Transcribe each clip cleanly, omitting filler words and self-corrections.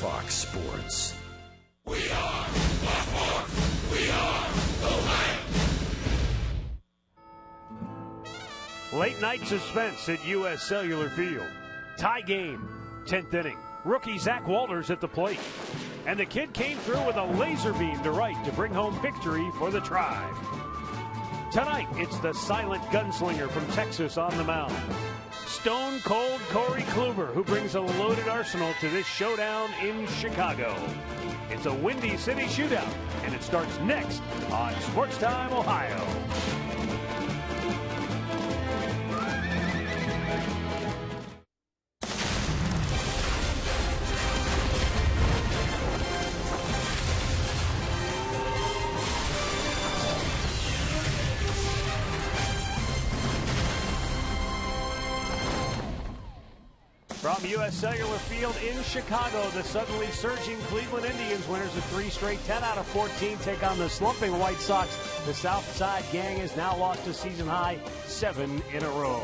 Fox Sports. We are Baltimore. We are the Lions. Late night suspense at U.S. Cellular Field. Tie game, 10th inning. Rookie Zach Walters at the plate. And the kid came through with a laser beam to right to bring home victory for the Tribe. Tonight, it's the silent gunslinger from Texas on the mound. Stone Cold Corey Kluber, who brings a loaded arsenal to this showdown in Chicago. It's a Windy City shootout, and it starts next on Sports Time Ohio. From U.S. Cellular Field in Chicago, the suddenly surging Cleveland Indians, winners of 3 straight, 10 out of 14, take on the slumping White Sox. The South Side Gang has now lost a season high 7 in a row.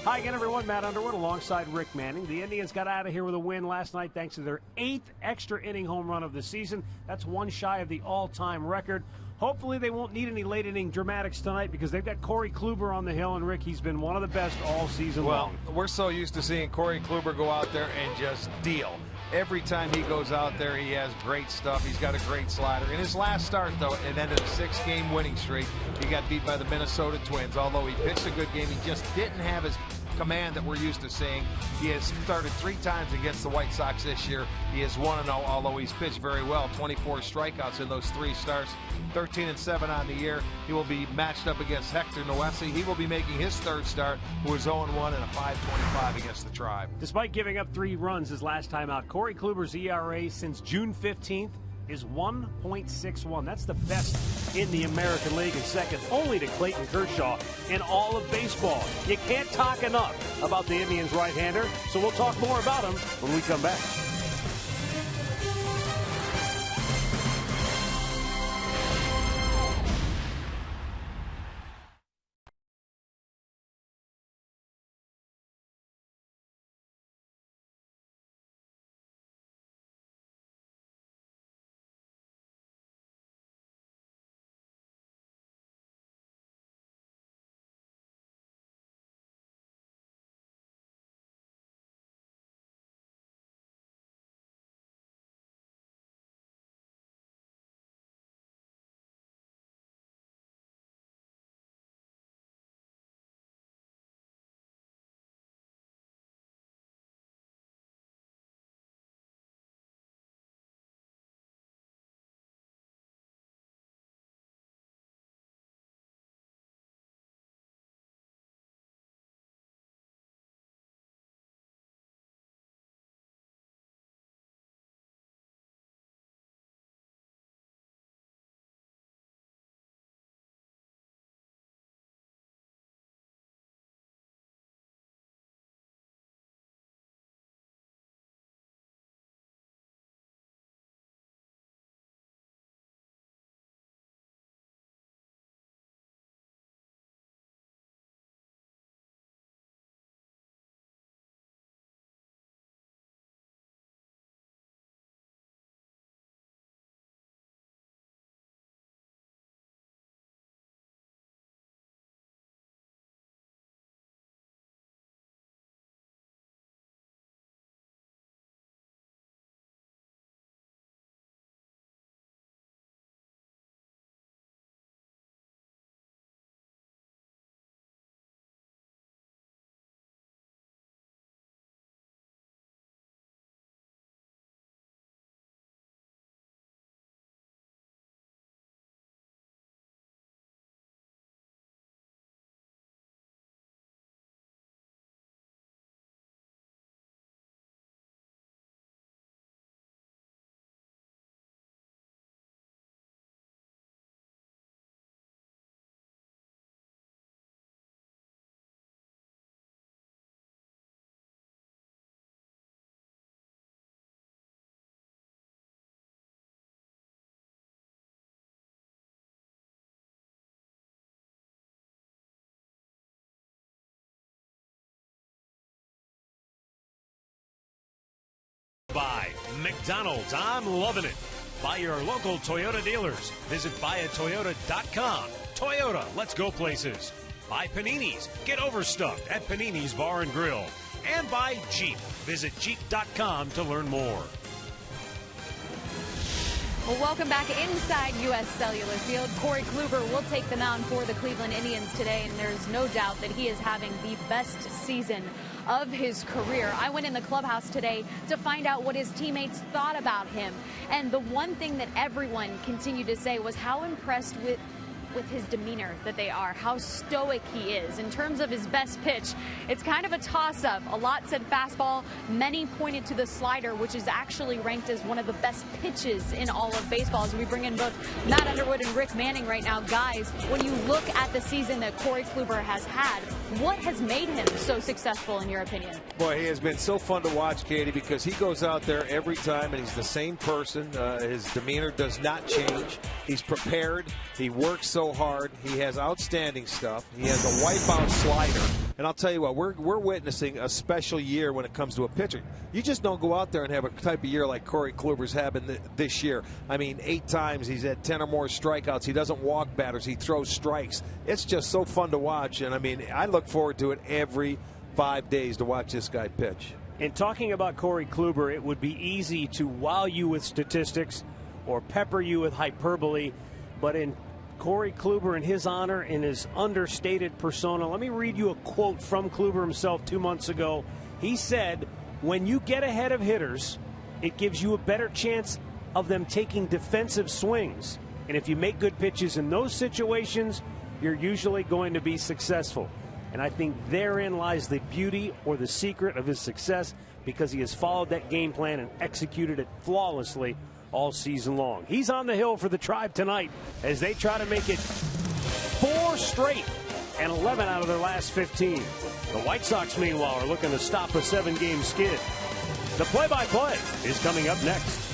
Hi again, everyone. Matt Underwood alongside Rick Manning. The Indians got out of here with a win last night thanks to their 8th extra inning home run of the season. That's one shy of the all-time record. Hopefully they won't need any late-inning dramatics tonight because they've got Corey Kluber on the hill, and Rick, he's been one of the best all season long. Well, we're so used to seeing Corey Kluber go out there and just deal. Every time he goes out there, he has great stuff. He's got a great slider. In his last start, though, it ended a 6-game winning streak. He got beat by the Minnesota Twins. Although he pitched a good game, he just didn't have his command that we're used to seeing. He has started 3 times against the White Sox this year. He is 1-0, although he's pitched very well. 24 strikeouts in those 3 starts. 13-7 on the year. He will be matched up against Hector Noesi. He will be making his 3rd start, who is 0-1 and a 5.25 against the Tribe. Despite giving up 3 runs his last time out, Corey Kluber's ERA since June 15th is 1.61. That's the best in the American League and second only to Clayton Kershaw in all of baseball. You can't talk enough about the Indians right-hander, so we'll talk more about him when we come back. McDonald's, I'm loving it. By your local Toyota dealers. Visit buyatoyota.com. Toyota, let's go places. By Panini's, get overstuffed at Panini's Bar and Grill. And by Jeep. Visit Jeep.com to learn more. Well, welcome back inside U.S. Cellular Field. Corey Kluber will take the mound for the Cleveland Indians today, and there's no doubt that he is having the best season of his career. I went in the clubhouse today to find out what his teammates thought about him, and the one thing that everyone continued to say was how impressed with his demeanor that they are, how stoic he is. In terms of his best pitch, it's kind of a toss-up. A lot said fastball. Many pointed to the slider, which is actually ranked as one of the best pitches in all of baseball. As we bring in both Matt Underwood and Rick Manning right now. Guys, when you look at the season that Corey Kluber has had, what has made him so successful in your opinion? Boy, he has been so fun to watch, Katie, because he goes out there every time and he's the same person. His demeanor does not change. He's prepared. He works so hard. He has outstanding stuff. He has a wipeout slider. And I'll tell you what, we're witnessing a special year when it comes to a pitcher. You just don't go out there and have a type of year like Corey Kluber's having this year. I mean, 8 times he's had 10 or more strikeouts. He doesn't walk batters. He throws strikes. It's just so fun to watch. And I mean, I look forward to it every 5 days to watch this guy pitch. In talking about Corey Kluber, it would be easy to wow you with statistics or pepper you with hyperbole, but in Corey Kluber, in his honor, in his understated persona, let me read you a quote from Kluber himself 2 months ago. He said, when you get ahead of hitters, it gives you a better chance of them taking defensive swings. And if you make good pitches in those situations, you're usually going to be successful. And I think therein lies the beauty or the secret of his success, because he has followed that game plan and executed it flawlessly all season long. He's on the hill for the Tribe tonight as they try to make it 4 straight and 11 out of their last 15. The White Sox, meanwhile, are looking to stop a 7-game skid. The play-by-play is coming up next.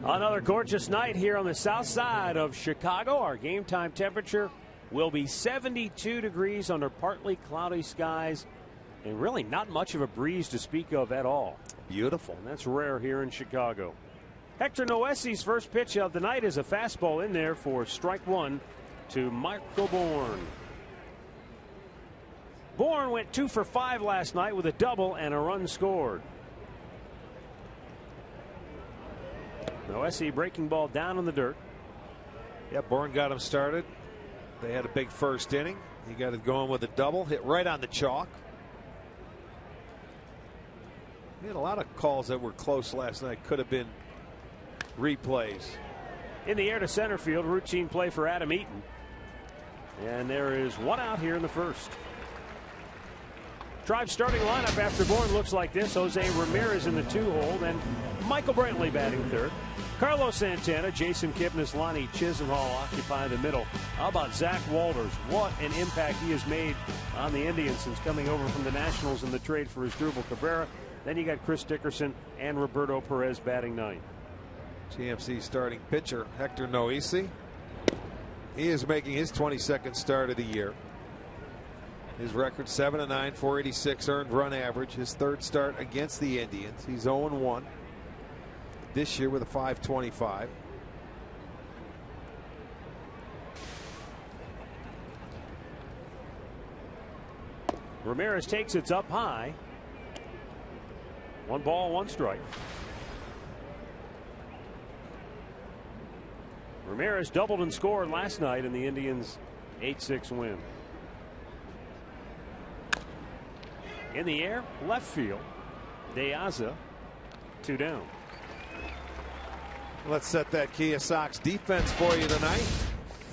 Another gorgeous night here on the south side of Chicago. Our game time temperature will be 72 degrees under partly cloudy skies, and really not much of a breeze to speak of at all. Beautiful. And that's rare here in Chicago. Hector Noesi's first pitch of the night is a fastball in there for strike 1 to Michael Bourne. Bourne went 2 for 5 last night with a double and a run scored. OSE breaking ball down in the dirt. Yeah, Bourne got him started. They had a big first inning. He got it going with a double, hit right on the chalk. We had a lot of calls that were close last night. Could have been replays. In the air to center field, routine play for Adam Eaton. And there is one out here in the first. Tribe starting lineup after Bourne looks like this. Jose Ramirez in the 2-hole, and Michael Brantley batting third. Carlos Santana, Jason Kipnis, Lonnie Chisenhall occupy the middle. How about Zach Walters? What an impact he has made on the Indians since coming over from the Nationals in the trade for Asdrubal Cabrera. Then you got Chris Dickerson and Roberto Perez batting ninth. GMC starting pitcher Hector Noesi. He is making his 22nd start of the year. His record 7-9, 486 earned run average. His third start against the Indians. He's 0-1 this year with a 5.25. Ramirez takes it up high. 1 ball, 1 strike. Ramirez doubled and scored last night in the Indians' 8-6 win. In the air, left field. De Aza, 2 down. Let's set that Kia Sox defense for you tonight.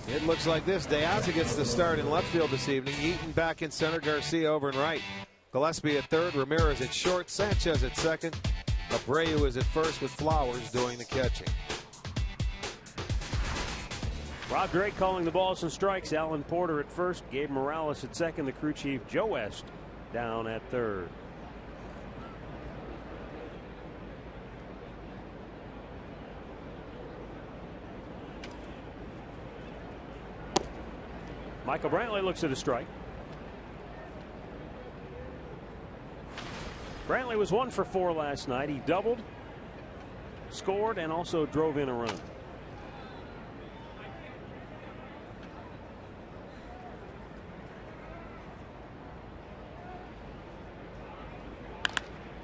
It looks like this. De Aza gets the start in left field this evening. Eaton back in center. Garcia over in right. Gillespie at third. Ramirez at short. Sanchez at second. Abreu is at first with Flowers doing the catching. Rob Drake calling the balls and strikes. Alan Porter at first. Gabe Morales at second. The crew chief Joe West down at third. Michael Brantley looks at a strike. Brantley was 1 for 4 last night. He doubled, scored, and also drove in a run.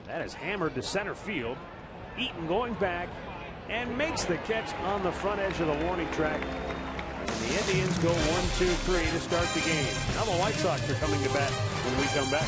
That is hammered to center field. Eaton going back and makes the catch on the front edge of the warning track. And the Indians go 1-2-3 to start the game. Now the White Sox are coming to bat when we come back.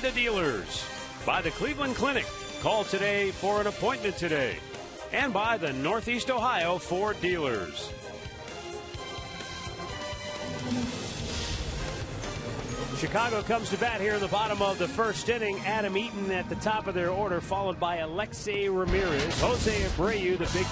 The dealers by the Cleveland Clinic. Call today for an appointment today. And by the Northeast Ohio Ford dealers. Chicago comes to bat here in the bottom of the first inning. Adam Eaton at the top of their order, followed by Alexei Ramirez. Jose Abreu, the big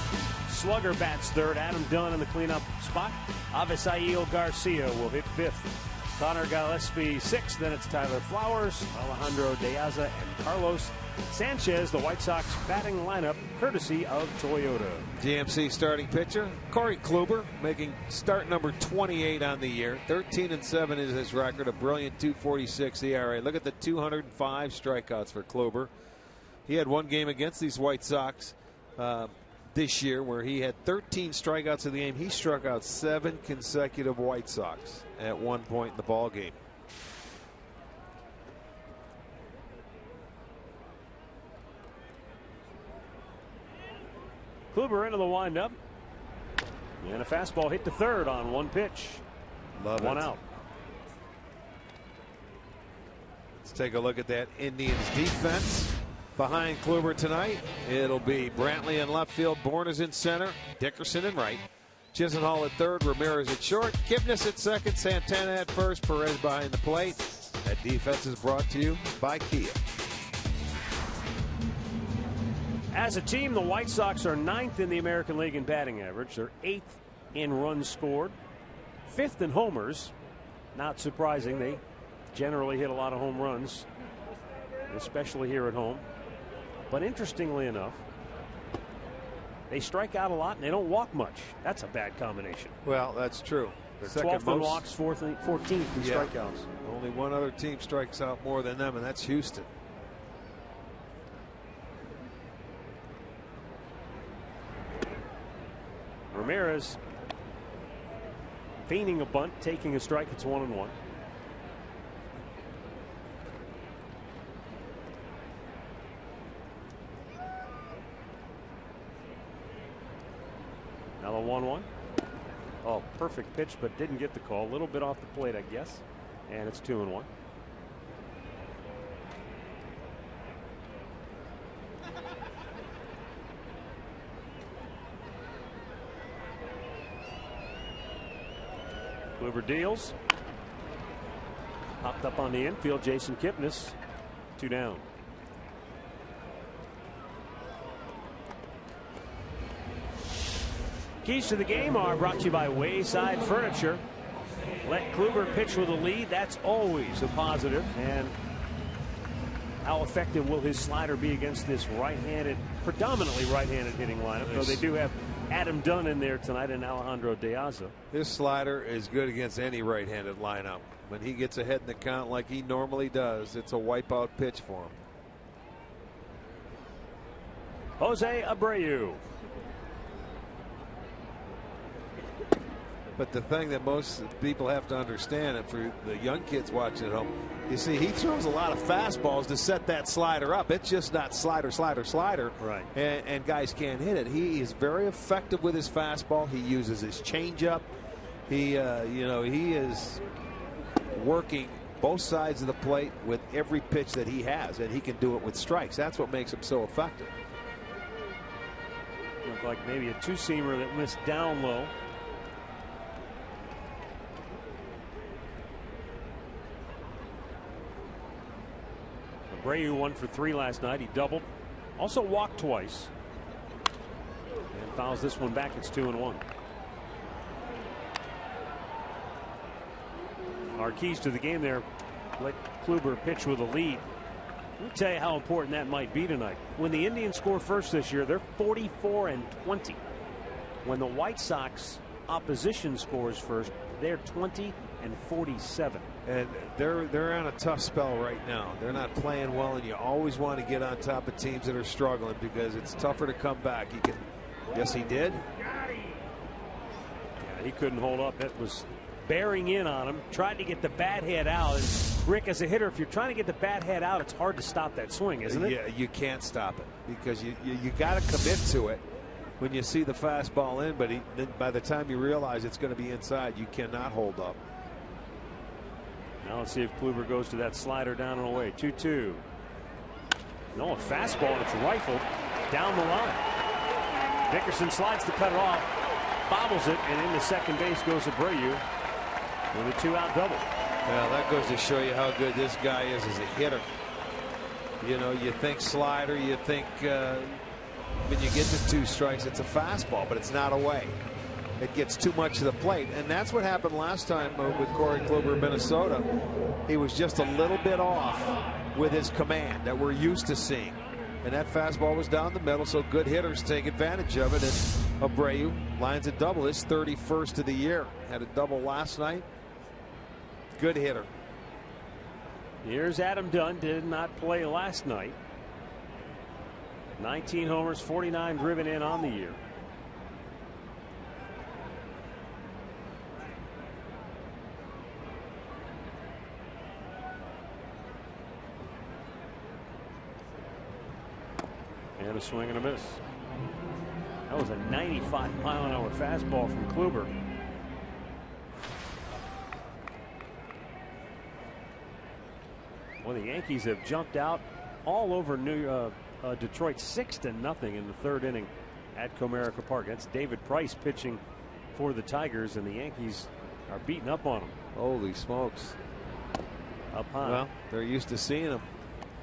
slugger, bats third. Adam Dillon in the cleanup spot. Avisail Garcia will hit fifth. Connor Gillespie sixth. Then it's Tyler Flowers, Alejandro De Aza, and Carlos Sanchez, the White Sox batting lineup, courtesy of Toyota. GMC starting pitcher Corey Kluber, making start number 28 on the year. 13-7 is his record, a brilliant 2.46 ERA. Look at the 205 strikeouts for Kluber. He had one game against these White Sox this year where he had 13 strikeouts in the game. He struck out 7 consecutive White Sox at one point in the ball game. Kluber into the windup. And a fastball hit to third on one pitch. One out. Let's take a look at that Indians defense. Behind Kluber tonight, it'll be Brantley in left field, Bourne is in center, Dickerson in right, Chisenhall at third, Ramirez at short, Kipnis at second, Santana at first, Perez behind the plate. That defense is brought to you by Kia. As a team, the White Sox are 9th in the American League in batting average. They're 8th in runs scored, 5th in homers. Not surprising. They generally hit a lot of home runs, especially here at home. But interestingly enough, they strike out a lot and they don't walk much. That's a bad combination. Well, that's true. They're 12th in walks, 14th in strikeouts. Only one other team strikes out more than them, and that's Houston. Ramirez feigning a bunt, taking a strike. It's 1-1. Now the 1-1. Oh, perfect pitch, but didn't get the call. A little bit off the plate, I guess. And it's 2-1. Kluber deals. Popped up on the infield. Jason Kipnis. 2 down. Keys to the game are brought to you by Wayside Furniture. Let Kluber pitch with a lead. That's always a positive. And how effective will his slider be against this right-handed, predominantly right-handed hitting lineup? Though they do have Adam Dunn in there tonight and Alejandro De Aza. His slider is good against any right-handed lineup. When he gets ahead in the count like he normally does, it's a wipeout pitch for him. Jose Abreu. But the thing that most people have to understand, and for the young kids watching at home, you see he throws a lot of fastballs to set that slider up. It's just not slider, slider, slider. Right. And guys can't hit it. He is very effective with his fastball. He uses his changeup. He is working both sides of the plate with every pitch that he has, and he can do it with strikes. That's what makes him so effective. Looked like maybe a two-seamer that missed down low. Abreu 1 for 3 last night. He doubled. Also walked twice. And fouls this one back. It's 2-1. Our keys to the game there. Let Kluber pitch with a lead. Let me tell you how important that might be tonight. When the Indians score first this year, they're 44-20. When the White Sox opposition scores first, they're 20-47. And they're on a tough spell right now. They're not playing well, and you always want to get on top of teams that are struggling because it's tougher to come back. Yes, he did. Yeah, he couldn't hold up. It was bearing in on him. Tried to get the bat head out. And Rick, as a hitter, if you're trying to get the bat head out, it's hard to stop that swing, isn't it? Yeah, you can't stop it because you got to commit to it when you see the fastball in. But by the time you realize it's going to be inside, you cannot hold up. Now let's see if Kluber goes to that slider down and away. 2-2. No, a fastball. It's rifled down the line. Dickerson slides to cut it off, bobbles it, and into second base goes Abreu with a 2-out double. Well, that goes to show you how good this guy is as a hitter. You know, you think slider, you think when you get to 2 strikes, it's a fastball, but it's not away. It gets too much to the plate, and that's what happened last time with Corey Kluber in Minnesota. He was just a little bit off with his command that we're used to seeing. And that fastball was down the middle, so good hitters take advantage of it. And Abreu lines a double, his 31st of the year. Had a double last night. Good hitter. Here's Adam Dunn, did not play last night. 19 homers, 49 driven in on the year. And a swing and a miss. That was a 95-mile-an-hour fastball from Kluber. Well, the Yankees have jumped out all over Detroit 6-0 in the third inning at Comerica Park. That's David Price pitching for the Tigers, and the Yankees are beating up on them. Holy smokes. Up high. Well, they're used to seeing them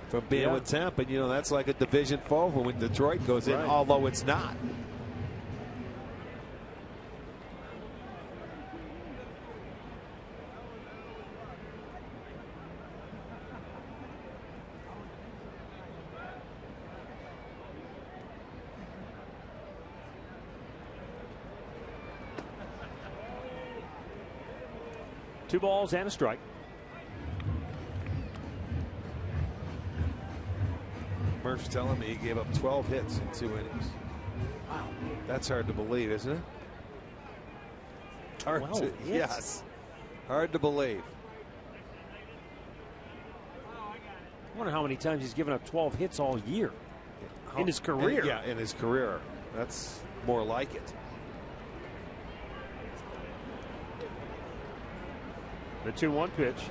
from being with Tampa. You know, that's like a division foe when Detroit goes in, although it's not. Two balls and a strike. Murph's telling me he gave up 12 hits in 2 innings. Wow. That's hard to believe, isn't it? Hard to, yes. Hard to believe. I wonder how many times he's given up 12 hits all year in his career. Yeah, in his career. That's more like it. The 2-1 pitch.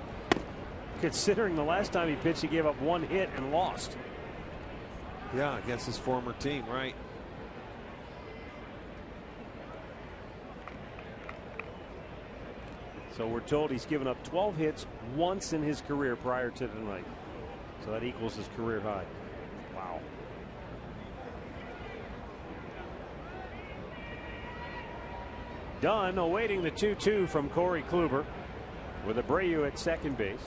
Considering the last time he pitched, he gave up 1 hit and lost. Yeah, against his former team, right? So we're told he's given up 12 hits once in his career prior to tonight. So that equals his career high. Wow. Dunn awaiting the 2-2 from Corey Kluber with Abreu at second base.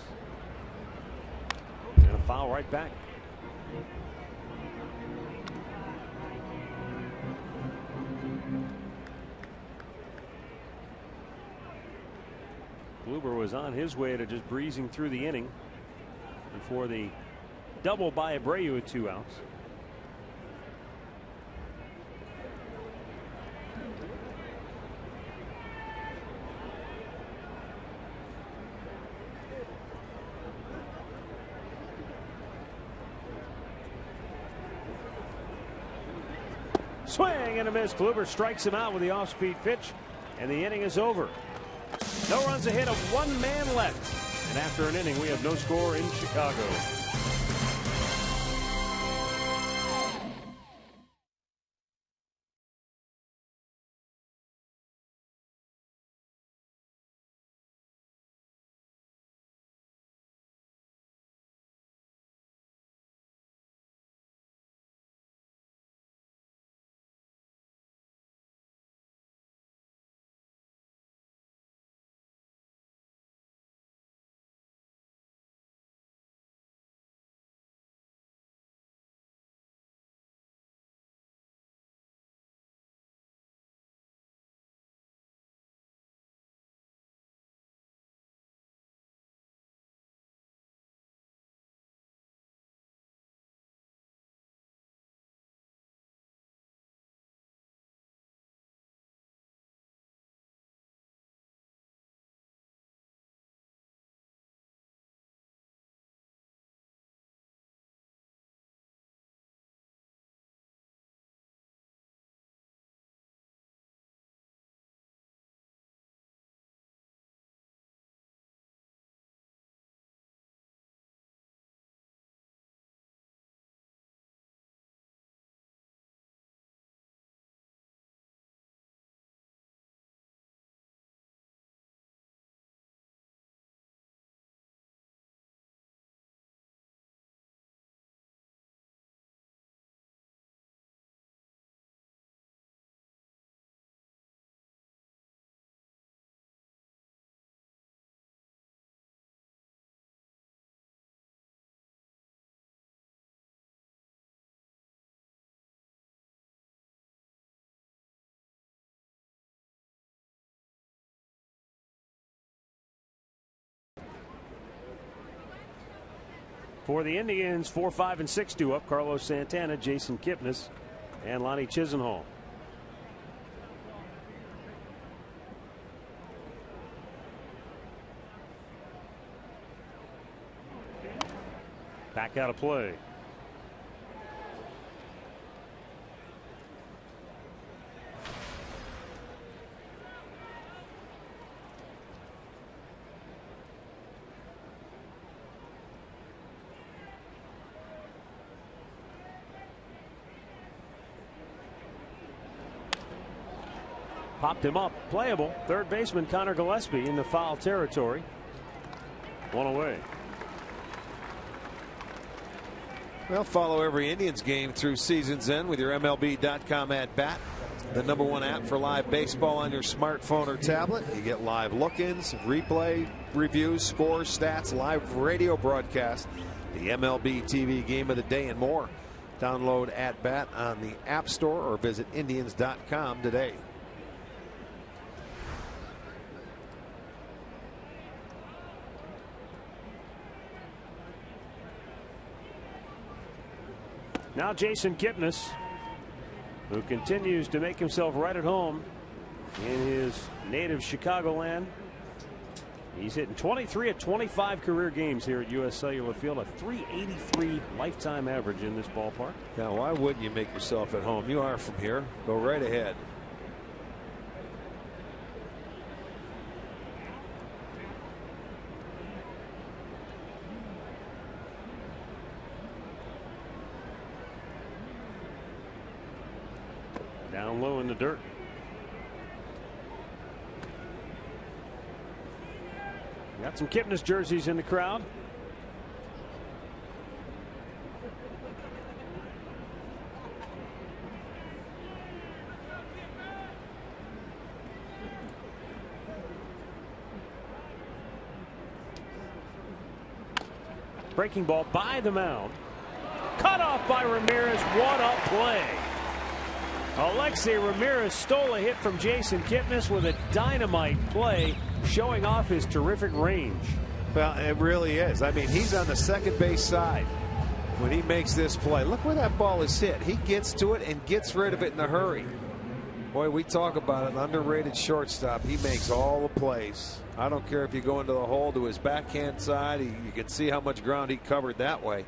And a foul right back. Kluber was on his way to just breezing through the inning before the double by Abreu with 2 outs. Swing and a miss. Kluber strikes him out with the off-speed pitch, and the inning is over. No runs ahead of 1 man left. And after an inning, we have no score in Chicago. For the Indians, 4, 5, and 6 due up. Carlos Santana, Jason Kipnis, and Lonnie Chisenhall. Back out of play. Popped him up. Playable. Third baseman Connor Gillespie in the foul territory. One away. Well, follow every Indians game through season's end with your MLB.com at bat. The #1 app for live baseball on your smartphone or tablet. You get live look-ins, replay, reviews, scores, stats, live radio broadcast, the MLB TV game of the day, and more. Download at bat on the App Store or visit Indians.com today. Now Jason Kipnis, who continues to make himself right at home in his native Chicagoland. He's hitting 23 of 25 career games here at U.S. Cellular Field, a .383 lifetime average in this ballpark. Now, why wouldn't you make yourself at home? You are from here. Go right ahead. Down low in the dirt. Got some Kipnis jerseys in the crowd. Breaking ball by the mound. Cut off by Ramirez. What a play. Alexei Ramirez stole a hit from Jason Kipnis with a dynamite play, showing off his terrific range. Well, it really is. I mean, he's on the second base side when he makes this play. Look where that ball is hit. He gets to it and gets rid of it in a hurry. Boy, we talk about an underrated shortstop. He makes all the plays. I don't care if you go into the hole to his backhand side. You can see how much ground he covered that way.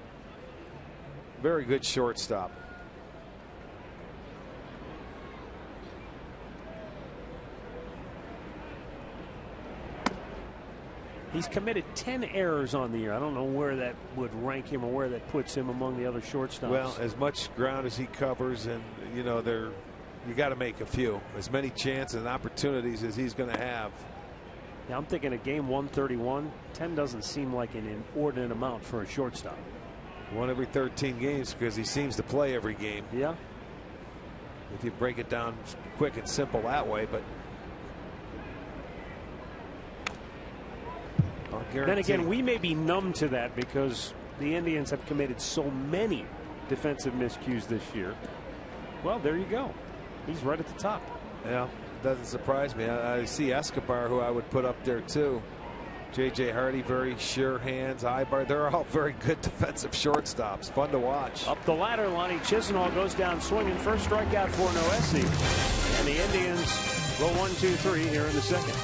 Very good shortstop. He's committed 10 errors on the year. I don't know where that would rank him or where that puts him among the other shortstops. Well, as much ground as he covers, and you know, you got to make a few. As many chances and opportunities as he's going to have. Yeah, I'm thinking a game 131. 10 doesn't seem like an inordinate amount for a shortstop. One every 13 games because he seems to play every game. Yeah. If you break it down quick and simple that way, but. Then again, we may be numb to that because the Indians have committed so many defensive miscues this year. Well, there you go. He's right at the top. Yeah, doesn't surprise me. I see Escobar, who I would put up there too. J.J. Hardy, very sure hands. Ibar, they're all very good defensive shortstops. Fun to watch. Up the ladder, Lonnie Chisenhall goes down swinging. First strikeout for Noesi. And the Indians go 1-2-3 here in the second.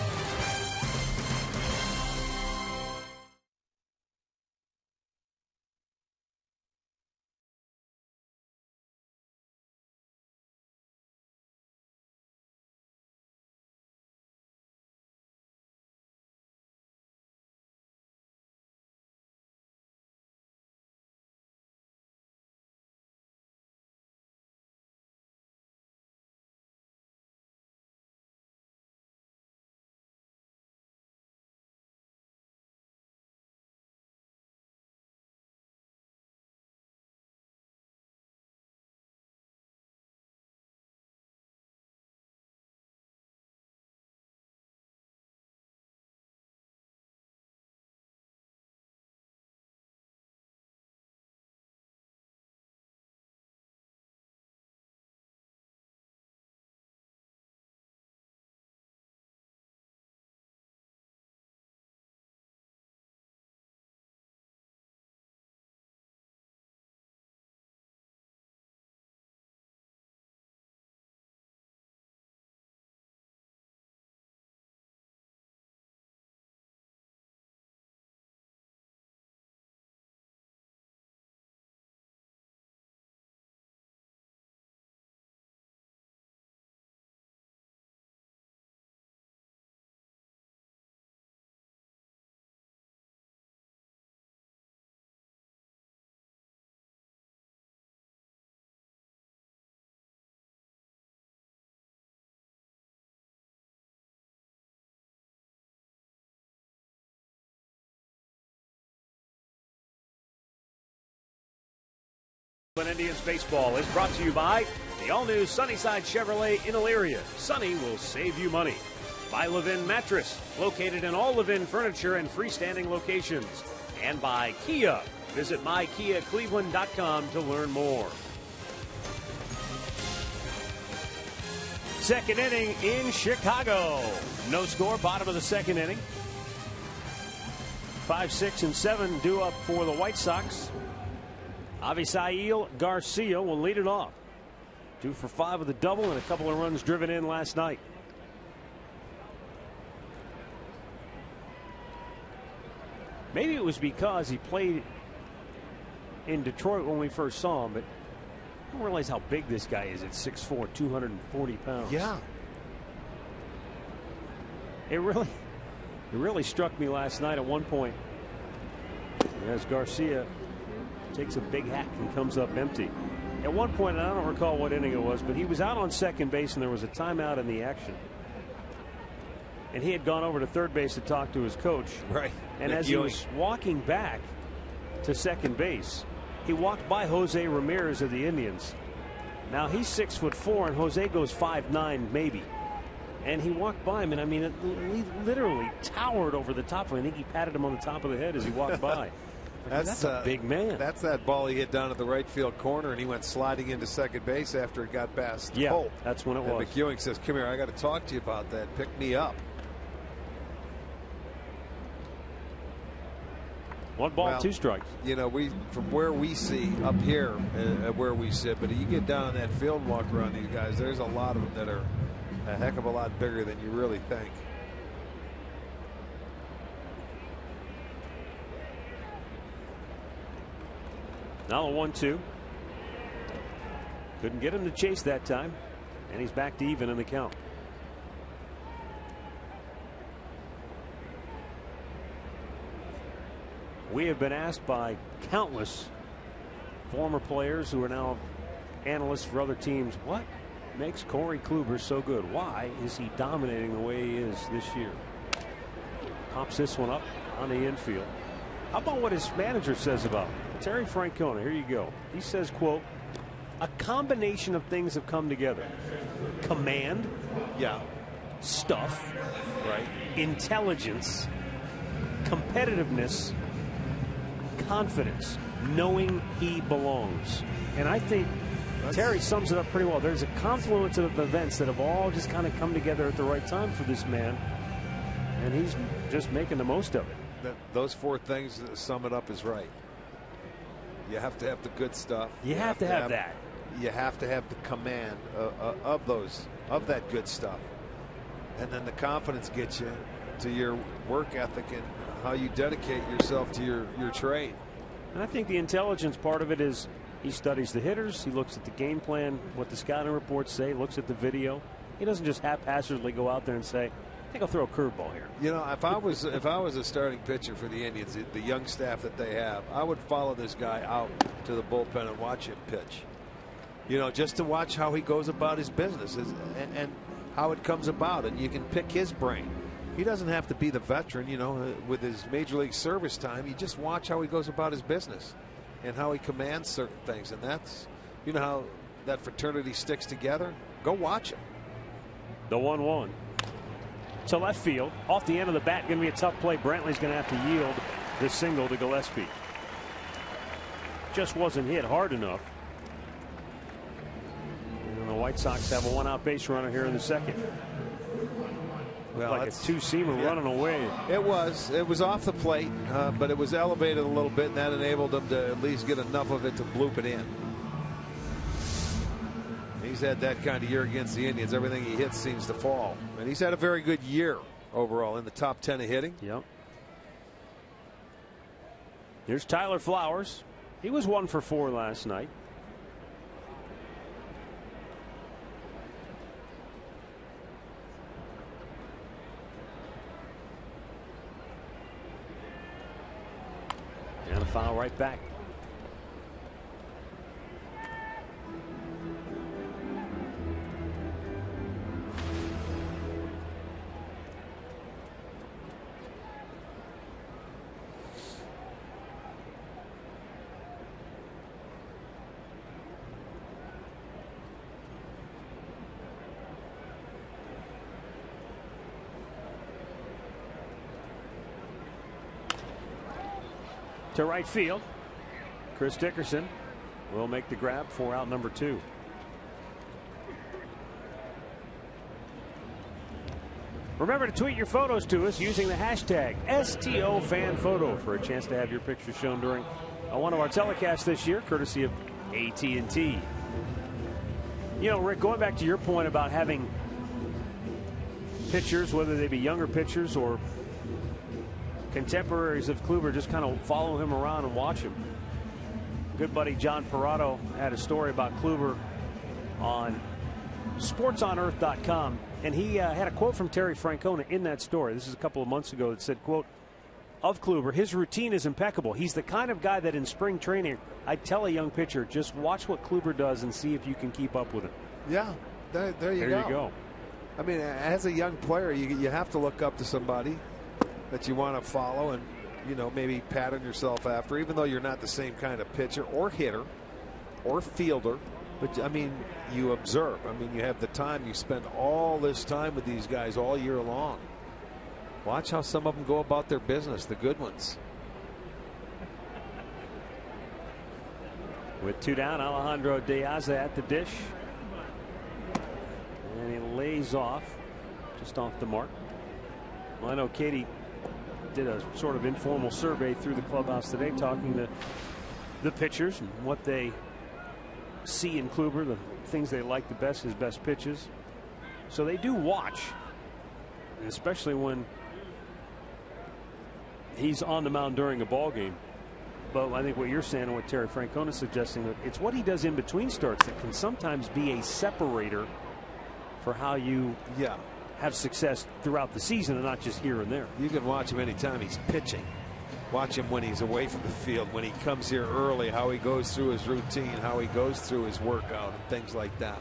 Indians baseball is brought to you by the all-new Sunnyside Chevrolet in Elyria. Sunny will save you money. By Levin Mattress, located in all Levin furniture and freestanding locations. And by Kia. Visit mykiacleveland.com to learn more. Second inning in Chicago. No score, bottom of the second inning. 5, 6, and 7 due up for the White Sox. Avisail Garcia will lead it off. 2 for 5 with a double and a couple of runs driven in last night. Maybe it was because he played in Detroit when we first saw him, but I don't realize how big this guy is at 6'4", 240 pounds. Yeah. It really struck me last night at one point as Garcia takes a big hack and comes up empty. At one point, and I don't recall what inning it was, but he was out on second base and there was a timeout in the action. And he had gone over to third base to talk to his coach. Right. And as he was walking back to second base, he walked by Jose Ramirez of the Indians. Now he's 6'4", and Jose goes 5'9", maybe. And he walked by him, and I mean, he literally towered over the top of him. I think he patted him on the top of the head as he walked by. That's a big man. That's that ball he hit down at the right field corner, and he went sliding into second base after it got past Hope. That's when it was. And McEwing says, "Come here, I got to talk to you about that. Pick me up." 1 ball, 2 strikes. You know, from where we see up here, where we sit, but you get down on that field, walk around these guys. There's a lot of them that are a heck of a lot bigger than you really think. Now a 1-2. Couldn't get him to chase that time, and he's back to even in the count. We have been asked by countless former players who are now analysts for other teams, what makes Corey Kluber so good? Why is he dominating the way he is this year? Pops this one up on the infield. How about what his manager says about him? Terry Francona, here you go. He says, quote, "A combination of things have come together. Command, stuff, right? Intelligence, competitiveness, confidence, knowing he belongs." And I think Terry sums it up pretty well. There's a confluence of events that have all just kind of come together at the right time for this man, and he's just making the most of it. Those 4 things that sum it up is right. You have to have the good stuff. You have to have that. You have to have the command of that good stuff, and then the confidence gets you to your work ethic and how you dedicate yourself to your trade. And I think the intelligence part of it is he studies the hitters. He looks at the game plan, what the scouting reports say, looks at the video. He doesn't just haphazardly go out there and say, I think I'll throw a curveball here. You know, if I was a starting pitcher for the Indians, the young staff that they have, I would follow this guy out to the bullpen and watch him pitch. You know, just to watch how he goes about his business and how it comes about, and you can pick his brain. He doesn't have to be the veteran, you know, with his major league service time. You just watch how he goes about his business and how he commands certain things, and that's, you know, how that fraternity sticks together. Go watch him. The 1-1. To left field, off the end of the bat, going to be a tough play. Brantley's going to have to yield the single to Gillespie. Just wasn't hit hard enough. And the White Sox have a 1-out base runner here in the second. Well, like a 2-seamer running away. It was off the plate, but it was elevated a little bit, and that enabled him to at least get enough of it to bloop it in. He's had that kind of year against the Indians. Everything he hits seems to fall. And he's had a very good year overall, in the top 10 of hitting. Yep. Here's Tyler Flowers. He was 1 for 4 last night. And a foul right back. to right field. Chris Dickerson will make the grab for out number 2. Remember to tweet your photos to us using the hashtag STOFanPhoto for a chance to have your picture shown during one of our telecasts this year, courtesy of AT&T. You know, Rick, going back to your point about having pitchers, whether they be younger pitchers or contemporaries of Kluber, just kind of follow him around and watch him. Good buddy John Parado had a story about Kluber on sportsonearth.com, and he had a quote from Terry Francona in that story. This is a couple of months ago. That said, quote, of Kluber, his routine is impeccable. He's the kind of guy that in spring training, I'd tell a young pitcher, just watch what Kluber does and see if you can keep up with him. Yeah, there you go. I mean, as a young player, you have to look up to somebody that you want to follow and, you know, maybe pattern yourself after, even though you're not the same kind of pitcher or hitter or fielder. But, I mean, you observe. I mean, you have the time. You spend all this time with these guys all year long. Watch how some of them go about their business, the good ones. With 2 down, Alejandro Diaz at the dish. And he lays off, just off the mark. Well, I know Katie did a sort of informal survey through the clubhouse today, talking to the pitchers and what they see in Kluber, the things they like the best, his best pitches. So they do watch, especially when he's on the mound during a ball game. But I think what you're saying and what Terry Francona is suggesting, that it's what he does in between starts that can sometimes be a separator for how you have success throughout the season and not just here and there. You can watch him anytime he's pitching. Watch him when he's away from the field, when he comes here early, how he goes through his routine, how he goes through his workout and things like that.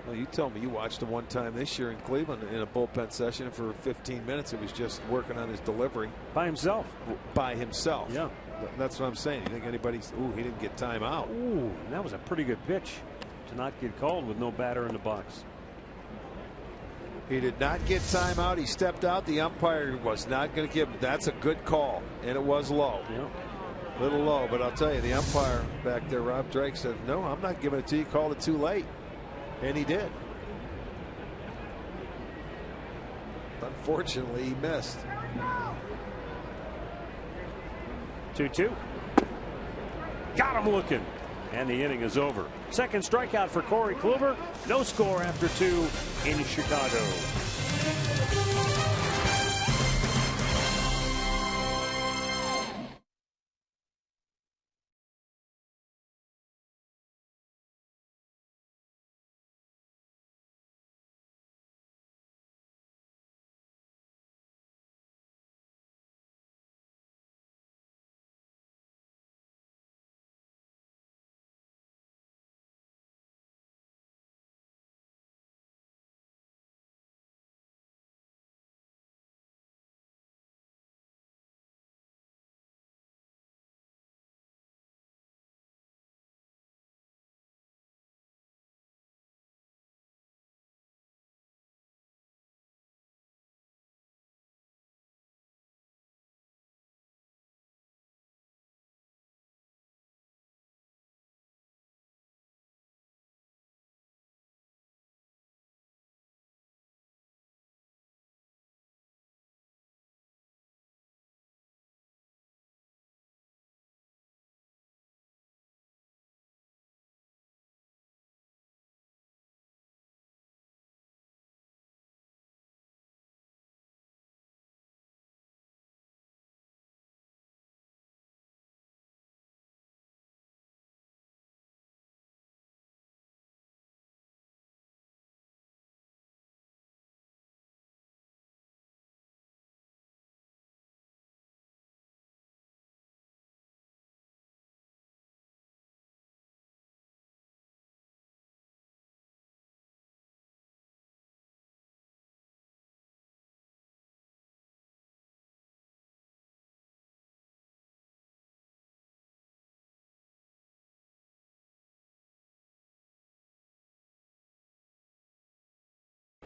Well, you told me you watched him one time this year in Cleveland in a bullpen session for 15 minutes. It was just working on his delivery. By himself. By himself. Yeah. That's what I'm saying. You think anybody's, he didn't get time out. Ooh, that was a pretty good pitch to not get called with no batter in the box. He did not get time out. He stepped out. The umpire was not going to give him. That's a good call. And it was low. Yeah. A little low, but I'll tell you, the umpire back there, Rob Drake, said, no, I'm not giving it to you. He called it too late. And he did. Unfortunately, he missed. 2-2. Got him looking. And the inning is over. Second strikeout for Corey Kluber. No score after 2 in Chicago.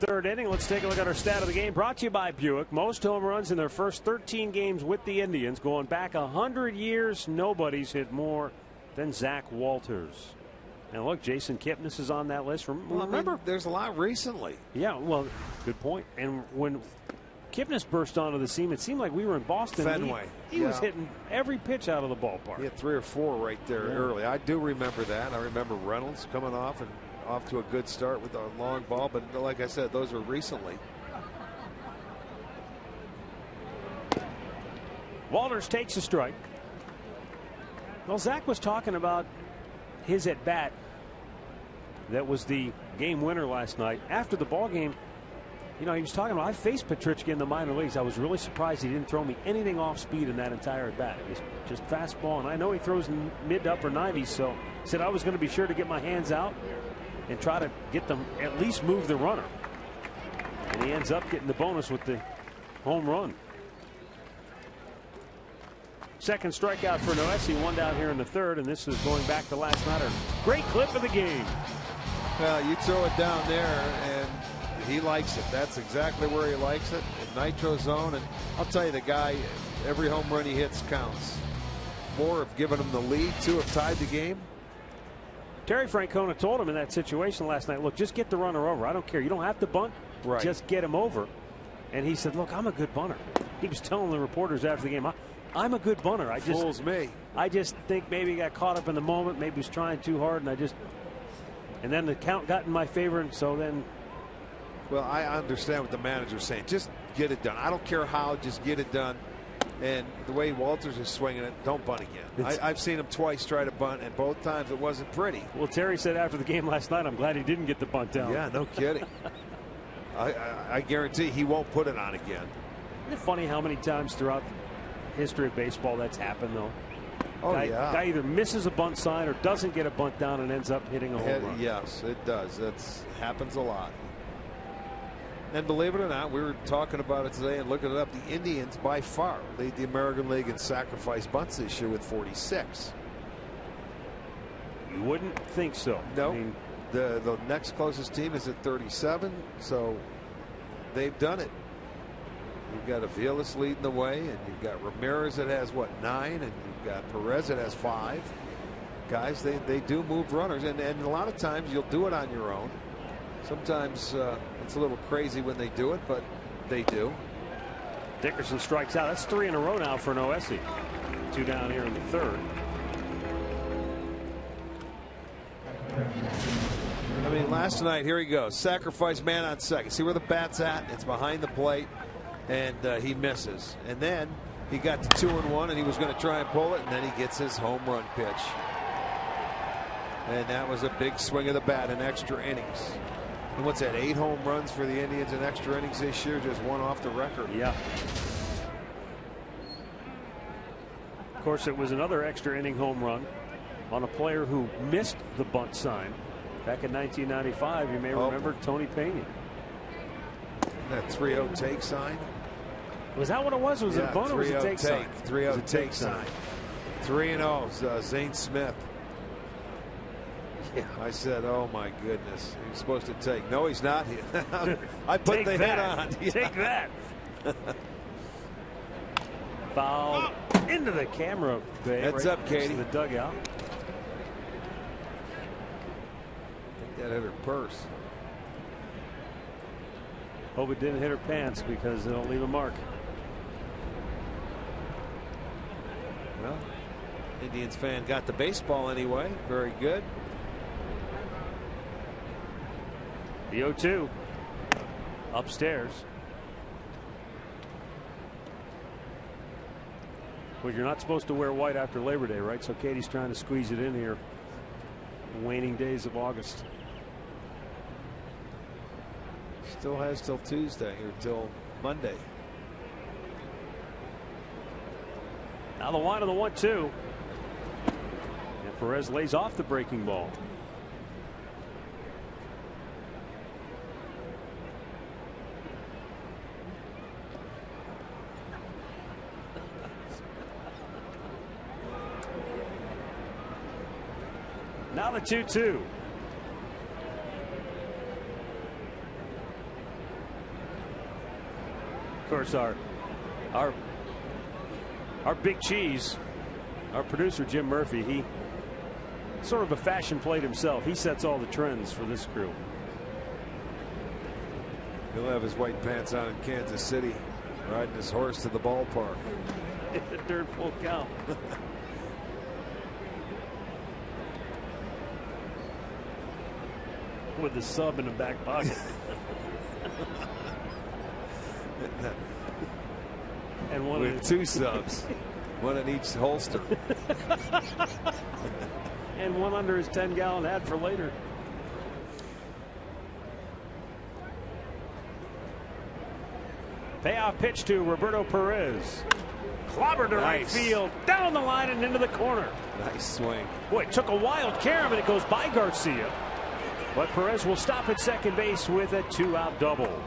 third inning. Let's take a look at our stat of the game. Brought to you by Buick. Most home runs in their first 13 games with the Indians. Going back 100 years, nobody's hit more than Zach Walters. And look, Jason Kipnis is on that list. Remember, there's a lot recently. Yeah, well, good point. And when Kipnis burst onto the scene, it seemed like we were in Boston. Fenway. He was hitting every pitch out of the ballpark. He had 3 or 4 right there early. I do remember that. I remember Reynolds coming off to a good start with a long ball. But like I said, those were recently. Walters takes a strike. Well, Zach was talking about his at-bat. That was the game winner last night. After the ball game, you know, he was talking about, I faced Petrichka in the minor leagues. I was really surprised he didn't throw me anything off speed in that entire at bat. It was just fastball, and I know he throws in mid to upper 90s, so he said I was going to be sure to get my hands out and try to get them, at least move the runner. And he ends up getting the bonus with the home run. Second strikeout for Noesi, one down here in the third, and this is going back to last night. A great clip of the game. Well, you throw it down there, and he likes it. That's exactly where he likes it, in nitro zone. And I'll tell you, the guy, every home run he hits counts. 4 have given him the lead, 2 have tied the game. Terry Francona told him in that situation last night, look, just get the runner over. I don't care. You don't have to bunt. Right. Just get him over. And he said, look, I'm a good bunter. He was telling the reporters after the game, I'm a good bunter. Fools me. I just think maybe he got caught up in the moment. Maybe he was trying too hard, and then the count got in my favor, and so then. Well, I understand what the manager's saying. Just get it done. I don't care how. Just get it done. And the way Walters is swinging it, don't bunt again. I've seen him twice try to bunt, and both times it wasn't pretty. Well, Terry said after the game last night, I'm glad he didn't get the bunt down. Yeah, no kidding. I guarantee he won't put it on again. Isn't it funny how many times throughout the history of baseball that's happened, though? Guy either misses a bunt sign or doesn't get a bunt down and ends up hitting a home run. Yes, it does. That happens a lot. And believe it or not, we were talking about it today and looking it up. The Indians by far lead the American League in sacrifice bunts this year with 46. You wouldn't think so. No. I mean, the next closest team is at 37, so they've done it. You've got Aviles leading the way, and you've got Ramirez that has, 9, and you've got Perez that has 5. Guys, they do move runners, and a lot of times you'll do it on your own. Sometimes it's a little crazy when they do it, but they do. Dickerson strikes out. That's 3 in a row now for Noesi. 2 down here in the third. I mean, last night, here he goes. Sacrifice man on second. See where the bat's at? It's behind the plate, and he misses. And then he got to 2-1, and he was going to try and pull it, and then he gets his home run pitch. And that was a big swing of the bat in extra innings. And what's that, 8 home runs for the Indians in extra innings this year, just 1 off the record. Yeah. Of course, it was another extra inning home run on a player who missed the bunt sign back in 1995. You may remember Tony Pena. That 3-0 take sign. Was that what it was? Was it a bunt or was it a take sign? 3-0 take sign. 3-0. Zane Smith. Yeah. I said, oh my goodness, he's supposed to take. No, he's not. I put the hit on. Yeah. Take that. Foul into the camera. Heads up, Katie. The dugout. I think that hit her purse. Hope it didn't hit her pants because it'll leave a mark. Well, Indians fan got the baseball anyway. Very good. The 0-2 upstairs. Well, you're not supposed to wear white after Labor Day, right? So Katie's trying to squeeze it in here. Waning days of August. Still has till Tuesday or till Monday. Now the line of the 1-2. And Perez lays off the breaking ball. Now the 2-2. Of course, our big cheese, our producer Jim Murphy, he sort of a fashion plate himself. He sets all the trends for this crew. He'll have his white pants on in Kansas City, riding his horse to the ballpark. The dirt full count. With the sub in the back pocket. And one with two subs, one in each holster. And one under his 10-gallon hat for later. Payoff pitch to Roberto Perez. Clobbered to right field, down the line and into the corner. Nice swing. Boy, it took a wild carry, but it goes by Garcia. But Perez will stop at second base with a 2-out double.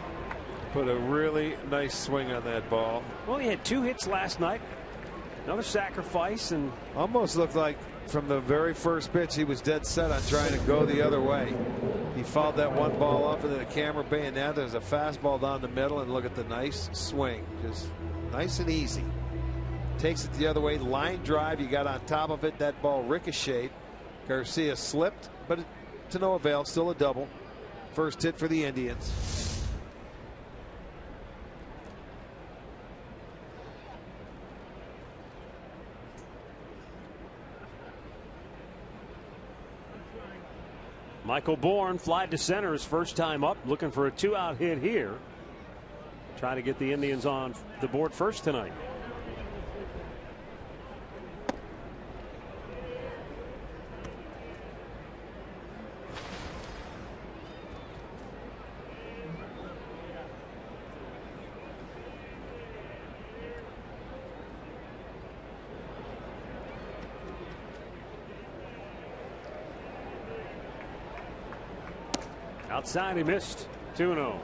Put a really nice swing on that ball. Well, he had 2 hits last night. Another sacrifice, and almost looked like from the very first pitch he was dead set on trying to go the other way. He fouled that one ball off into the camera bay, and now there's a fastball down the middle, and look at the nice swing. Just nice and easy. Takes it the other way. Line drive. You got on top of it. That ball ricocheted. Garcia slipped, but to no avail. Still a double. First hit for the Indians. Michael Bourne flied to center his first time up, looking for a 2-out hit here. Trying to get the Indians on the board first tonight. Outside, he missed. 2-0.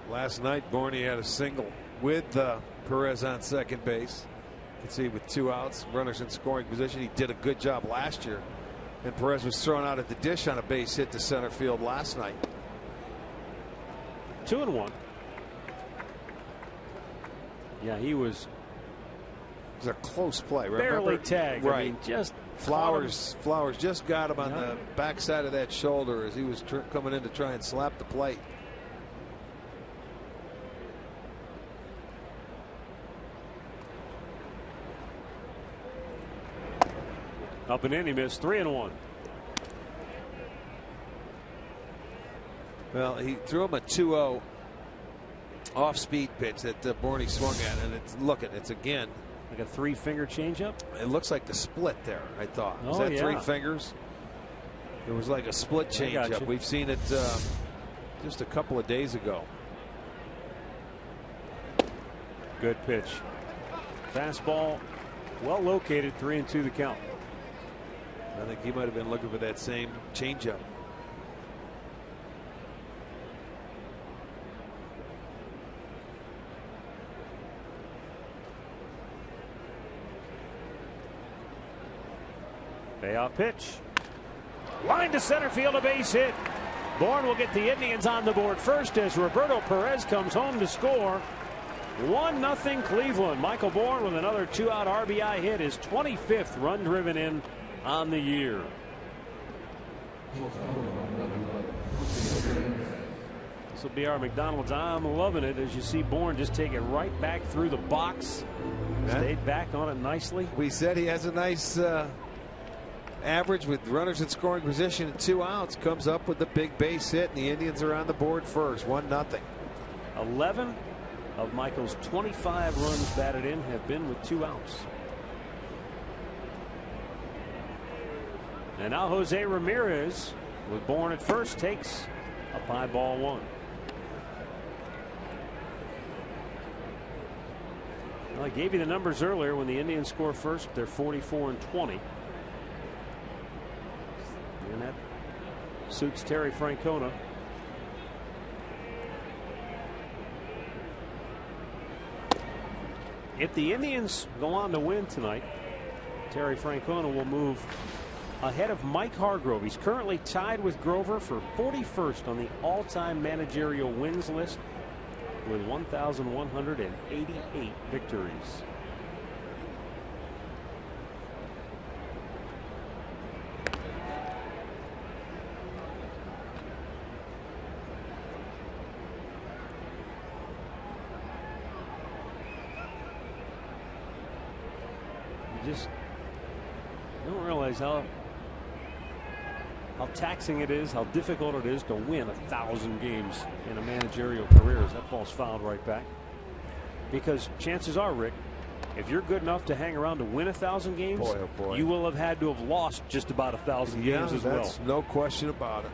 Last night, Bourne had a single with Perez on second base. You can see with 2 outs, runners in scoring position. He did a good job last year. And Perez was thrown out at the dish on a base hit to center field last night. 2-1. Yeah, he was. It was a close play. Remember? Barely tagged. Right. I mean, just Flowers just got him on the backside of that shoulder as he was coming in to try and slap the plate. Up and in, he missed. 3-1. Well, he threw him a 2-0 off-speed pitch that Bourne swung at, and it's again like a 3-finger changeup. It looks like the split there. I thought was that 3 fingers. It was like a split changeup. We've seen it just a couple of days ago. Good pitch. Fastball, well located. 3-2 the count. I think he might have been looking for that same changeup. Payoff pitch. Line to center field, a base hit. Bourne will get the Indians on the board first as Roberto Perez comes home to score. 1-0 Cleveland. Michael Bourne with another 2-out RBI hit, his 25th run driven in on the year. This will be our McDonald's. I'm loving it as you see Bourne just take it right back through the box. Stayed back on it nicely. We said he has a nice average with runners in scoring position and 2 outs. Comes up with the big base hit, and the Indians are on the board first. 1-0. 11 of Michael's 25 runs batted in have been with 2 outs. And now Jose Ramirez with Bourne at first takes a high ball 1. Well, I gave you the numbers earlier. When the Indians score first, they're 44-20. And that suits Terry Francona. If the Indians go on to win tonight, Terry Francona will move ahead of Mike Hargrove. He's currently tied with Grover for 41st on the all-time managerial wins list with 1,188 victories. Just don't realize how taxing it is, how difficult it is to win 1,000 games in a managerial career as that ball's fouled right back. Because chances are, Rick, if you're good enough to hang around to win 1,000 games, boy, oh boy, you will have had to have lost just about 1,000 games as well. No question about it.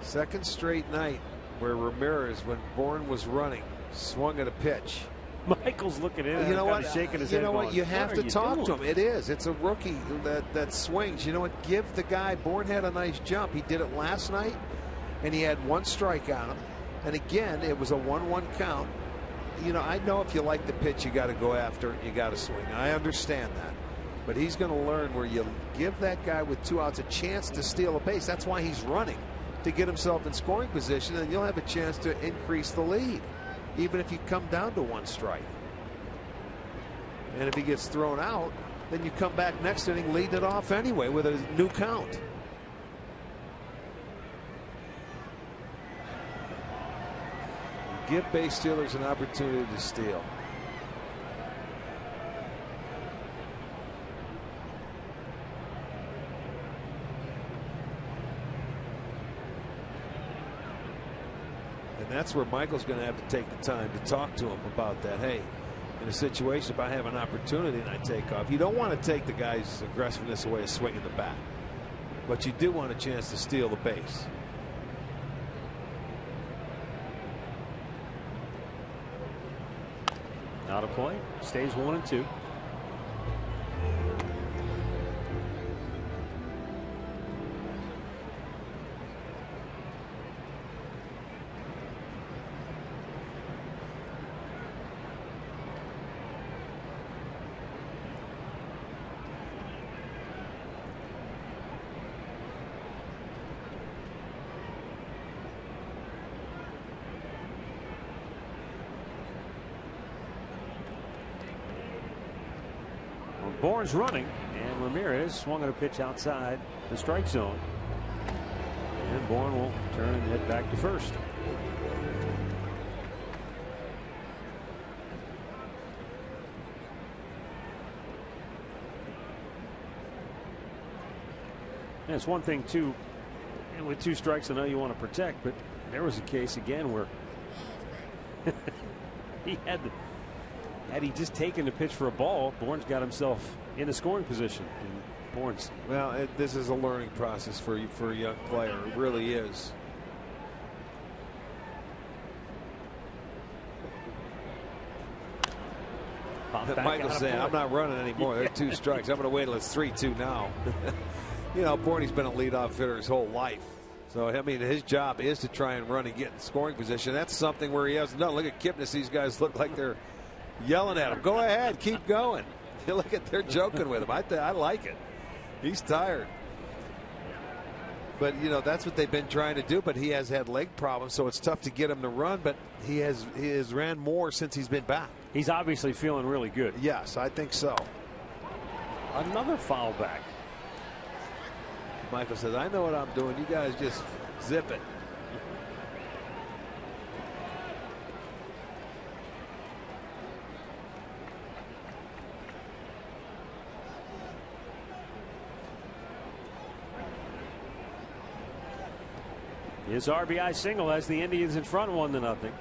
Second straight night where Ramirez, when Bourne was running, swung at a pitch. Michael's looking in. You know what? Shaking his you head know going, what? You have to talk to him. It is. It's a rookie that swings. You know what? Give the guy. Bourne had a nice jump. He did it last night, and he had one strike on him. And again, it was a 1-1 count. You know, I know if you like the pitch, you got to go after it. You got to swing. I understand that. But he's going to learn where you give that guy with 2 outs a chance to steal a base. That's why he's running, to get himself in scoring position, and you'll have a chance to increase the lead, even if you come down to 1 strike. And if he gets thrown out, then you come back next inning leading it off anyway with a new count. Give base stealers an opportunity to steal. And that's where Michael's going to have to take the time to talk to him about that. Hey, in a situation, if I have an opportunity and I take off, you don't want to take the guy's aggressiveness away, a swing in the bat, but you do want a chance to steal the base. Out of play, stays 1-2. Bourne's running, and Ramirez swung at a pitch outside the strike zone. And Bourne will turn and head back to first. And it's one thing, too, with 2 strikes, I know you want to protect, but there was a case again where he had he just taken the pitch for a ball, Bourne's got himself in a scoring position. And Bourne's, well, this is a learning process for a young player. It really is. Michael's saying, I'm not running anymore. There are 2 strikes. I'm going to wait till it's 3-2 now. You know, Bourne's been a leadoff hitter his whole life. So, I mean, his job is to try and run and get in scoring position. That's something where he hasn't done. Look at Kipnis. These guys look like they're yelling at him. Go ahead. Keep going. You look at, they're joking with him. I like it. He's tired. But, you know, that's what they've been trying to do. But he has had leg problems, so it's tough to get him to run. But he has ran more since he's been back. He's obviously feeling really good. Yes, I think so. Another foul back. Michael says, I know what I'm doing. You guys just zip it. His RBI single has the Indians in front 1-0.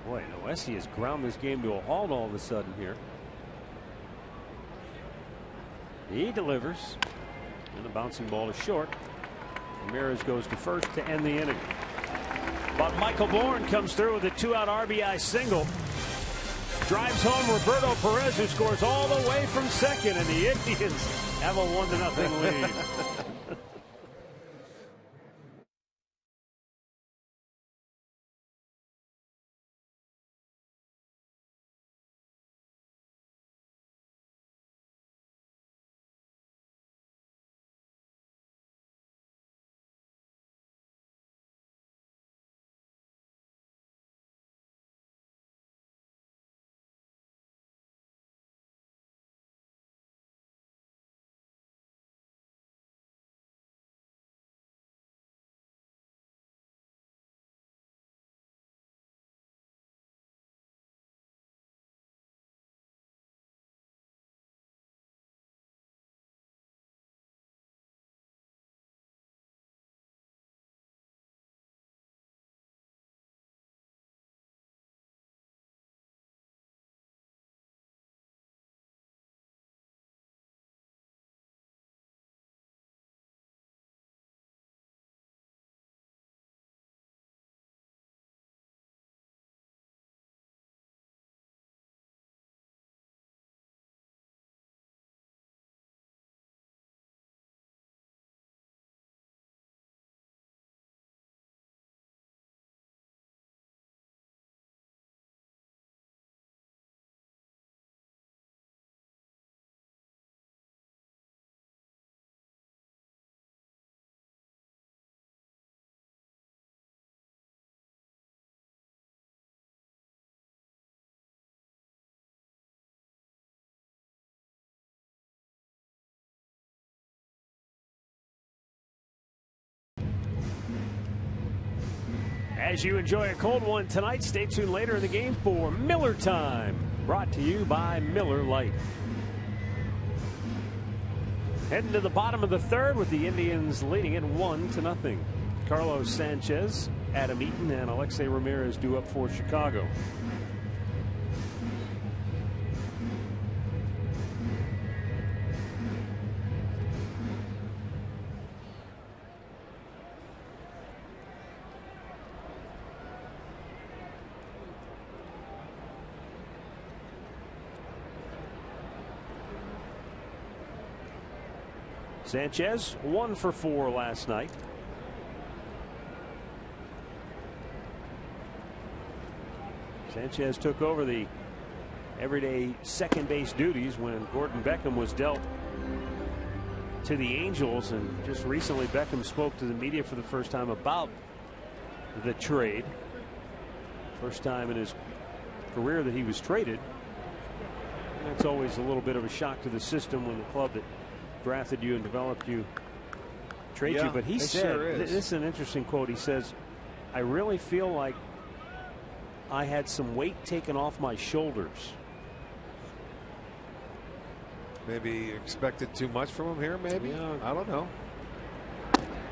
Boy, Noesi has ground this game to a halt all of a sudden here. He delivers, and the bouncing ball is short. Ramirez goes to first to end the inning. But Michael Bourne comes through with a 2-out RBI single. Drives home Roberto Perez, who scores all the way from second, and the Indians have a 1-0 lead. As you enjoy a cold one tonight, stay tuned later in the game for Miller Time, brought to you by Miller Lite. Heading to the bottom of the third with the Indians leading it 1-0. Carlos Sanchez, Adam Eaton, and Alexei Ramirez due up for Chicago. Sanchez 1 for 4 last night. Sanchez took over the everyday second base duties when Gordon Beckham was dealt to the Angels, and just recently Beckham spoke to the media for the first time about the trade. First time in his career that he was traded. And that's always a little bit of a shock to the system when the club that drafted you and developed you trade you. But he said, this is an interesting quote. He says, I really feel like I had some weight taken off my shoulders. Maybe expected too much from him here, maybe? Yeah. I don't know.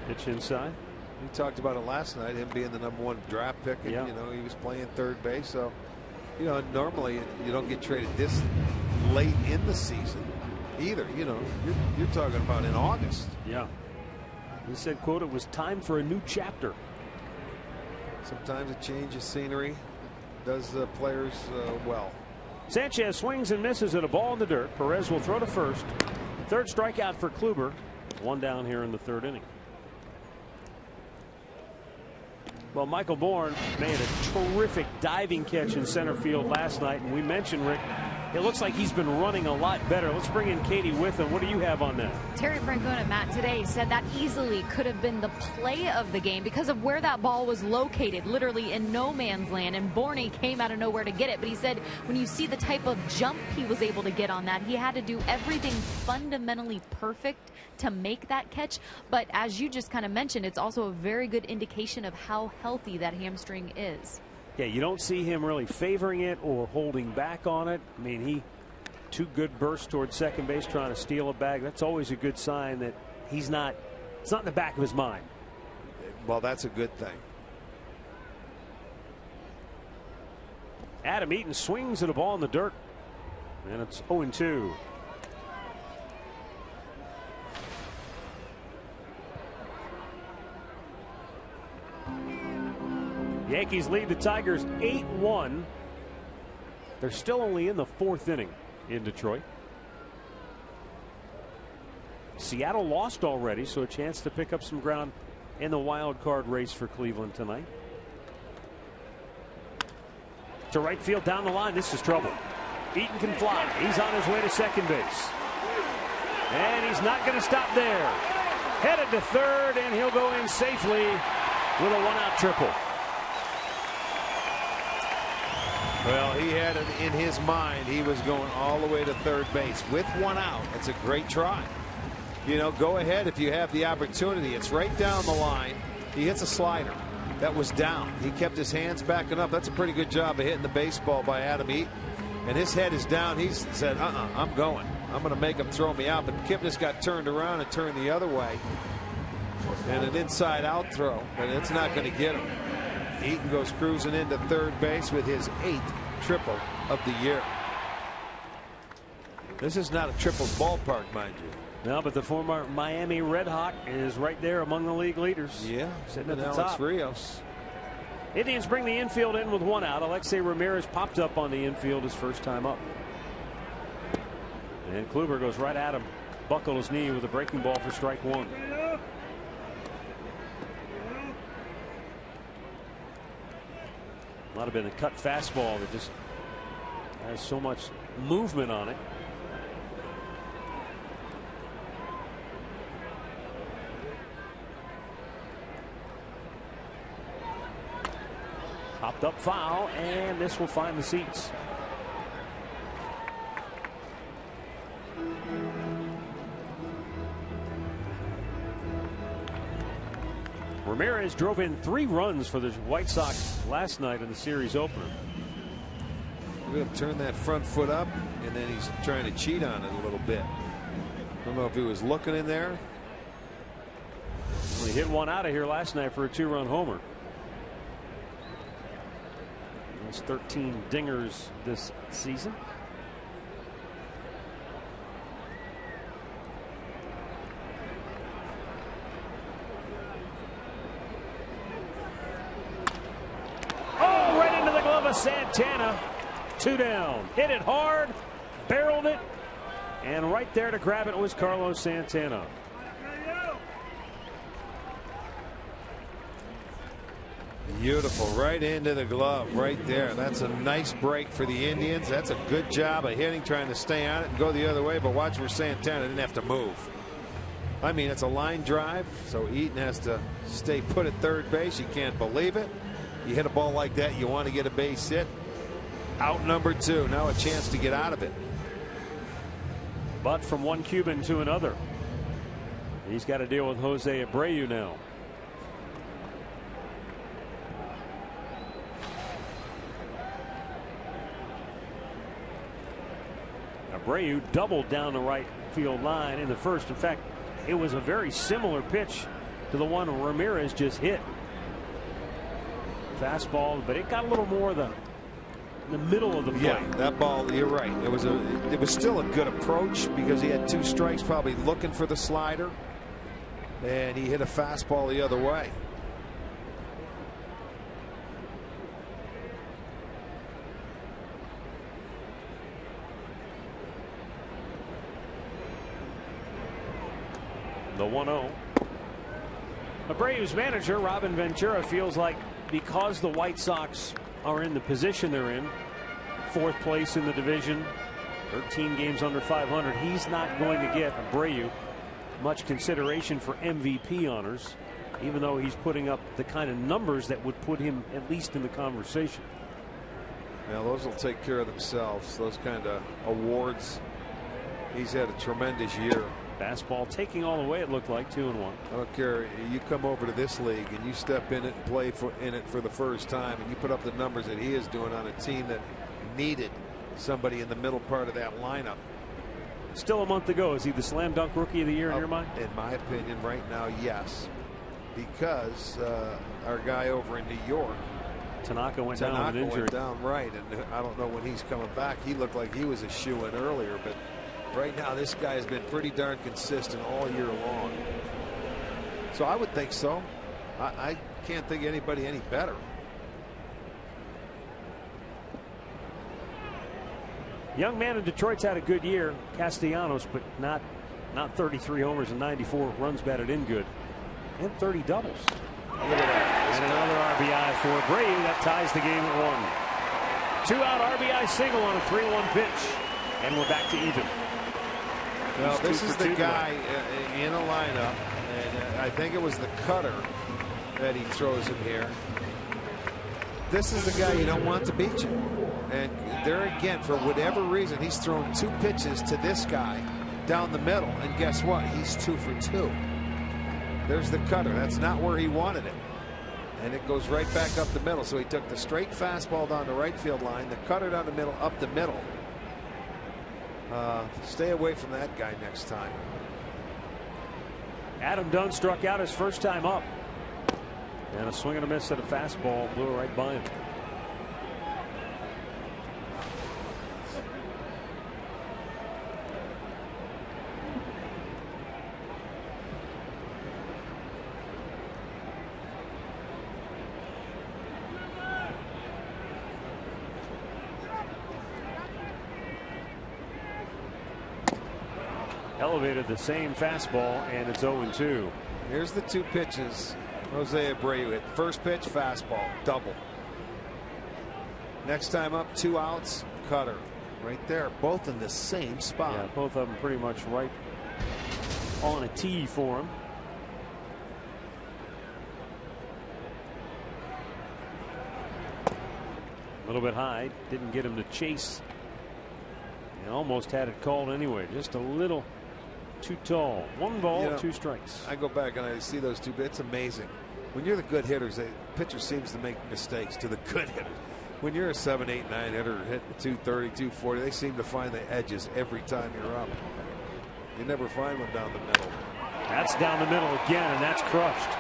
Pitch inside. We talked about it last night, him being the #1 draft pick, and you know, he was playing third base. So, you know, normally you don't get traded this late in the season either. You know, you're talking about in August. Yeah. He said, quote, it was time for a new chapter. Sometimes a change of scenery does the players well. Sanchez swings and misses at a ball in the dirt. Perez will throw to first. Third strikeout for Kluber. 1 down here in the third inning. Well, Michael Bourne made a terrific diving catch in center field last night, and we mentioned, Rick, it looks like he's been running a lot better. Let's bring in Katie with him. What do you have on that? Terry Francona, Matt, today said that easily could have been the play of the game because of where that ball was located, literally in no man's land, and Bourne came out of nowhere to get it. But he said when you see the type of jump he was able to get on that, he had to do everything fundamentally perfect to make that catch. But as you just kind of mentioned, it's also a very good indication of how healthy that hamstring is. Yeah, you don't see him really favoring it or holding back on it. I mean, two good bursts towards second base trying to steal a bag. That's always a good sign that it's not in the back of his mind. Well, that's a good thing. Adam Eaton swings at a ball in the dirt, and it's 0-2. Yankees lead the Tigers 8-1. They're still only in the 4th inning in Detroit. Seattle lost already, so a chance to pick up some ground in the wild card race for Cleveland tonight. To right field down the line. This is trouble. Eaton can fly. He's on his way to second base. And he's not going to stop there. Headed to third, and he'll go in safely with a 1-out triple. Well, he had it in his mind. He was going all the way to third base with 1 out. It's a great try. You know, go ahead if you have the opportunity. It's right down the line. He hits a slider that was down. He kept his hands backing up. That's a pretty good job of hitting the baseball by Adam Eaton. And his head is down. He said, I'm going. I'm going to make him throw me out. But Kipnis got turned around and turned the other way. And an inside out throw. But it's not going to get him. Eaton goes cruising into third base with his 8th triple of the year. This is not a triples ballpark, mind you. No, but the former Miami Red Hawk is right there among the league leaders. Yeah, sitting at the Alex top. Rios. Indians bring the infield in with 1 out. Alexei Ramirez popped up on the infield his first time up. And Kluber goes right at him. Buckled his knee with a breaking ball for strike 1. Might have been a cut fastball that just has so much movement on it. Popped up foul, and this will find the seats. Ramirez drove in 3 runs for the White Sox last night in the series opener. We're going to turn that front foot up, and then he's trying to cheat on it a little bit. I don't know if he was looking in there. Well, he hit 1 out of here last night for a 2-run homer. There's 13 dingers this season. Santana, 2 down. Hit it hard, barreled it, and right there to grab it was Carlos Santana. Beautiful, right into the glove right there. That's a nice break for the Indians. That's a good job of hitting, trying to stay on it and go the other way, but watch where Santana didn't have to move. I mean, it's a line drive, so Eaton has to stay put at third base. You can't believe it. You hit a ball like that, you want to get a base hit. Out number 2. Now a chance to get out of it. But from one Cuban to another. He's got to deal with Jose Abreu now. Abreu doubled down the right field line in the first. In fact, it was a very similar pitch to the one Ramirez just hit. Fastball, but it got a little more the middle of the plate. Yeah, that ball, you're right. It was still a good approach because he had 2 strikes, probably looking for the slider, and he hit a fastball the other way. The 1-0. Abreu's manager, Robin Ventura, feels like because the White Sox are in the position they're in, 4th place in the division, 13 games under 500, he's not going to get Abreu much consideration for MVP honors, even though he's putting up the kind of numbers that would put him at least in the conversation. Now those will take care of themselves, those kind of awards. He's had a tremendous year. Fastball taking all the way, it looked like, 2-1. I don't care. You come over to this league and you step in it and play in it for the first time, and you put up the numbers that he is doing on a team that needed somebody in the middle part of that lineup. Still a month to go. Is he the slam dunk rookie of the year in your mind? In my opinion, right now, yes, because our guy over in New York, Tanaka went down with an injury. Went down, right, and I don't know when he's coming back. He looked like he was a shoo-in earlier, but right now this guy has been pretty darn consistent all year long. So I would think so. I can't think of anybody any better. Young man in Detroit's had a good year, Castellanos, but not 33 homers and 94 runs batted in good, and 30 doubles. Look at that. And another RBI for Abreu. That ties the game at 1. 2-out RBI single on a 3-1 pitch, and we're back to even. Well, this is the guy in a lineup, and I think it was the cutter that he throws him here. This is the guy you don't want to beat you. And there again, for whatever reason, he's thrown 2 pitches to this guy down the middle, and guess what? He's 2 for 2. There's the cutter. That's not where he wanted it. And it goes right back up the middle. So he took the straight fastball down the right field line, the cutter down the middle, up the middle. Stay away from that guy next time. Adam Dunn struck out his first time up. And a swing and a miss at a fastball blew right by him. Elevated the same fastball, and it's 0-2. Here's the 2 pitches Jose Abreu hit. First pitch, fastball, double. Next time up, 2 outs, cutter. Right there, both in the same spot. Yeah, both of them pretty much right on a tee for him. A little bit high, didn't get him to chase. And almost had it called anyway, just a little too tall. 1 ball, 2 strikes. I go back and I see those 2 bits. Amazing. When you're the good hitters, the pitcher seems to make mistakes to the good hitters. When you're a 7, 8, 9 hitter hitting 230, 240, they seem to find the edges every time you're up. You never find one down the middle. That's down the middle again, and that's crushed.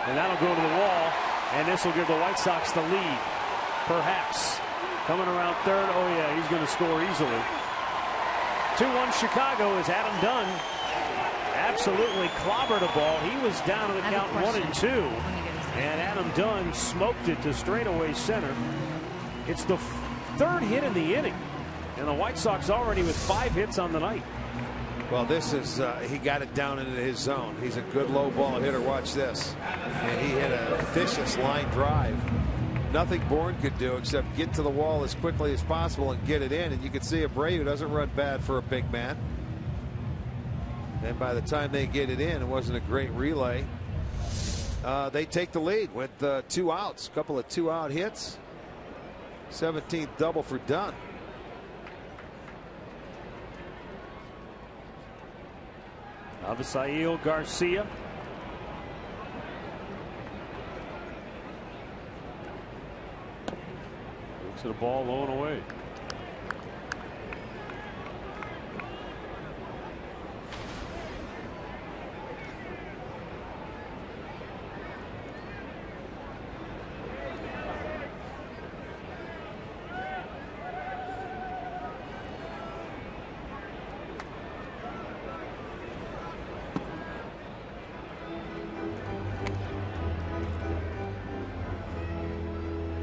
And that'll go to the wall, and this will give the White Sox the lead. Perhaps. Coming around third. Oh, yeah, he's going to score easily. 2-1 Chicago as Adam Dunn absolutely clobbered a ball. He was down to the count 1-2. And Adam Dunn smoked it to straightaway center. It's the 3rd hit in the inning. And the White Sox already with 5 hits on the night. Well, this is, he got it down into his zone. He's a good low ball hitter. Watch this. And he hit a vicious line drive. Nothing Bourne could do except get to the wall as quickly as possible and get it in. And you can see Abreu doesn't run bad for a big man. And by the time they get it in, it wasn't a great relay. They take the lead with 2 outs. A couple of 2-out hits. 17th double for Dunn. Avisail Garcia. Looks at a ball low and away.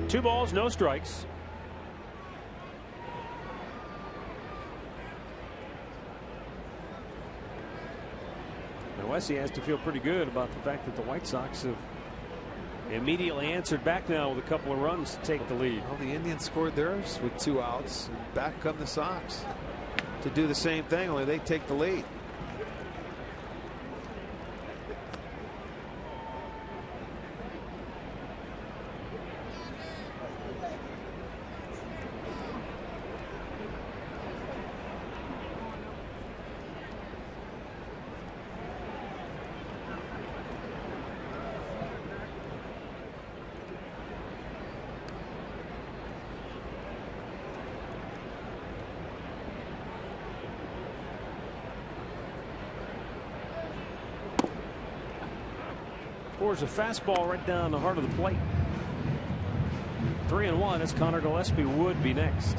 Two balls, no strikes. Now Wessie has to feel pretty good about the fact that the White Sox have immediately answered back now with a couple of runs to take the lead. Well, the Indians scored theirs with 2 outs. And back come the Sox to do the same thing, only they take the lead. Pours a fastball right down the heart of the plate. 3-1 as Connor Gillespie would be next.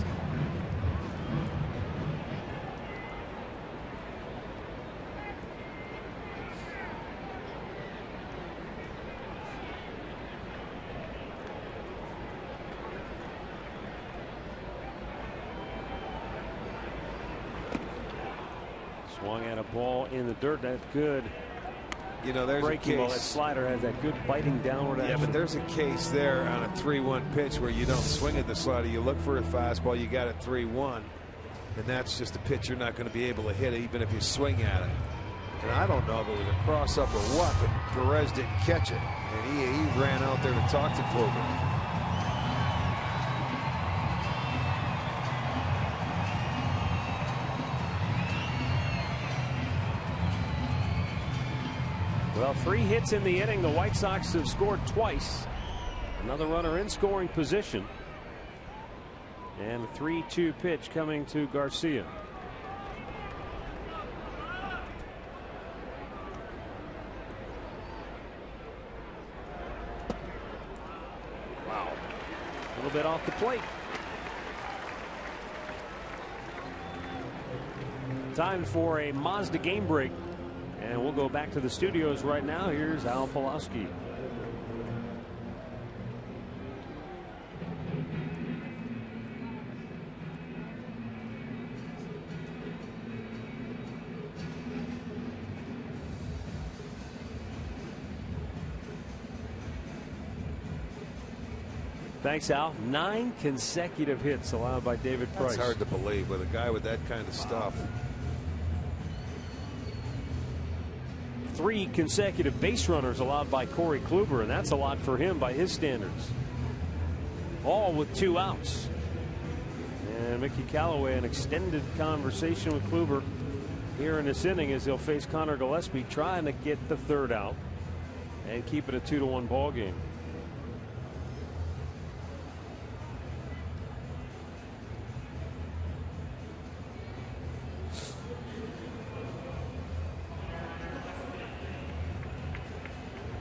Swung at a ball in the dirt. That's good. You know, there's breaking a ball. case. That slider has that good biting downward action. Yeah, but there's a case there on a 3-1 pitch where you don't swing at the slider. You look for a fastball. You got it 3-1, and that's just a pitch you're not going to be able to hit even if you swing at it. And I don't know if it was a cross up or what, but Perez didn't catch it, and he ran out there to talk to Kluber. Well, 3 hits in the inning. The White Sox have scored twice. Another runner in scoring position. And a 3-2 pitch coming to Garcia. Wow. A little bit off the plate. Time for a Mazda game break. And we'll go back to the studios right now. Here's Al Pulaski. Thanks, Al. 9 consecutive hits allowed by David Price. It's hard to believe with a guy with that kind of stuff. 3 consecutive base runners allowed by Corey Kluber, and that's a lot for him by his standards. All with 2 outs. And Mickey Callaway, an extended conversation with Kluber here in this inning as he'll face Connor Gillespie, trying to get the 3rd out and keep it a 2-1 ball game.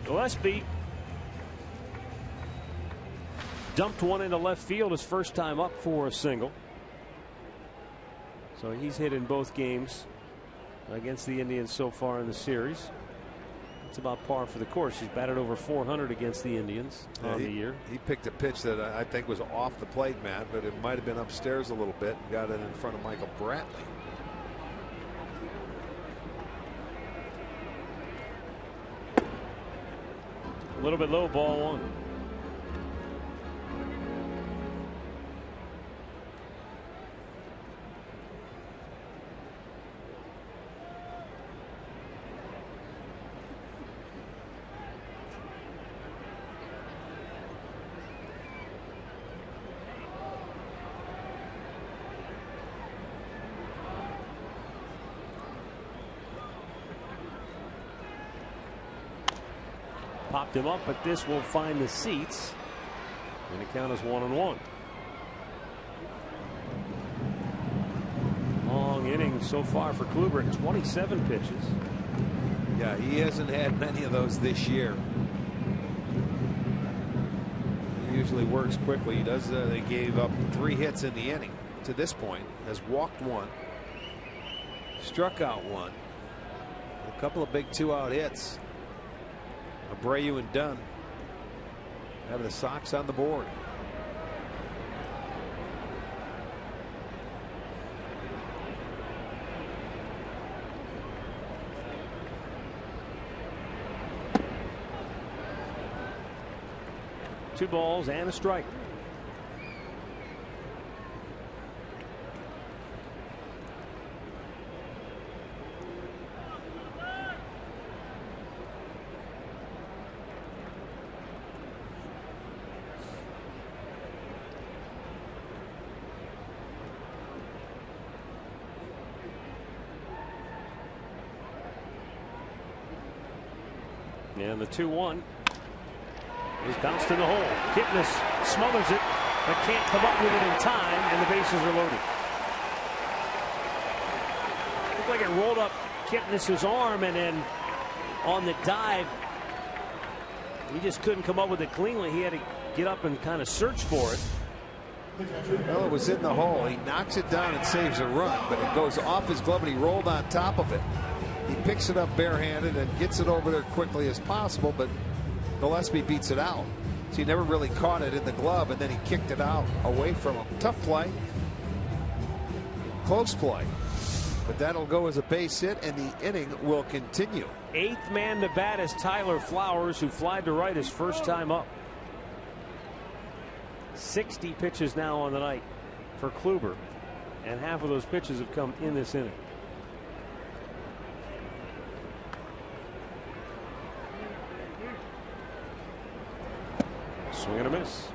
Gillespie dumped one into left field his first time up for a single. So he's hit in both games against the Indians so far in the series. It's about par for the course. He's batted over 400 against the Indians on the year. He picked a pitch that I think was off the plate, Matt, but it might have been upstairs a little bit and got it in front of Michael Brantley. A little bit low, ball 1. Popped him up, but this will find the seats. And the count is 1-1. Long inning so far for Kluber at 27 pitches. Yeah, he hasn't had many of those this year. He usually works quickly. He does. They gave up 3 hits in the inning to this point. Has walked 1, struck out 1, a couple of big 2-out hits. Abreu and Dunn have the Sox on the board. Two balls and a strike. And the 2-1 is bounced in the hole. Kipnis smothers it, but can't come up with it in time, and the bases are loaded. Looked like it rolled up Kipnis's arm, and then on the dive, he just couldn't come up with it cleanly. He had to get up and kind of search for it. Well, it was in the hole. He knocks it down and saves a run, but it goes off his glove, and he rolled on top of it. He picks it up barehanded and gets it over there quickly as possible, but Gillespie beats it out. So he never really caught it in the glove, and then he kicked it out away from him. Tough play. Close play. But that'll go as a base hit, and the inning will continue. 8th man to bat is Tyler Flowers, who flied to right his first time up. 60 pitches now on the night for Kluber, and half of those pitches have come in this inning. Swing and a miss.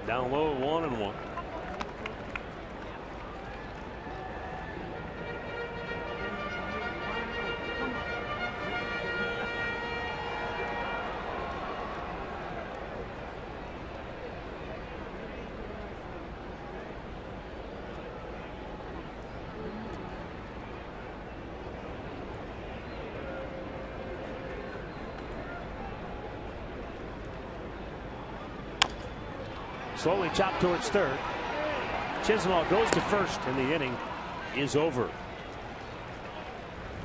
Down low, 1-1. Slowly chopped towards third. Chisholm goes to first, and the inning is over.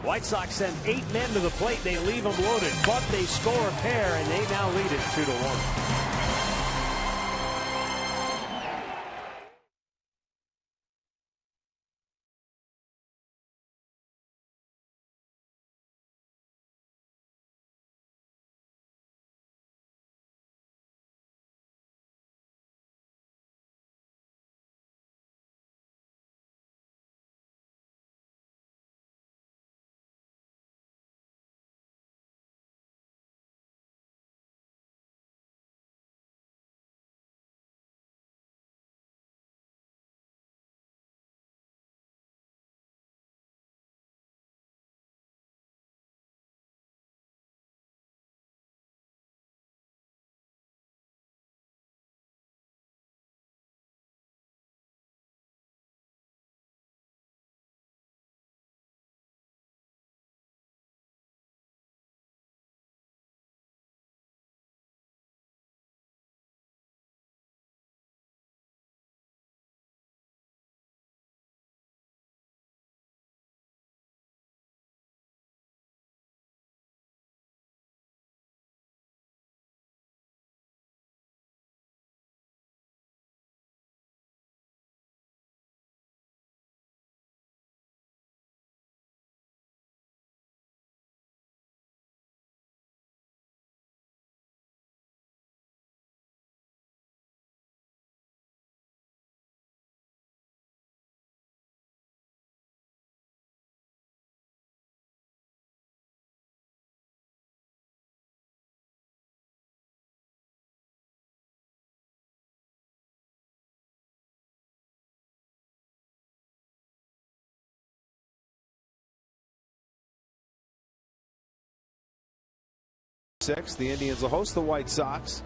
White Sox send 8 men to the plate. They leave them loaded, but they score a pair, and they now lead it 2-1. The Indians will host the White Sox.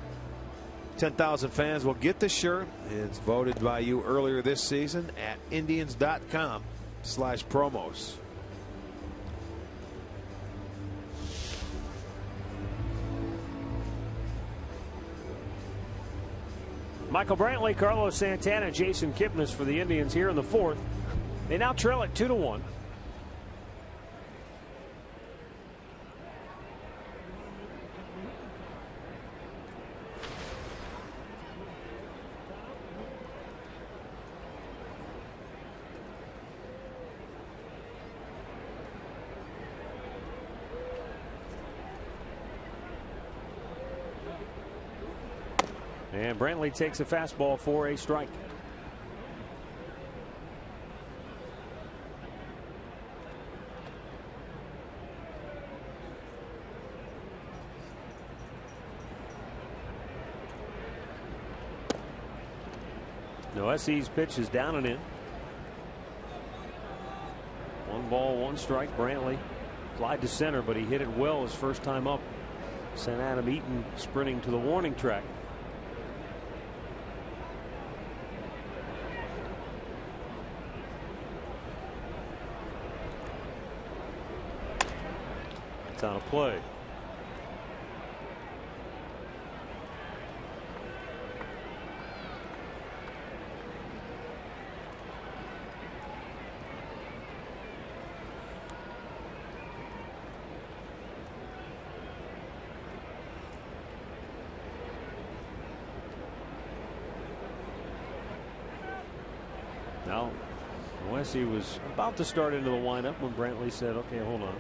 10,000 fans will get the shirt. It's voted by you earlier this season at Indians.com/promos. Michael Brantley, Carlos Santana, Jason Kipnis for the Indians here in the 4th. They now trail at 2-1. And Brantley takes a fastball for a strike. No, SE's pitch is down and in. 1 ball, 1 strike. Brantley flied to center, but he hit it well his first time up. Sent Adam Eaton sprinting to the warning track. It's on a play. Now, Wesley was about to start into the windup when Brantley said, okay, hold on.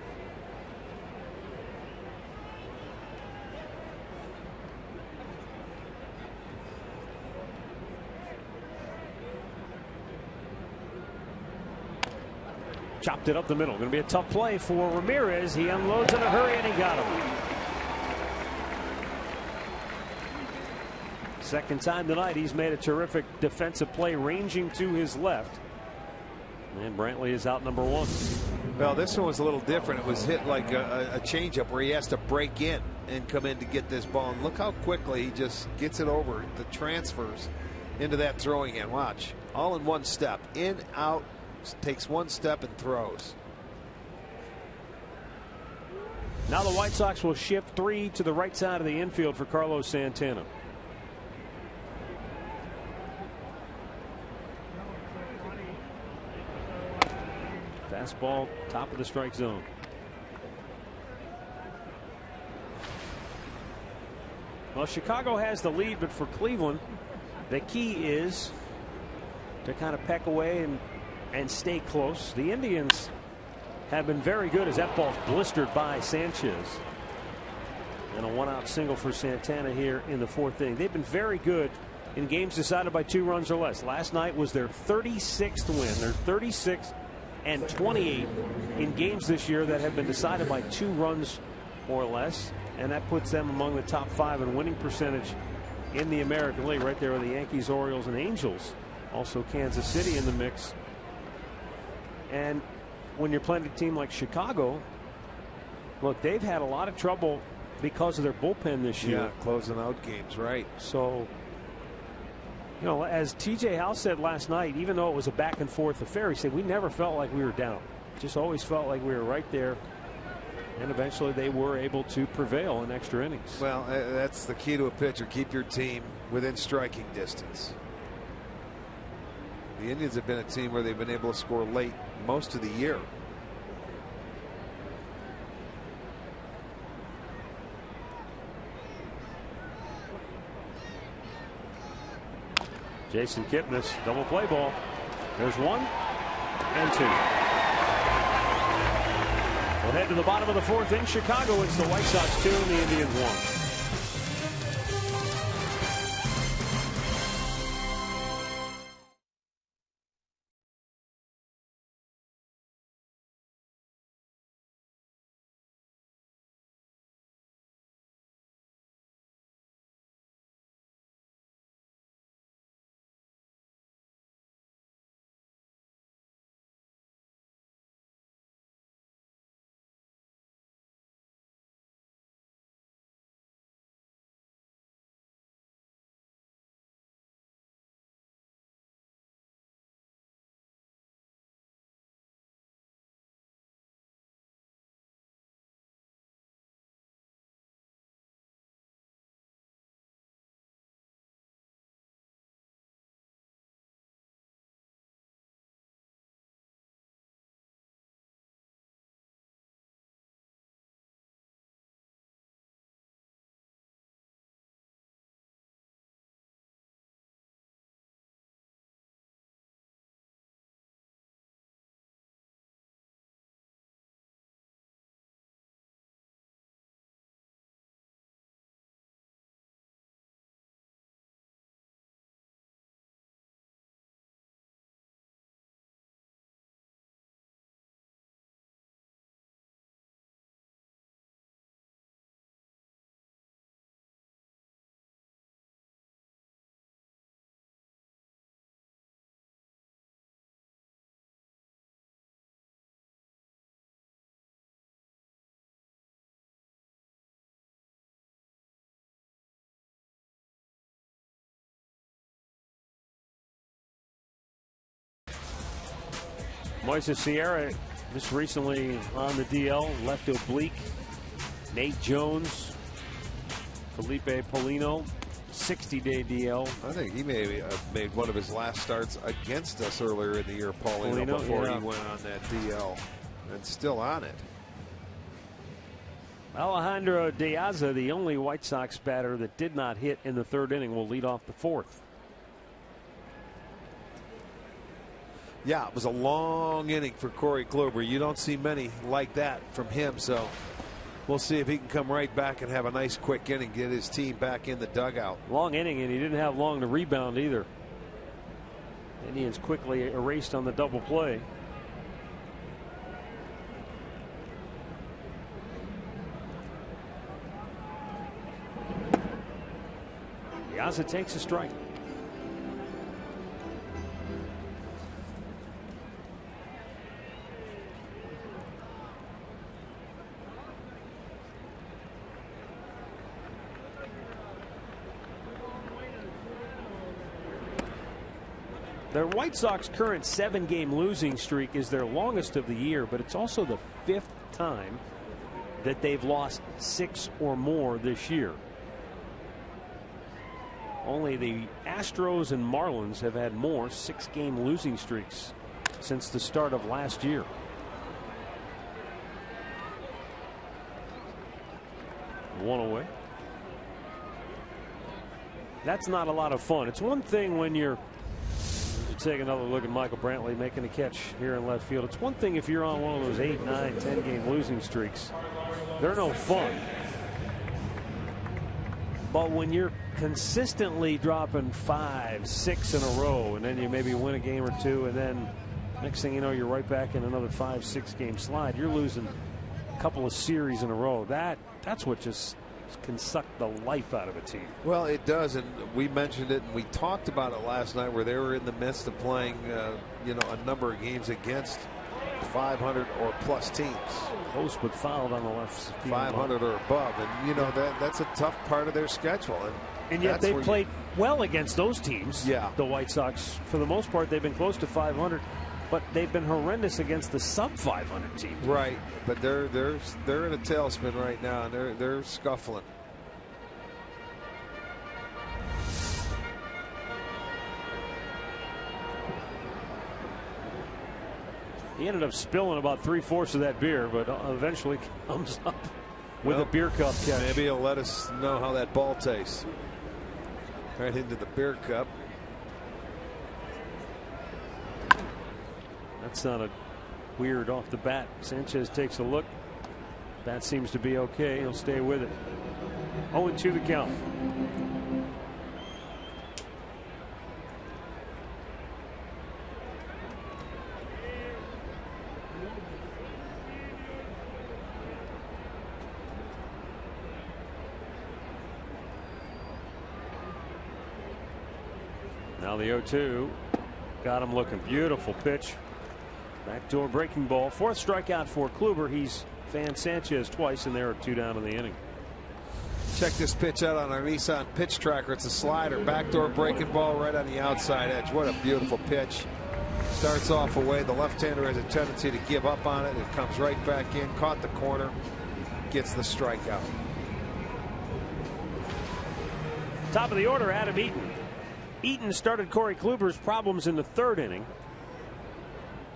Chopped it up the middle. Going to be a tough play for Ramirez. He unloads in a hurry and he got him. Second time tonight he's made a terrific defensive play ranging to his left. And Brantley is out number one. Well, this one was a little different. It was hit like a changeup where he has to break in and come in to get this ball. And look how quickly he just gets it over the transfers into that throwing hand. Watch. All in one step. In, out, takes one step and throws. Now the White Sox will shift 3 to the right side of the infield for Carlos Santana. Fastball, top of the strike zone. Well, Chicago has the lead, but for Cleveland, the key is to kind of peck away and stay close. The Indians have been very good as that ball's blistered by Sanchez. And a one-out single for Santana here in the fourth inning. They've been very good in games decided by 2 runs or less. Last night was their 36th win. They're 36th and 28 in games this year that have been decided by 2 runs or less. And that puts them among the top 5 in winning percentage in the American League, right there with the Yankees, Orioles, and Angels. Also Kansas City in the mix. And when you're playing a team like Chicago, look, they've had a lot of trouble because of their bullpen this year. Yeah, closing out games, right. So, you know, as TJ House said last night, even though it was a back and forth affair, he said we never felt like we were down. Just always felt like we were right there. And eventually they were able to prevail in extra innings. Well, that's the key to a pitcher. Keep your team within striking distance. The Indians have been a team where they've been able to score late most of the year. Jason Kipnis, double play ball. There's 1 and 2. We'll head to the bottom of the fourth in Chicago. It's the White Sox 2 and the Indians 1. Moises Sierra just recently on the DL, left oblique. Nate Jones, Felipe Polino, 60-day DL. I think he may have made one of his last starts against us earlier in the year, Polino, before he went on that DL, and still on it. Alejandro Diaza, the only White Sox batter that did not hit in the third inning, will lead off the fourth. Yeah, it was a long inning for Corey Kluber. You don't see many like that from him. So we'll see if he can come right back and have a nice quick inning, get his team back in the dugout. Long inning, and he didn't have long to rebound either. Indians quickly erased on the double play. Piazza takes a strike. Their White Sox current 7-game losing streak is their longest of the year, but it's also the 5th time that they've lost 6 or more this year. Only the Astros and Marlins have had more 6-game losing streaks since the start of last year. One away. That's not a lot of fun. It's one thing when you're take another look at Michael Brantley making a catch here in left field. It's one thing if you're on one of those 8, 9, 10-game losing streaks. They're no fun. But when you're consistently dropping 5, 6 in a row, and then you maybe win a game or 2, and then next thing you know, you're right back in another 5, 6-game slide. You're losing a couple of series in a row. That's what just can suck the life out of a team. Well, it does, and we mentioned it, and we talked about it last night, where they were in the midst of playing, a number of games against 500 or plus teams. Close, but fouled on the left. 500 or above, and that's a tough part of their schedule. And yet they played well against those teams. Yeah, the White Sox, for the most part, they've been close to 500. But they've been horrendous against the sub-500 teams. Right, but they're in a tailspin right now, and they're scuffling. He ended up spilling about 3/4 of that beer, but eventually comes up with a beer cup catch. Maybe he'll let us know how that ball tastes. Right into the beer cup. That sounded weird off the bat. Sanchez takes a look. That seems to be okay. He'll stay with it. 0-2 the count. Now the 0-2. Got him looking. Beautiful pitch. Backdoor breaking ball. 4th strikeout for Kluber. He's fanned Sanchez twice, and there are 2 down in the inning. Check this pitch out on our Nissan pitch tracker. It's a slider. Backdoor breaking ball right on the outside edge. What a beautiful pitch. Starts off away. The left-hander has a tendency to give up on it. It comes right back in. Caught the corner. Gets the strikeout. Top of the order, Adam Eaton. Eaton started Corey Kluber's problems in the 3rd inning.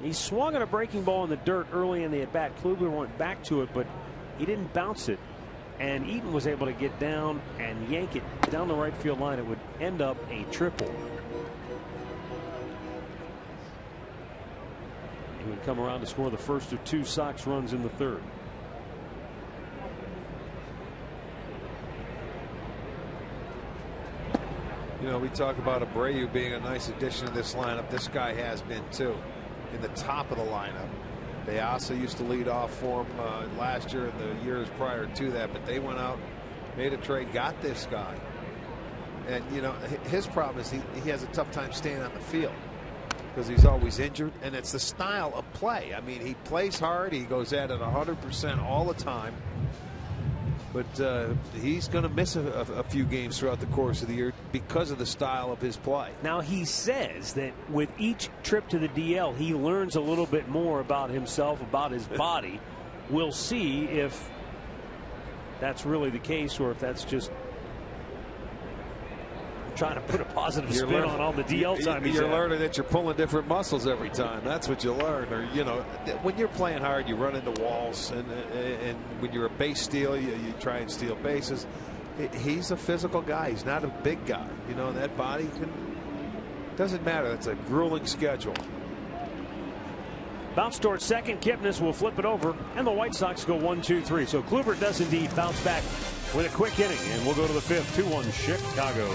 He swung at a breaking ball in the dirt early in the at-bat. Kluber went back to it, but he didn't bounce it. And Eaton was able to get down and yank it down the right field line. It would end up a triple. He would come around to score the first of 2 Sox runs in the 3rd. We talk about Abreu being a nice addition to this lineup. This guy has been too. In the top of the lineup. Piazza used to lead off for him last year and the years prior to that, but they went out, made a trade, got this guy. And his problem is he has a tough time staying on the field because he's always injured, and it's the style of play. I mean, he plays hard, he goes at it 100% all the time, but he's going to miss a few games throughout the course of the year because of the style of his play. Now, he says that with each trip to the DL, he learns a little bit more about himself, about his body. We'll see if that's really the case or if that's just trying to put a positive spin on all the DL time. You're learning that you're pulling different muscles every time. That's what you learn. Or when you're playing hard, you run into walls, and when you're a base steal, you try and steal bases. He's a physical guy. He's not a big guy. That body doesn't matter. It's a grueling schedule. Bounce towards second. Kipnis will flip it over, and the White Sox go 1-2-3. So Kluber does indeed bounce back with a quick inning, and we'll go to the fifth. 2-1 Chicago.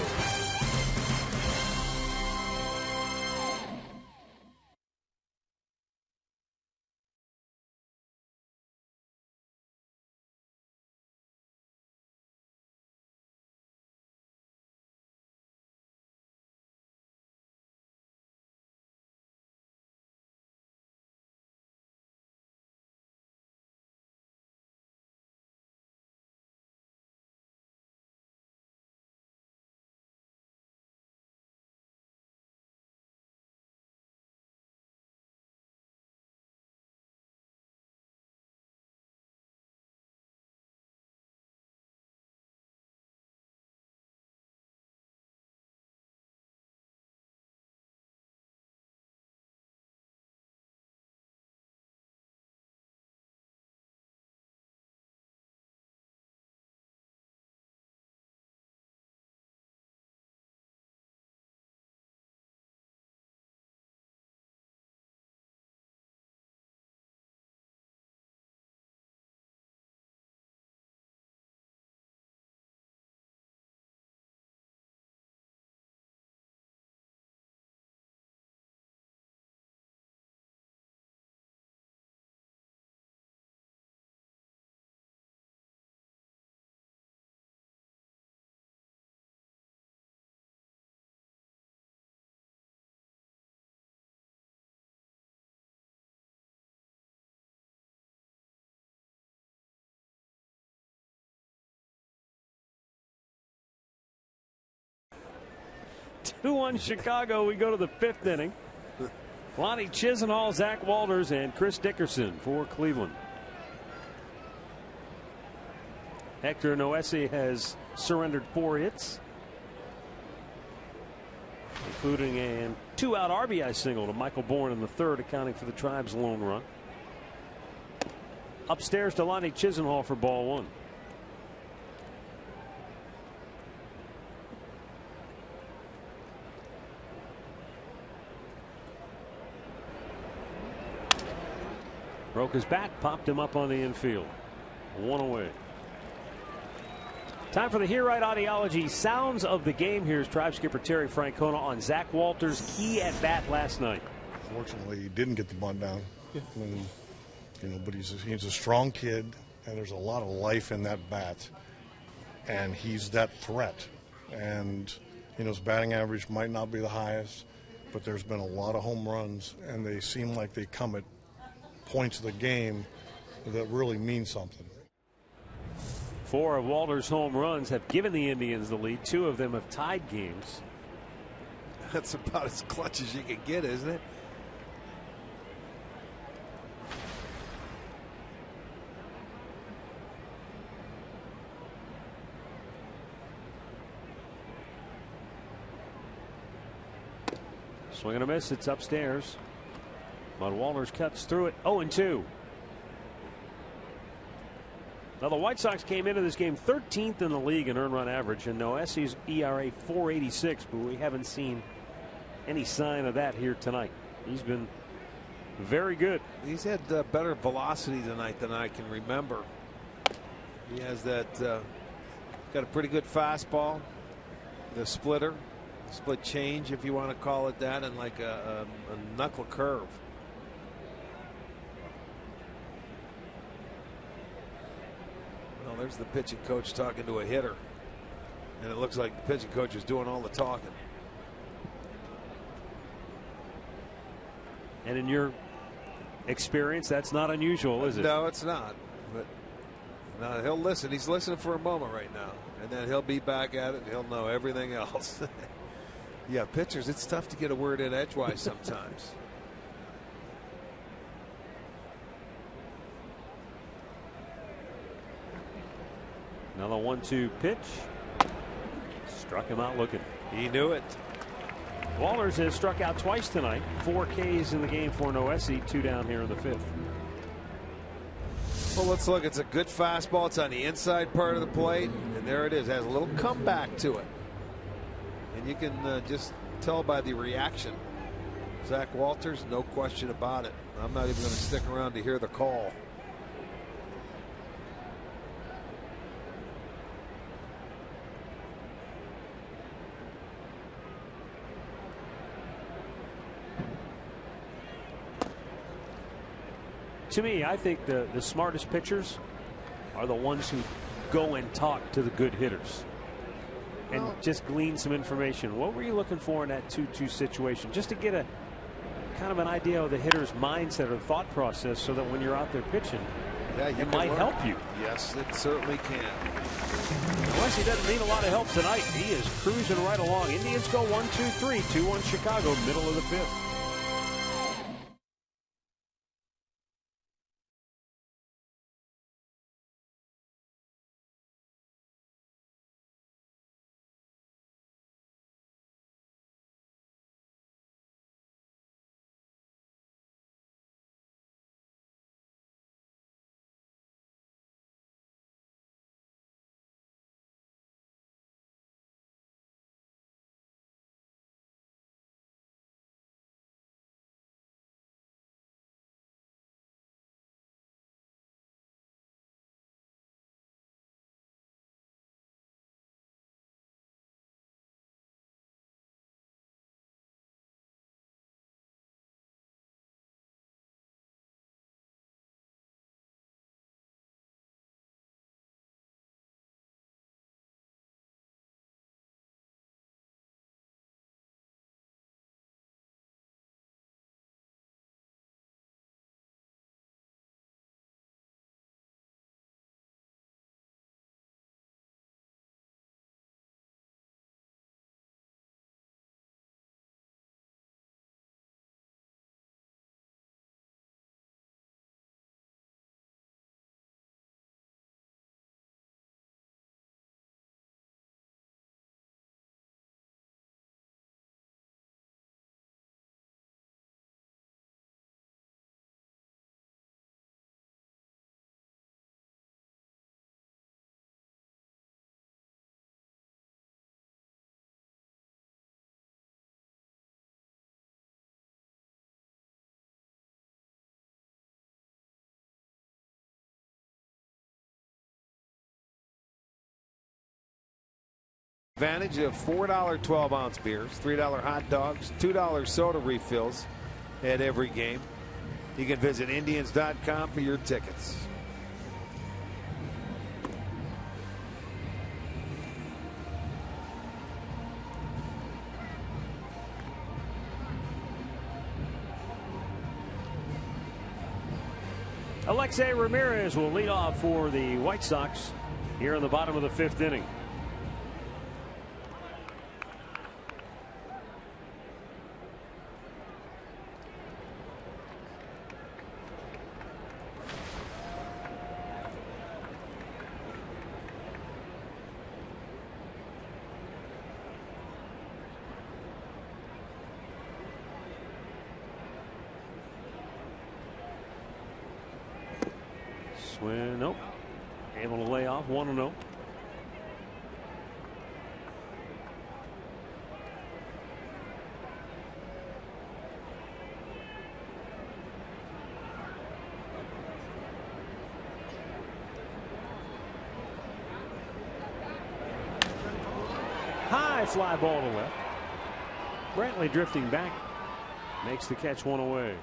Two-1 Chicago. We go to the fifth inning. Lonnie Chisenhall, Zach Walters, and Chris Dickerson for Cleveland. Hector Noesi has surrendered 4 hits, including a 2-out RBI single to Michael Bourne in the third, accounting for the Tribe's lone run. Upstairs to Lonnie Chisenhall for ball 1. Broke his bat, popped him up on the infield. 1 away. Time for the Here Right Audiology sounds of the game. Here's Tribe skipper Terry Francona on Zach Walters' key at bat last night. Fortunately, he didn't get the bunt down. But he's a strong kid, and there's a lot of life in that bat, and he's that threat. And his batting average might not be the highest, but there's been a lot of home runs, and they seem like they come at points of the game that really mean something. 4 of Walters' home runs have given the Indians the lead. 2 of them have tied games. That's about as clutch as you can get, isn't it? Swing and a miss. It's upstairs. But Walters cuts through it. 0-2. Now the White Sox came into this game 13th in the league in earned run average, and Noesi's ERA 4.86, but we haven't seen any sign of that here tonight. He's been very good. He's had better velocity tonight than I can remember. He has that got a pretty good fastball, the splitter, split change if you want to call it that, and like a knuckle curve. Well, there's the pitching coach talking to a hitter, and it looks like the pitching coach is doing all the talking. And in your experience, that's not unusual, is it? No, it's not. But no, he'll listen. He's listening for a moment right now, and then he'll be back at it, and he'll know everything else. Yeah, pitchers, it's tough to get a word in edgewise sometimes. Another 1-2 pitch. Struck him out looking. He knew it. Walters has struck out twice tonight. 4 Ks in the game for Noesi. 2 down here in the 5th. Well, let's look. It's a good fastball. It's on the inside part of the plate, and there it is. Has a little comeback to it, and you can just tell by the reaction. Zach Walters, no question about it. I'm not even going to stick around to hear the call. To me, I think the smartest pitchers are the ones who go and talk to the good hitters and just glean some information. What were you looking for in that 2-2 situation? Just to get a kind of an idea of the hitter's mindset or thought process, so that when you're out there pitching, it might help you. Yes, it certainly can. Unless he doesn't need a lot of help tonight, he is cruising right along. Indians go 1-2-3, 2-1 Chicago, middle of the 5th. Advantage of $4 12-ounce beers, $3 hot dogs, $2 soda refills at every game. You can visit Indians.com for your tickets. Alexei Ramirez will lead off for the White Sox here in the bottom of the 5th inning. Swing, nope. Able to lay off 1-0. High fly ball to left. Brantley drifting back, makes the catch, one away.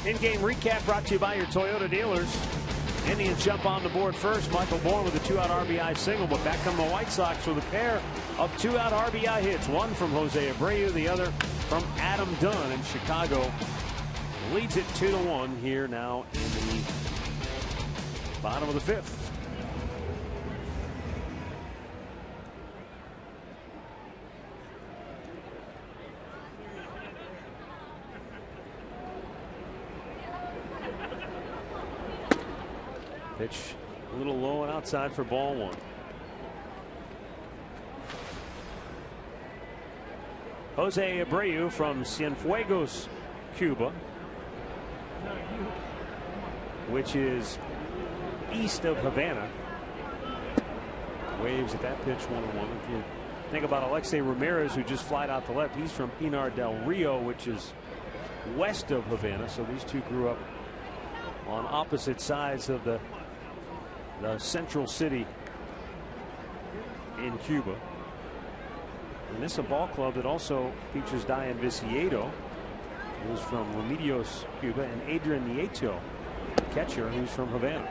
In-game recap brought to you by your Toyota dealers. Indians jump on the board first. Michael Bourne with a 2-out RBI single, but back come the White Sox with a pair of 2-out RBI hits. One from Jose Abreu, the other from Adam Dunn, and Chicago leads it 2-1 here now in the bottom of the 5th. Pitch a little low and outside for ball 1. Jose Abreu from Cienfuegos, Cuba, which is east of Havana. Waves at that pitch, 1-1. If you Think about Alexei Ramirez, who just flied out the left. He's from Pinar del Rio, which is west of Havana. So these two grew up on opposite sides of the central city in Cuba. And this is a ball club that also features Diane Viciedo, who's from Remedios, Cuba, and Adrian Nieto, catcher, who's from Havana.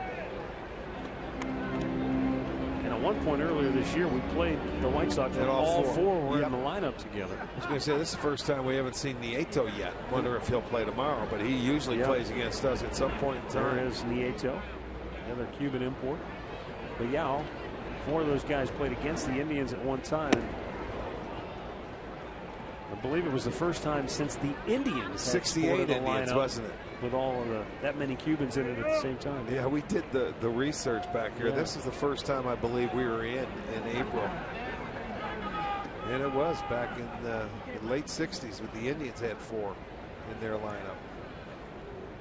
And at one point earlier this year, we played the White Sox, and all four were in the lineup together. I was going to say, this is the first time we haven't seen Nieto yet. Wonder if he'll play tomorrow, but he usually plays against us at some point in time. There is Nieto, another Cuban import. But yeah, all four of those guys played against the Indians at one time. I believe it was the first time since the Indians 68 Indians, wasn't it? With all of that many Cubans in it at the same time. Yeah, we did the research back here. This is the first time I believe we were in April. And it was back in the late 60s with the Indians had 4 in their lineup.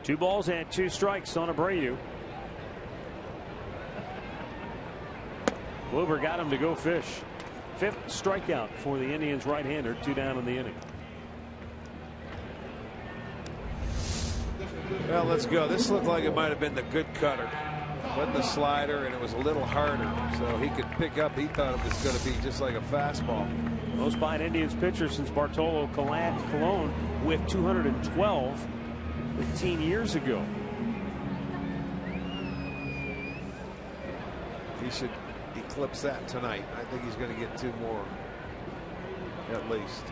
2 balls and 2 strikes on Abreu. Kluber got him to go fish. 5th strikeout for the Indians right-hander. 2 down in the inning. Well, let's go. This looked like it might have been the good cutter. Wasn't the slider, and it was a little harder. So he could pick up. He thought it was going to be just like a fastball. Most by an Indians pitcher since Bartolo Colon with 212 15 years ago. He should eclipse that tonight. I think he's going to get 2 more at least.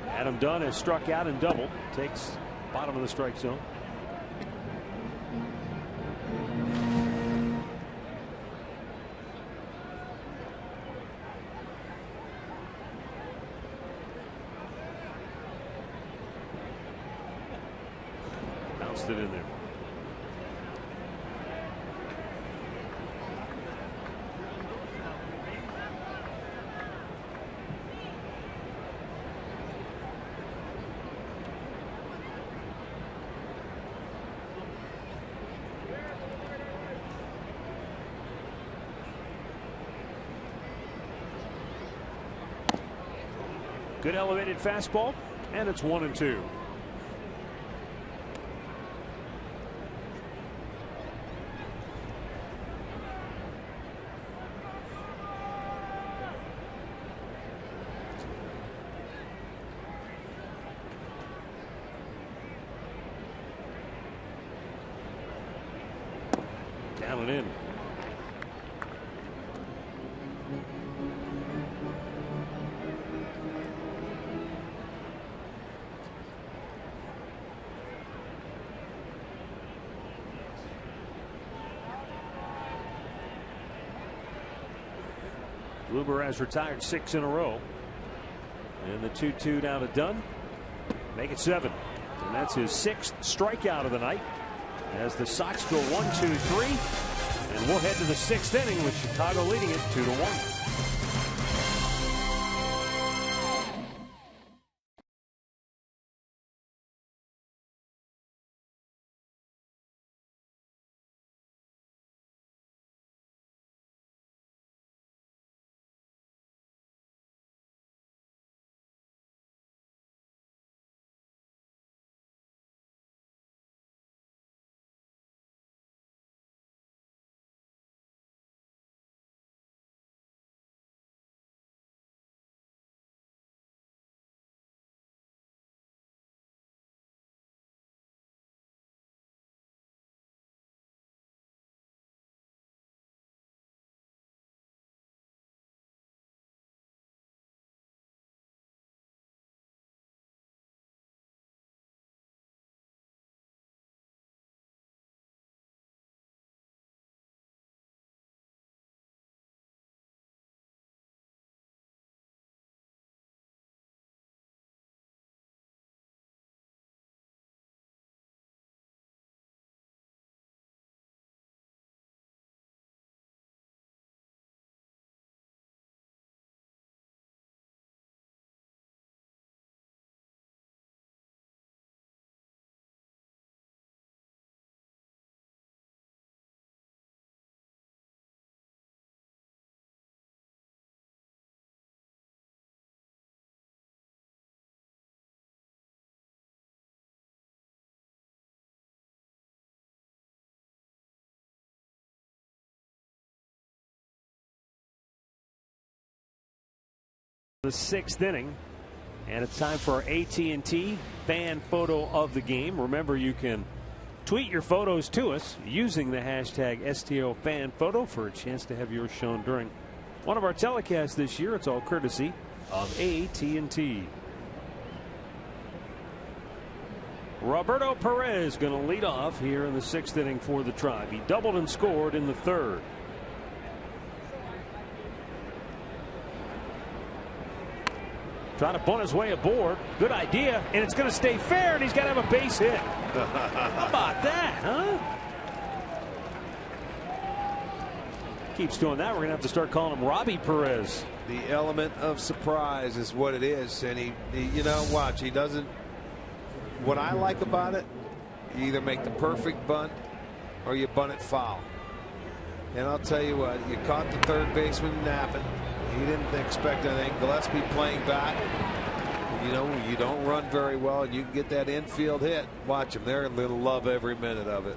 Adam Dunn has struck out and doubled. Takes bottom of the strike zone. Bounced it in there. Good elevated fastball, and it's 1-2. Down and in. Kluber has retired 6 in a row. And the 2-2 now to Dunn. Make it 7. And that's his 6th strikeout of the night. As the Sox go 1-2-3. And we'll head to the 6th inning with Chicago leading it 2-1. The 6th inning, and it's time for our AT&T fan photo of the game. Remember, you can tweet your photos to us using the hashtag #STOFanPhoto for a chance to have yours shown during one of our telecasts this year. It's all courtesy of AT&T. Roberto Perez going to lead off here in the 6th inning for the Tribe. He doubled and scored in the 3rd. Trying to bunt his way aboard. Good idea, and it's going to stay fair, and he's got to have a base hit. How about that, huh? Keeps doing that. We're going to have to start calling him Robbie Perez. The element of surprise is what it is, and he you know, watch, he doesn't. What I like about it, you either make the perfect bunt or you bunt it foul. And I'll tell you what, you caught the third baseman napping. He didn't expect anything. Gillespie playing back. You know, you don't run very well, and you can get that infield hit. Watch him. They're going to love every minute of it.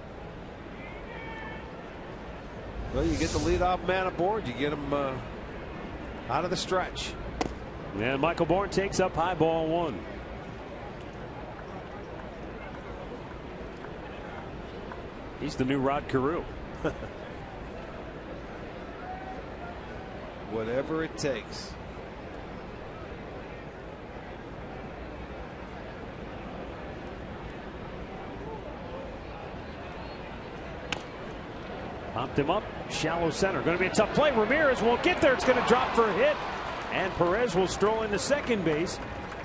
Well, you get the leadoff man aboard. You get him out of the stretch. And Michael Bourne takes up high ball 1. He's the new Rod Carew. Whatever it takes. Popped him up. Shallow center. Going to be a tough play. Ramirez won't get there. It's going to drop for a hit. And Perez will stroll into second base.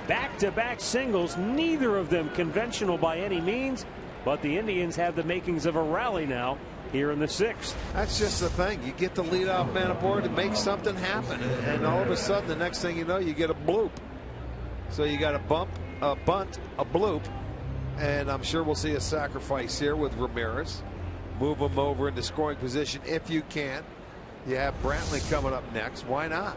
Back-to-back singles. Neither of them conventional by any means. But the Indians have the makings of a rally now here in the 6th. That's just the thing. You get the leadoff man aboard to make something happen, and all of a sudden, the next thing you know, you get a bloop. So you got a bunt, a bloop, and I'm sure we'll see a sacrifice here with Ramirez. Move him over into scoring position if you can. You have Brantley coming up next. Why not?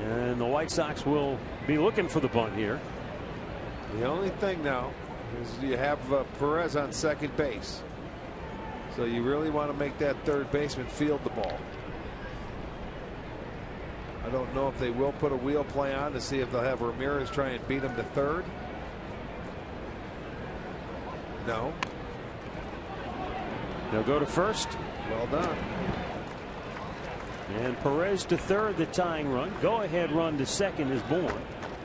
And the White Sox will be looking for the bunt here. The only thing now is you have Perez on second base. So you really want to make that third baseman field the ball. I don't know if they will put a wheel play on to see if they'll have Ramirez try and beat him to third. No. They'll go to first. Well done. And Perez to third, the tying run. Go ahead run to second is born.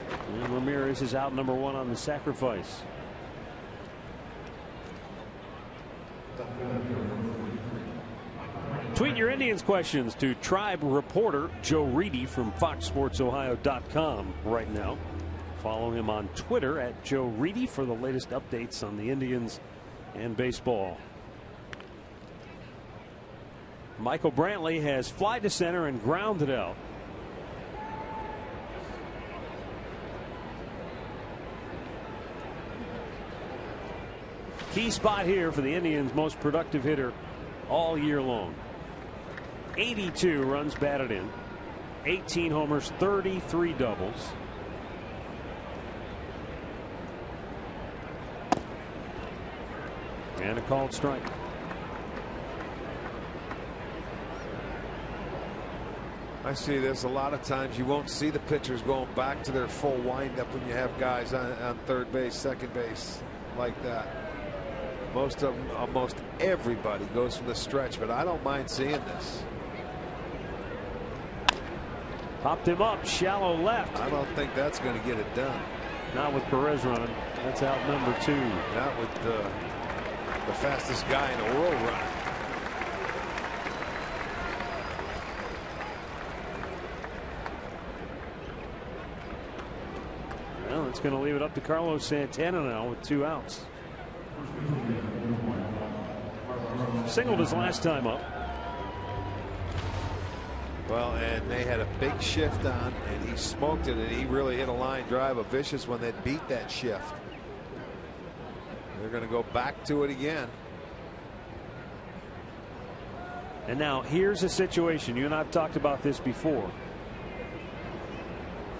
And Ramirez is out number 1 on the sacrifice. Tweet your Indians questions to Tribe reporter Joe Reedy from FoxSportsOhio.com right now. Follow him on Twitter at Joe Reedy for the latest updates on the Indians and baseball. Michael Brantley has fly to center and grounded out. Key spot here for the Indians' most productive hitter all year long. 82 runs batted in, 18 homers, 33 doubles. And a called strike. I see this a lot of times. You won't see the pitchers going back to their full windup when you have guys on third base, second base like that. Most of them, almost everybody goes from the stretch, but I don't mind seeing this. Popped him up, shallow left. I don't think that's going to get it done. Not with Perez running. That's out number 2. Not with the fastest guy in the world running. Well, it's going to leave it up to Carlos Santana now with 2 outs. Singled his last time up. Well, and they had a big shift on, and he smoked it, and he really hit a line drive, a vicious one that beat that shift. They're going to go back to it again. And now here's a situation. You and I have talked about this before.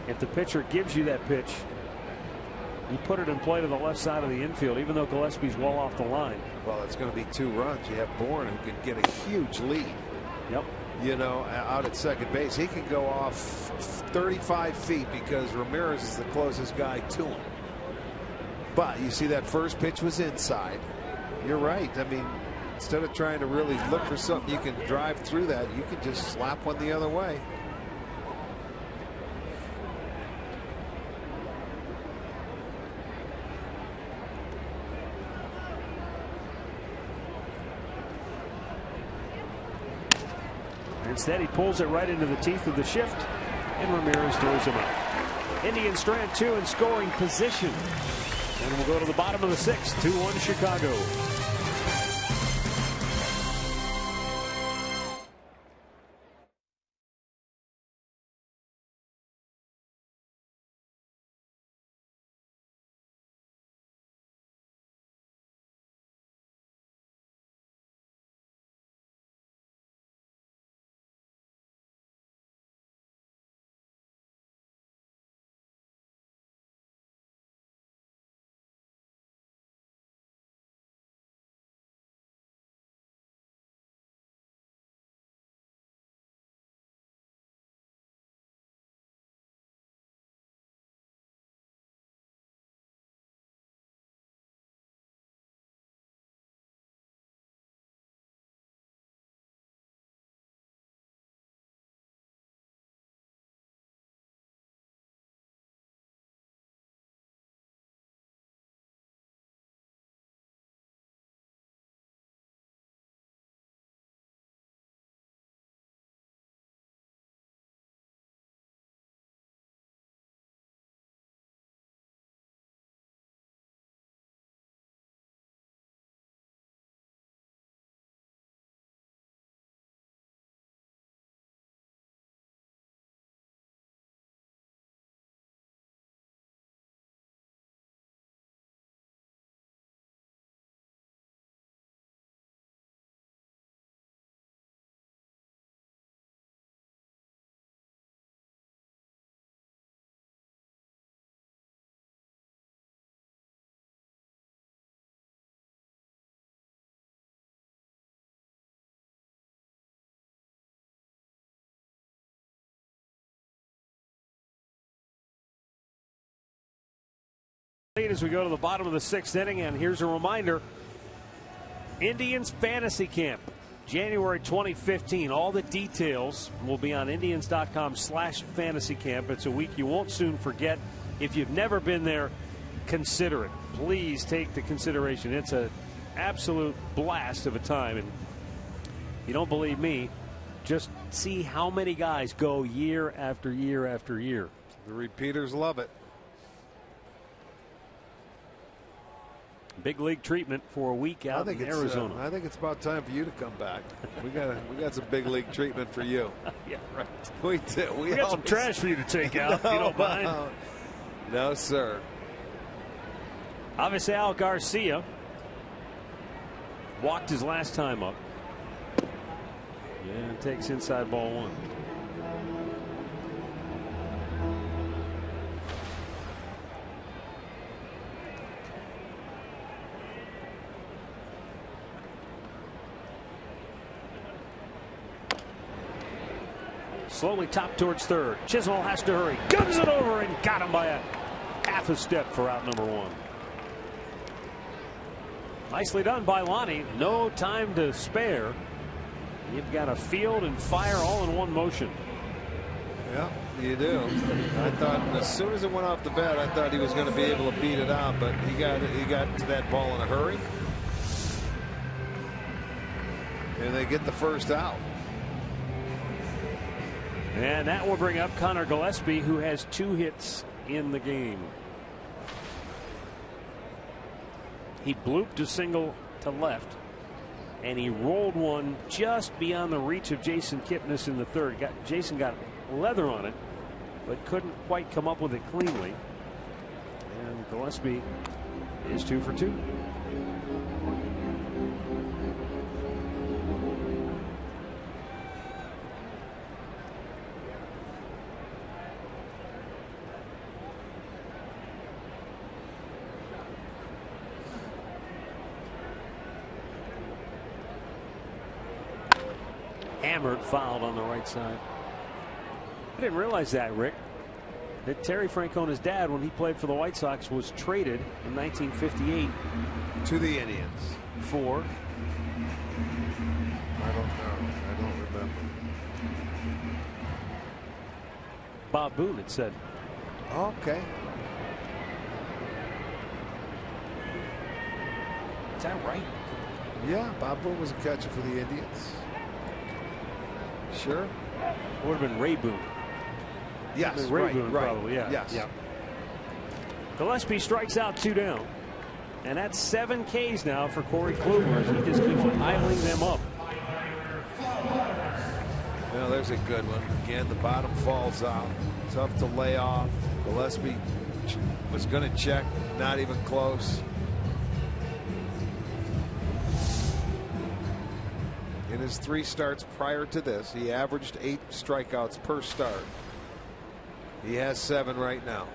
If the pitcher gives you that pitch, you put it in play to the left side of the infield, even though Gillespie's well off the line. Well, it's going to be 2 runs. You have Bourne who could get a huge lead. Yep. you know, out at second base. He can go off 35 feet because Ramirez is the closest guy to him. But you see that first pitch was inside. You're right. I mean, instead of trying to really look for something you can drive through that, you can just slap one the other way. Instead, he pulls it right into the teeth of the shift, and Ramirez throws him out. Indians strand 2 in scoring position. And we'll go to the bottom of the 6th, 2-1 Chicago. As we go to the bottom of the 6th inning, and here's a reminder: Indians Fantasy Camp, January 2015. All the details will be on Indians.com/fantasycamp. It's a week you won't soon forget. If you've never been there, consider it. Please take the consideration. It's an absolute blast of a time. And if you don't believe me, just see how many guys go year after year after year. The repeaters love it. Big league treatment for a week out in Arizona. I think it's about time for you to come back. We got some big league treatment for you. Yeah, right. We do. We got some trash for you to take out. If you don't mind. No, sir. Avisal Garcia walked his last time up. Yeah, takes inside ball 1. Slowly top towards third. Chisholm has to hurry. Guns it over and got him by a half a step for out number 1. Nicely done by Lonnie. No time to spare. You've got a field and fire all in one motion. Yeah, you do. I thought as soon as it went off the bat, I thought he was going to be able to beat it out, but he got to that ball in a hurry. And they get the first out. And that will bring up Connor Gillespie, who has 2 hits in the game. He blooped a single to left, and he rolled one just beyond the reach of Jason Kipnis in the 3rd. Jason got leather on it, but couldn't quite come up with it cleanly. And Gillespie is 2 for 2. hammered, fouled on the right side. I didn't realize that, Rick, that Terry Francona's dad, when he played for the White Sox, was traded in 1958 to the Indians for. I don't know. I don't remember. Bob Boone, it said. Okay. Is that right? Yeah, Bob Boone was a catcher for the Indians. Sure. Would have been Ray Boone. Yes, Ray Boone, right. probably. Yeah. Yes. Yeah. Gillespie strikes out 2 down. And that's 7 Ks now for Corey Kluber as he just keeps piling them up. Well, there's a good one. Again, the bottom falls out. Tough to lay off. Gillespie was going to check. Not even close. In his 3 starts prior to this, he averaged 8 strikeouts per start. He has 7 right now.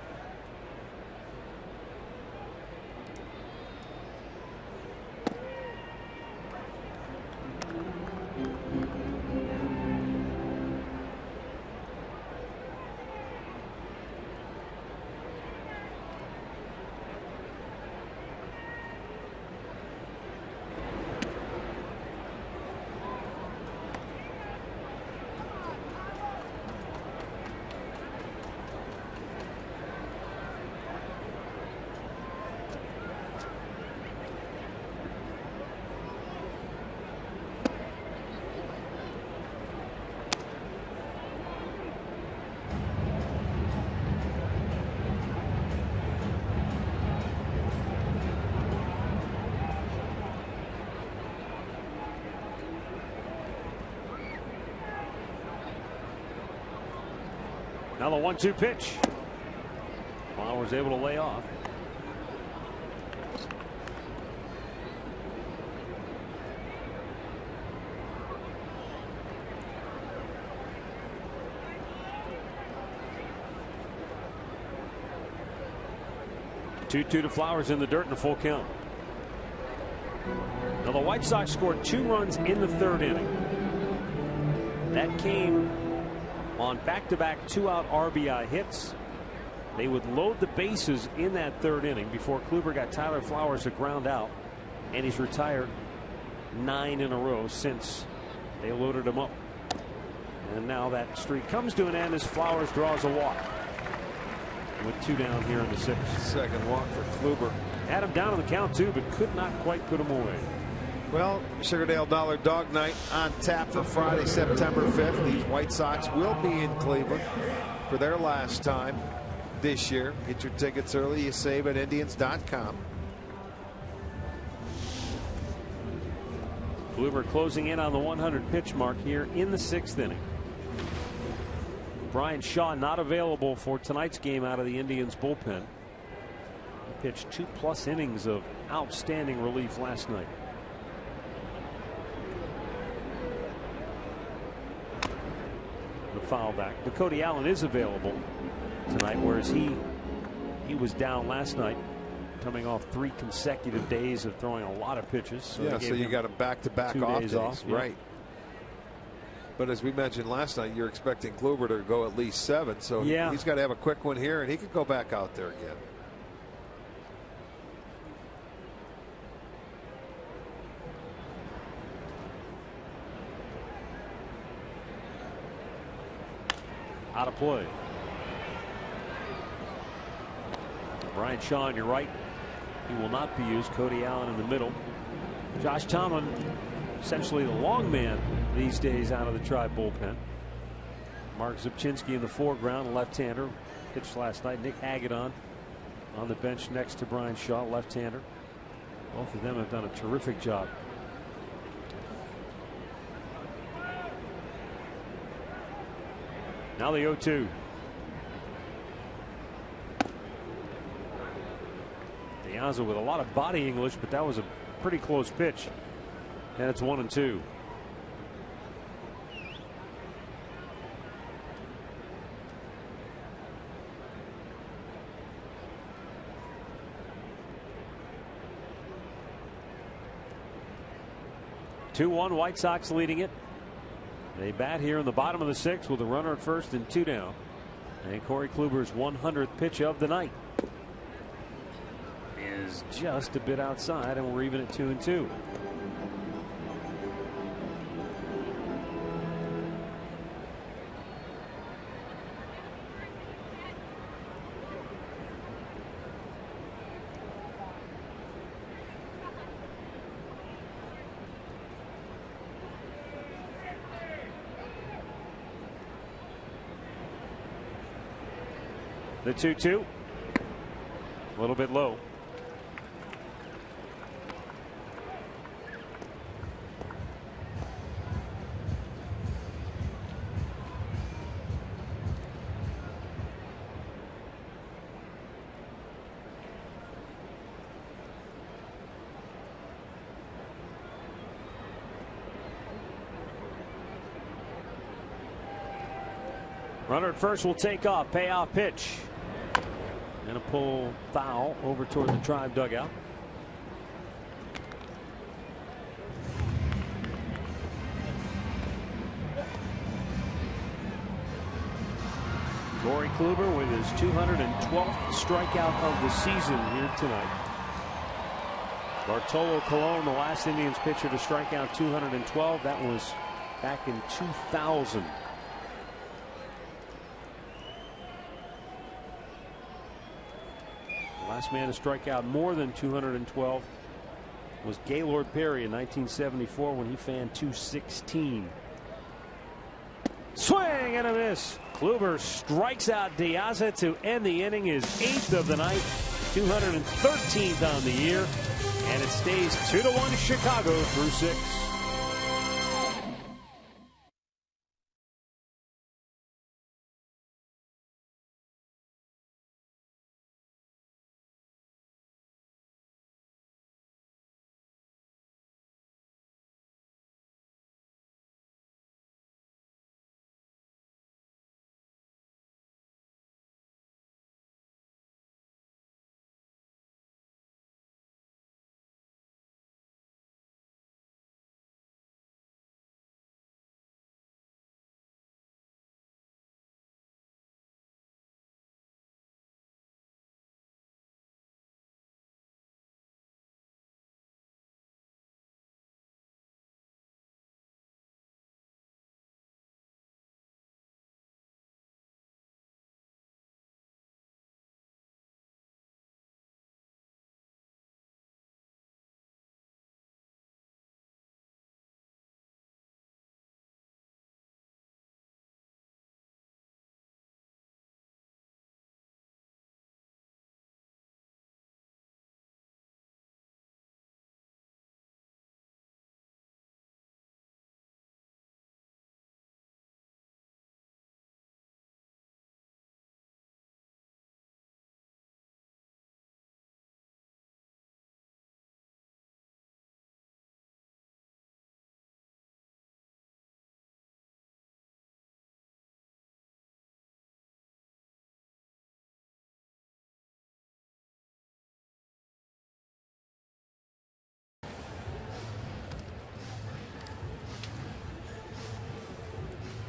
Now the 1-2 pitch. Flowers able to lay off. Two to Flowers in the dirt and a full count. Now the White Sox scored 2 runs in the 3rd inning. That came on back-to-back 2-out RBI hits. They would load the bases in that 3rd inning before Kluber got Tyler Flowers a ground out, and he's retired 9 in a row since they loaded him up. And now that streak comes to an end as Flowers draws a walk with 2 down here in the 6th. Second walk for Kluber. Had him down on the count too, but could not quite put him away. Well, Sugardale Dollar Dog Night on tap for Friday, September 5th. These White Sox will be in Cleveland for their last time this year. Get your tickets early. You save at Indians.com. Kluber closing in on the 100 pitch mark here in the 6th inning. Brian Shaw not available for tonight's game out of the Indians bullpen. He pitched 2+ innings of outstanding relief last night. The foul back. But Cody Allen is available tonight, whereas he was down last night, coming off 3 consecutive days of throwing a lot of pitches. So yeah, so you got a back-to-back off days. Right. But as we mentioned last night, you're expecting Kluber to go at least 7. So he's got to have a quick one here, and he could go back out there again. Out of play. Brian Shaw on your right. He will not be used. Cody Allen in the middle. Josh Tomlin, essentially the long man these days out of the Tribe bullpen. Mark Zubczynski in the foreground, a left-hander. Pitched last night. Nick Hagedorn on the bench next to Brian Shaw, left-hander. Both of them have done a terrific job. Now the 0-2. Diaz with a lot of body English, but that was a pretty close pitch. And it's 1-2. White Sox leading it. They bat here in the bottom of the 6th with a runner at first and 2 down. And Corey Kluber's 100th pitch of the night is just a bit outside, and we're even at 2-2. The 2-2, a little bit low. Runner at first will take off, payoff pitch. And a pull foul over toward the Tribe dugout. Corey Kluber with his 212th strikeout of the season here tonight. Bartolo Colon, the last Indians pitcher to strike out 212. That was back in 2000. Last man to strike out more than 212 was Gaylord Perry in 1974 when he fanned 216. Swing and a miss. Kluber strikes out Diaza to end the inning, his 8th of the night, 213th on the year, and it stays 2-1 Chicago through 6.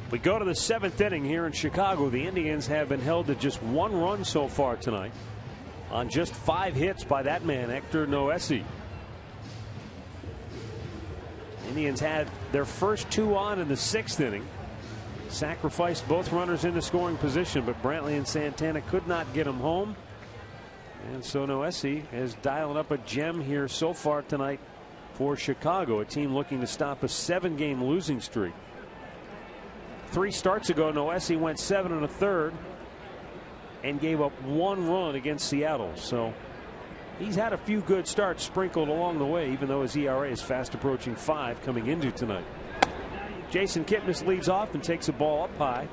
We go to the 7th inning here in Chicago. The Indians have been held to just 1 run so far tonight on just 5 hits by that man, Hector Noesi. Indians had their first 2 on in the 6th inning. Sacrificed both runners into scoring position, but Brantley and Santana could not get them home. And so Noesi is dialing up a gem here so far tonight for Chicago, a team looking to stop a 7-game losing streak. 3 starts ago, Noesi went 7 1/3 and gave up 1 run against Seattle. So he's had a few good starts sprinkled along the way, even though his ERA is fast approaching 5 coming into tonight. Jason Kipnis leads off and takes a ball up high.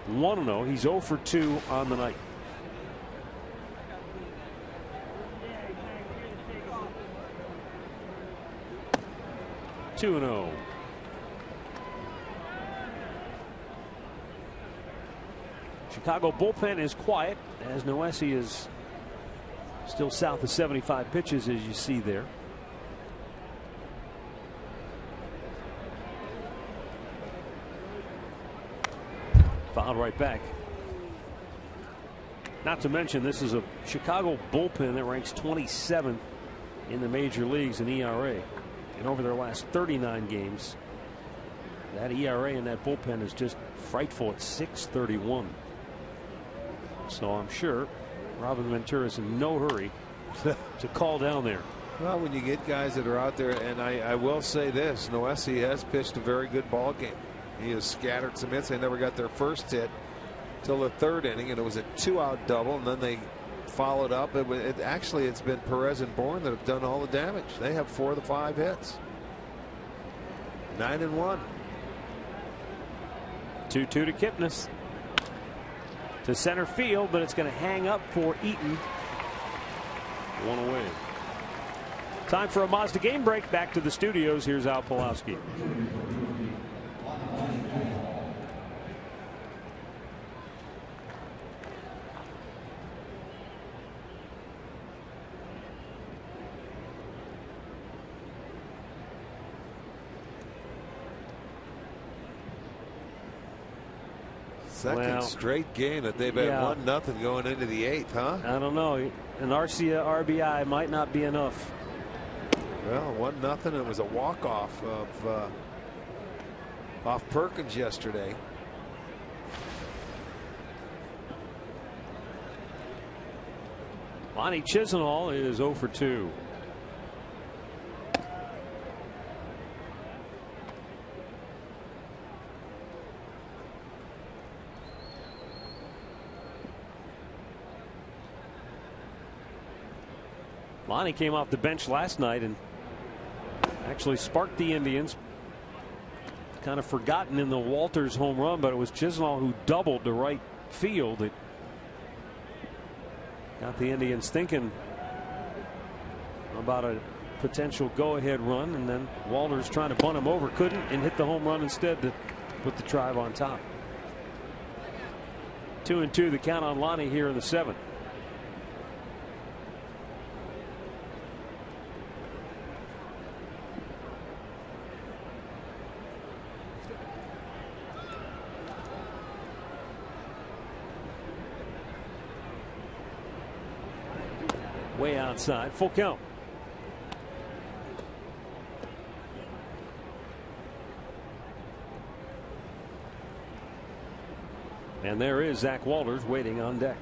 1-0. He's 0 for 2 on the night. Two 2-0. Chicago bullpen is quiet as Noesi is still south of 75 pitches, as you see there. Fouled right back. Not to mention, this is a Chicago bullpen that ranks 27th in the major leagues in ERA. And over their last 39 games, that ERA in that bullpen is just frightful at 6.31. So I'm sure Robin Ventura's in no hurry to call down there. Well, when you get guys that are out there, and I will say this, Noesi has pitched a very good ball game. He has scattered some hits. They never got their first hit till the third inning, and it was a 2-out double, and then they followed up. It's been Perez and Bourne that have done all the damage. They have 4 of the 5 hits. 9-1. 2-2 to Kipnis. To center field, but it's going to hang up for Eaton. 1 away. Time for a Mazda game break. Back to the studios. Here's Al Pawlowski. Second straight game that they've had 1-0 going into the 8th, huh? I don't know. An RBI might not be enough. Well, 1-0. It was a walk-off off Perkins yesterday. Lonnie Chisenhall is 0 for 2. Lonnie came off the bench last night and actually sparked the Indians. Kind of forgotten in the Walters home run, but it was Chisenhall who doubled to right field. It got the Indians thinking about a potential go-ahead run, and then Walters trying to bunt him over, couldn't, and hit the home run instead to put the Tribe on top. 2-2 the count on Lonnie here in the 7th. Way outside, full count. And there is Zach Walters waiting on deck.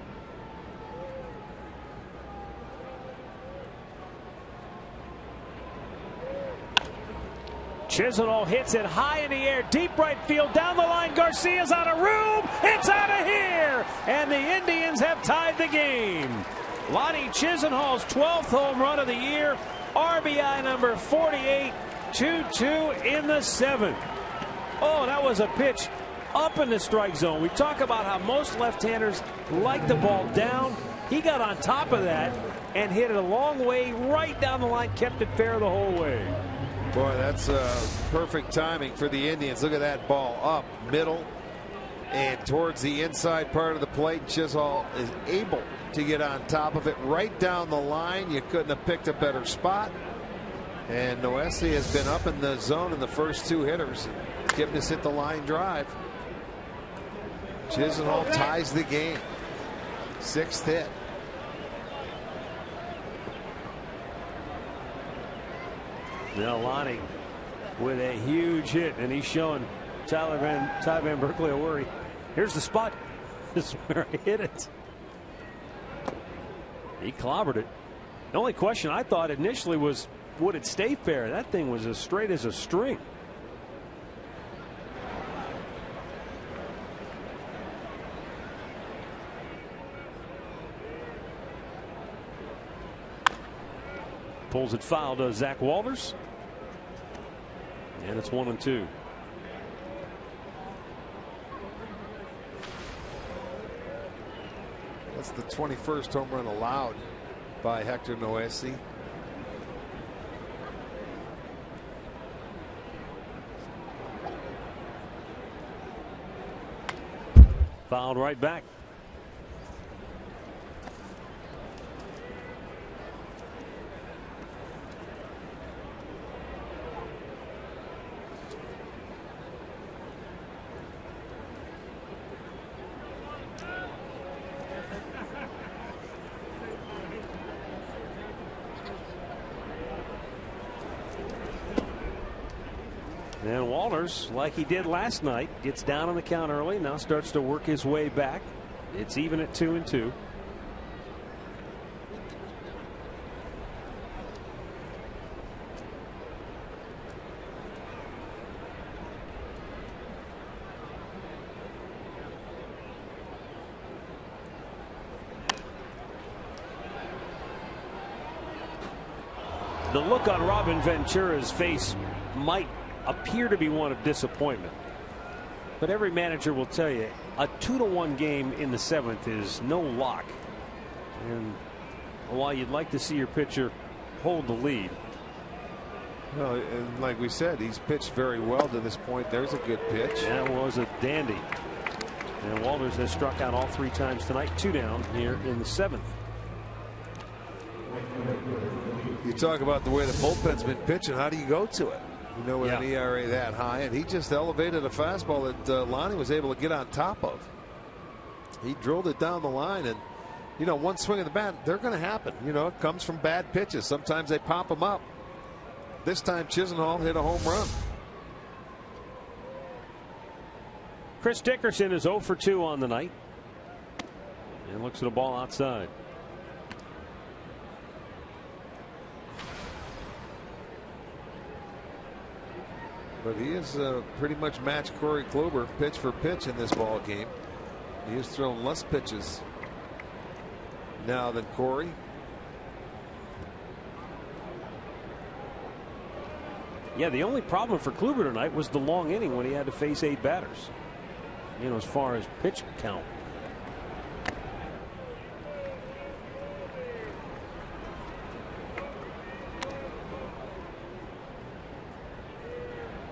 Chisenhall hits it high in the air, deep right field, down the line. Garcia's out of room. It's out of here, and the Indians have tied the game. Lonnie Chisenhall's 12th home run of the year, RBI number 48, 2-2 in the 7th. Oh, that was a pitch up in the strike zone. We talk about how most left-handers like the ball down. He got on top of that and hit it a long way right down the line, kept it fair the whole way. Boy, that's perfect timing for the Indians. Look at that ball up middle and towards the inside part of the plate. Chisenhall is able to get on top of it right down the line. You couldn't have picked a better spot. And Noesi has been up in the zone in the first 2 hitters. Kipnis hit the line drive. Chisenhall ties the game. 6th hit. Now Lonnie with a huge hit, and he's showing Ty Van Berkeley a worry. Here's the spot. This is where I hit it. He clobbered it. The only question I thought initially was, would it stay fair? That thing was as straight as a string. Pulls it foul to Zach Walters. And it's 1-2. That's the 21st home run allowed by Hector Noesi. Fouled right back. And Walters, like he did last night, gets down on the count early, now starts to work his way back. It's even at 2-2. The look on Robin Ventura's face might appear to be one of disappointment, but every manager will tell you a 2-1 game in the 7th is no lock, and while you'd like to see your pitcher hold the lead. Well, and like we said, he's pitched very well to this point. There's a good pitch. That was a dandy, and Walters has struck out all 3 times tonight. 2 down here in the 7th. You talk about the way the bullpen's been pitching. How do you go to it? You know, with an ERA that high, and he just elevated a fastball that Lonnie was able to get on top of. He drilled it down the line, and you know, one swing of the bat, they're going to happen. You know, it comes from bad pitches. Sometimes they pop them up. This time Chisenhall hit a home run. Chris Dickerson is 0 for 2 on the night, and looks at a ball outside. But he has pretty much matched Corey Kluber pitch for pitch in this ball game. He has thrown less pitches now than Corey. Yeah, the only problem for Kluber tonight was the long inning when he had to face 8 batters. You know, as far as pitch count.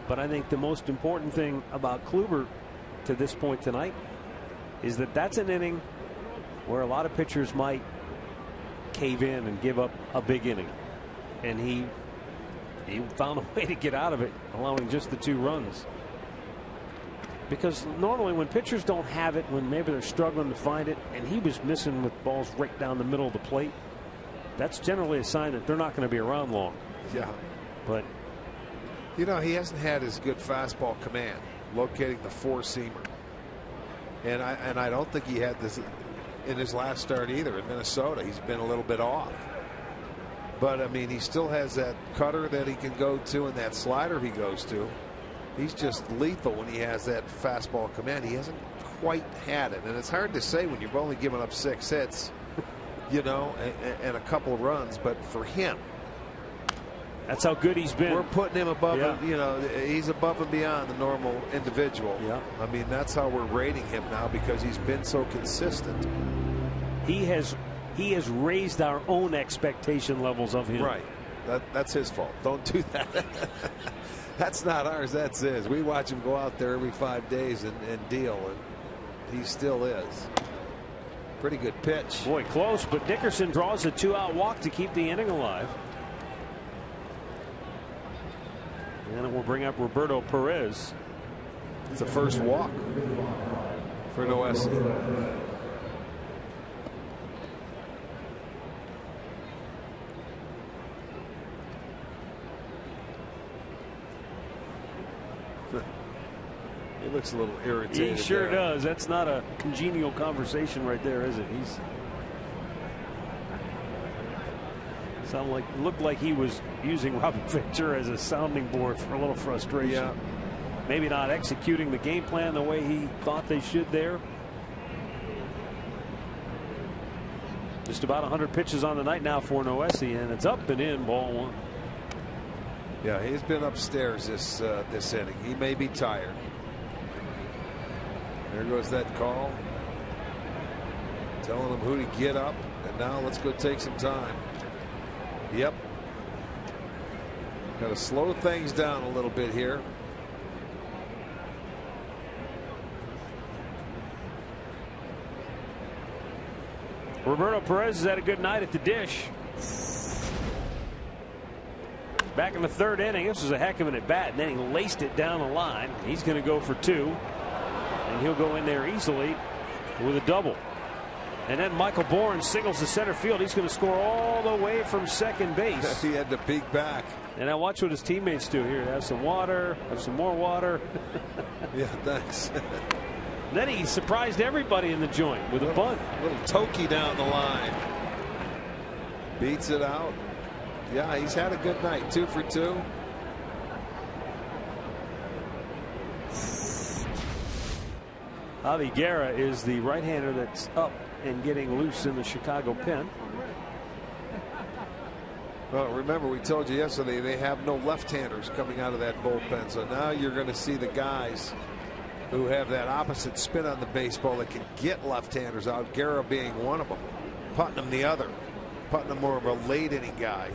But I think the most important thing about Kluber to this point tonight is that that's an inning where a lot of pitchers might cave in and give up a big inning. And he found a way to get out of it, allowing just the 2 runs. Because normally when pitchers don't have it, when maybe they're struggling to find it, and he was missing with balls right down the middle of the plate, that's generally a sign that they're not going to be around long. Yeah. But you know, he hasn't had his good fastball command, locating the 4-seamer. And I don't think he had this in his last start either in Minnesota. He's been a little bit off. But I mean, he still has that cutter that he can go to and that slider he goes to. He's just lethal when he has that fastball command. He hasn't quite had it. And it's hard to say when you've only given up 6 hits, you know, and a couple of runs. But for him, that's how good he's been. We're putting him above, you know, he's above and beyond the normal individual. Yeah. I mean, that's how we're rating him now because he's been so consistent. He has raised our own expectation levels of him. Right. That's his fault. Don't do that. That's not ours. That's his. We watch him go out there every 5 days and deal, and he still is. Pretty good pitch. Boy, close, but Dickerson draws a 2-out walk to keep the inning alive. And it will bring up Roberto Perez. It's the first walk for Noesi. He looks a little irritated. He sure there. does. That's not a congenial conversation right there, is it? Looked like he was using Robin Ventura as a sounding board for a little frustration. Yeah. Maybe not executing the game plan the way he thought they should there. Just about 100 pitches on the night now for Noesi, and it's up and in, ball 1. Yeah, he's been upstairs this inning. He may be tired. There goes that call, telling him who to get up, and now let's go take some time. Yep. Got to slow things down a little bit here. Roberto Perez has had a good night at the dish. Back in the 3rd inning, this was a heck of an at-bat, and then he laced it down the line. He's going to go for 2, and he'll go in there easily with a double. And then Michael Bourne singles to center field. He's going to score all the way from second base. He had to peek back. And now watch what his teammates do here. Have some water. Have some more water. Yeah, thanks. Then he surprised everybody in the joint with a bunt. Little Toki down the line. Beats it out. Yeah, he's had a good night. 2 for 2. Javi Guerra is the right-hander that's up and getting loose in the Chicago pen. Well, remember we told you yesterday they have no left-handers coming out of that bullpen. So now you're going to see the guys who have that opposite spin on the baseball that can get left-handers out. Guerra being one of them. Putnam the other. Putnam more of a late-inning guy.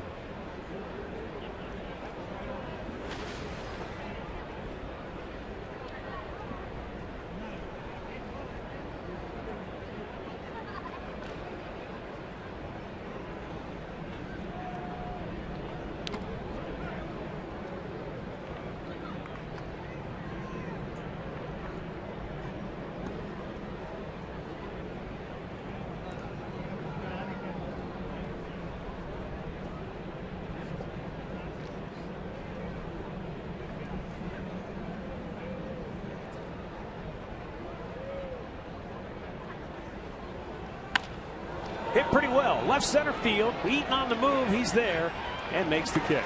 Hit pretty well. Left center field. Eaton on the move. He's there and makes the catch.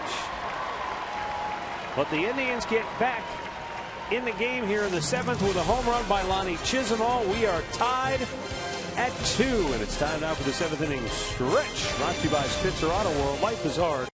But the Indians get back in the game here in the 7th with a home run by Lonnie Chisenhall. We are tied at 2. And it's time now for the 7th inning stretch. Brought to you by Spitzer Auto World. Life is hard.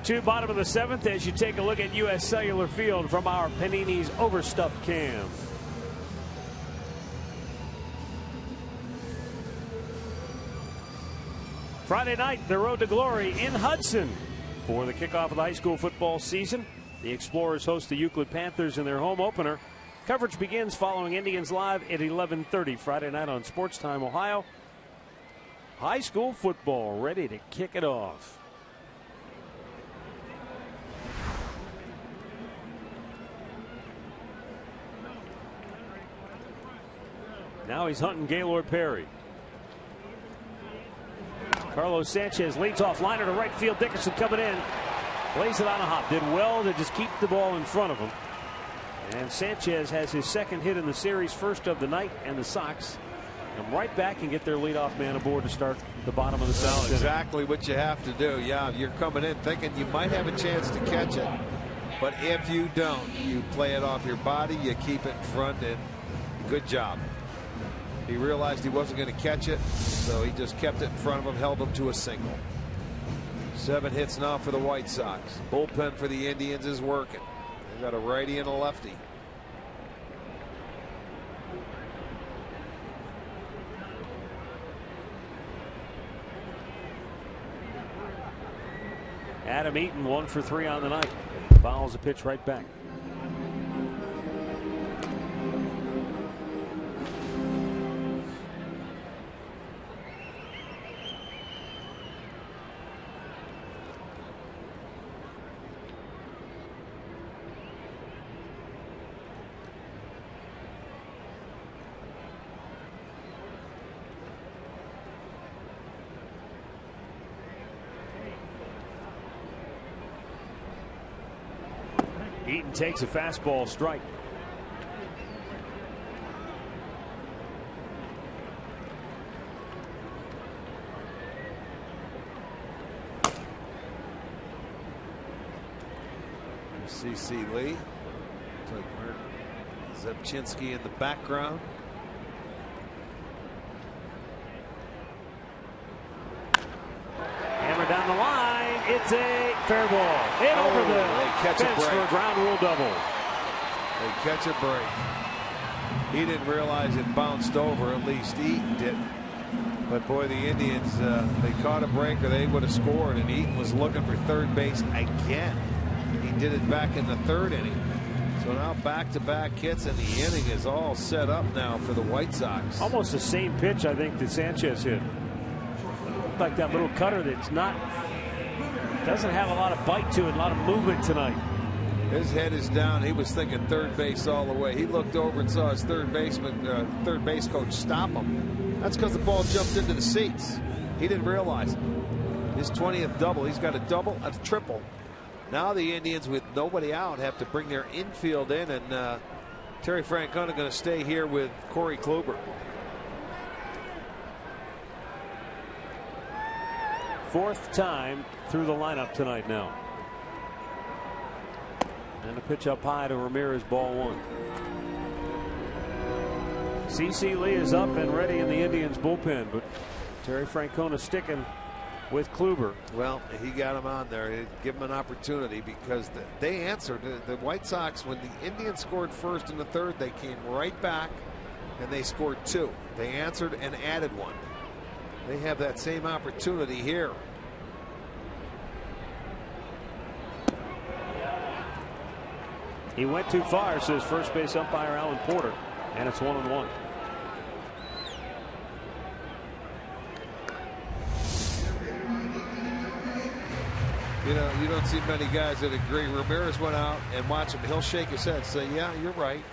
Two, bottom of the 7th as you take a look at U.S. Cellular Field from our Panini's Overstuffed Cam. Friday night, the road to glory in Hudson for the kickoff of the high school football season. The Explorers host the Euclid Panthers in their home opener. Coverage begins following Indians Live at 11:30 Friday night on Sports Time Ohio. High school football ready to kick it off. Now he's hunting Gaylord Perry. Carlos Sanchez leads off, liner to right field. Dickerson coming in. Lays it on a hop. Did well to just keep the ball in front of him. And Sanchez has his 2nd hit in the series, 1st of the night, and the Sox come right back and get their leadoff man aboard to start the bottom of the 7th. Exactly what you have to do. Yeah, you're coming in thinking you might have a chance to catch it. But if you don't, you play it off your body, you keep it in front, and good job. He realized he wasn't going to catch it, so he just kept it in front of him, held him to a single. 7 hits now for the White Sox. Bullpen for the Indians is working. They've got a righty and a lefty. Adam Eaton 1 for 3 on the night. Fouls a pitch right back. Eaton takes a fastball strike. CC Lee. Zebchinski in the background. Hammer down the line. It's a fair ball. In over the fence for a ground rule double. They catch a break. He didn't realize it bounced over. At least Eaton didn't. But boy, the Indians, they caught a break or they would have scored. And Eaton was looking for third base again. He did it back in the 3rd inning. So now back-to-back hits, and the inning is all set up now for the White Sox. Almost the same pitch, I think, that Sanchez hit. Like that little cutter that's doesn't have a lot of bite to it, a lot of movement tonight. His head is down. He was thinking third base all the way. He looked over and saw his third base coach stop him. That's because the ball jumped into the seats. He didn't realize it. His 20th double. He's got a double, a triple. Now the Indians, with nobody out, have to bring their infield in, and Terry Francona going to stay here with Corey Kluber. Fourth time through the lineup tonight now. And a pitch up high to Ramirez, ball 1. CC Lee is up and ready in the Indians bullpen, but Terry Francona sticking with Kluber. Well, he got him on there. He'd give him an opportunity because they answered. The White Sox, when the Indians scored first in the 3rd, they came right back and they scored 2. They answered and added 1. They have that same opportunity here. He went too far, says first base umpire Alan Porter, and it's 1-1. You know, you don't see many guys that agree. Ramirez went out and watch him. He'll shake his head, say, "Yeah, you're right."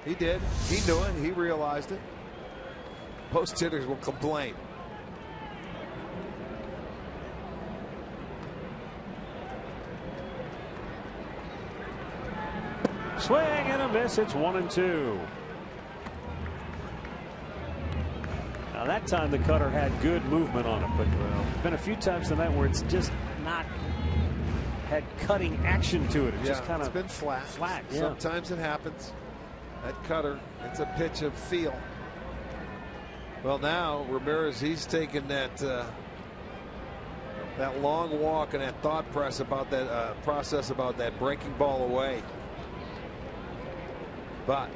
He did. He knew it. He realized it. Most hitters will complain. Swing and a miss. It's 1-2. Now that time the cutter had good movement on it, but there's been a few times tonight where it's just not had cutting action to it. It's just kind of been flat. Yeah. Sometimes it happens. That cutter, it's a pitch of feel. Well, now Ramirez, he's taken that long walk and that thought process about that breaking ball away. But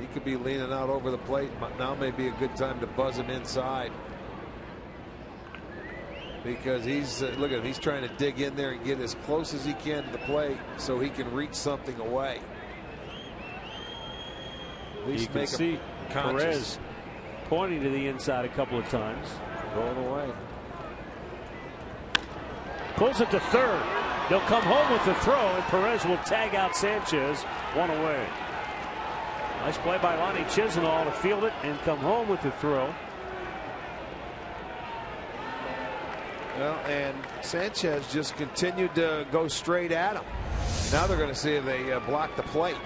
he could be leaning out over the plate. Now may be a good time to buzz him inside, because he's look at him. He's trying to dig in there and get as close as he can to the plate so he can reach something away. At least you can see Perez pointing to the inside a couple of times. Going away. Pulls it to 3rd. They'll come home with the throw, and Perez will tag out Sanchez. 1 away. Nice play by Lonnie Chisenhall to field it and come home with the throw. Well, and Sanchez just continued to go straight at him. Now they're going to see if they block the plate.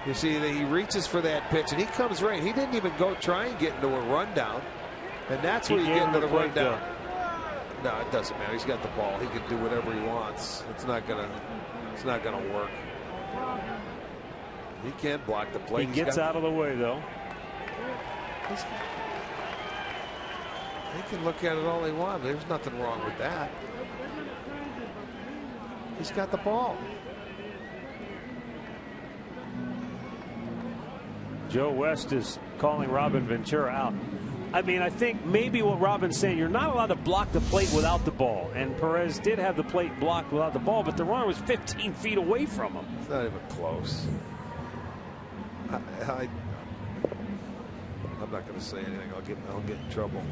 You see that he reaches for that pitch, and he comes right. He didn't even go try and get into a rundown, and that's where you get into the rundown. No, it doesn't matter. He's got the ball. He can do whatever he wants. It's not gonna work. He can't block the plate. He gets out of the way, though. They can look at it all they want. There's nothing wrong with that. He's got the ball. Joe West is calling Robin Ventura out. I mean, I think maybe what Robin's saying, you're not allowed to block the plate without the ball. And Perez did have the plate blocked without the ball, but the runner was 15 feet away from him. It's not even close. I'm not going to say anything. I'll get in trouble.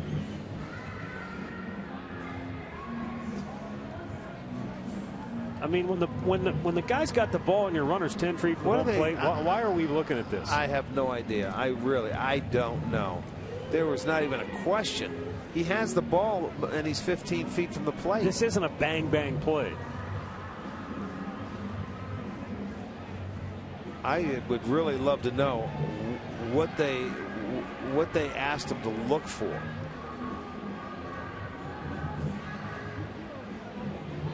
I mean, when the guy's got the ball and your runner's 10 feet from home plate, why are we looking at this? I have no idea. I don't know. There was not even a question. He has the ball and he's 15 feet from the plate. This isn't a bang play. I would really love to know what they asked him to look for.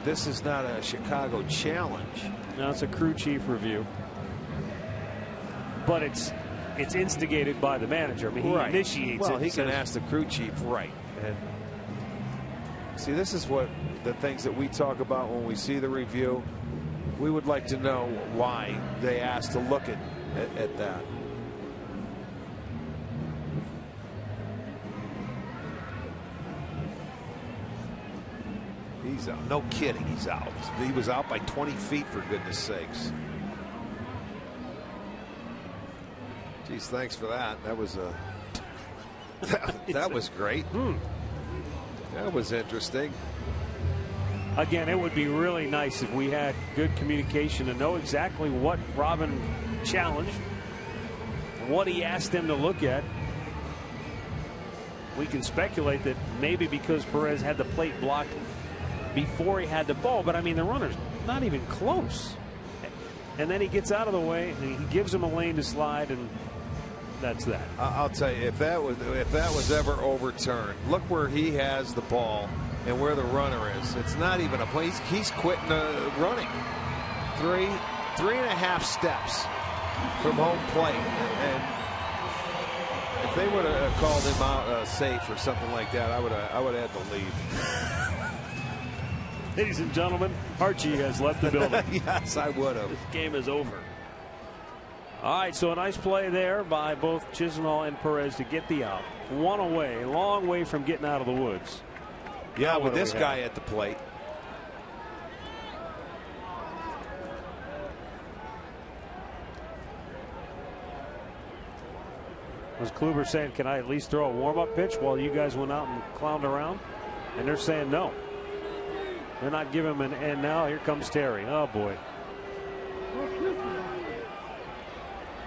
This is not a Chicago challenge. No, it's a crew chief review. But it's instigated by the manager. I mean, he initiates it. Well, he can ask the crew chief, right? And see, this is what the things that we talk about when we see the review. We would like to know why they asked to look at that. He's out. No kidding, he's out. He was out by 20 feet, for goodness sakes. Geez, thanks for that. That was that was great. That was interesting. Again, it would be really nice if we had good communication to know exactly what Robin challenged, what he asked them to look at. We can speculate that maybe because Perez had the plate blocked before he had the ball, but I mean, the runner's not even close. And then he gets out of the way and he gives him a lane to slide, and that's that. I'll tell you, if that was ever overturned, look where he has the ball and where the runner is. It's not even a play. He's quitting running. Three and a half steps from home plate, and if they would have called him out safe or something like that, I would have had to leave. Ladies and gentlemen, Archie has left the building. Yes, I would have. This game is over. All right, so a nice play there by both Chisenhall and Perez to get the out. One away, a long way from getting out of the woods. Yeah, with this guy at the plate. Was Kluber saying, can I at least throw a warm-up pitch while you guys went out and clowned around? And they're saying no. They're not giving him an end now. Here comes Terry. Oh, boy.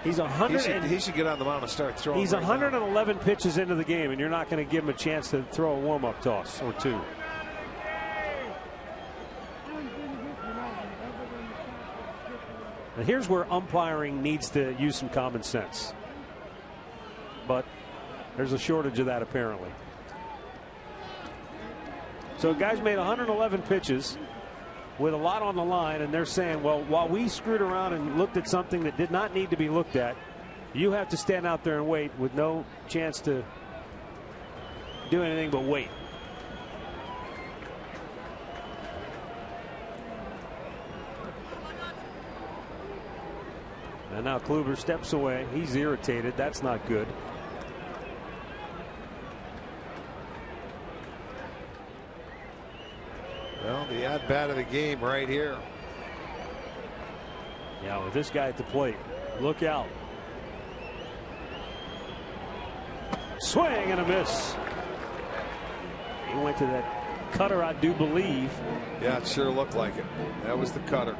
He's 100. He should get on the mound and start throwing. He's 111 pitches into the game, and you're not going to give him a chance to throw a warm-up toss or two. And here's where umpiring needs to use some common sense. But there's a shortage of that apparently. So guys made 111 pitches with a lot on the line, and they're saying, well, while we screwed around and looked at something that did not need to be looked at, you have to stand out there and wait with no chance to do anything but wait. And now Kluber steps away. He's irritated. That's not good. Well, the at-bat of the game right here. Yeah, with this guy at the plate, look out. Swing and a miss. He went to that cutter, I do believe. Yeah, it sure looked like it. That was the cutter.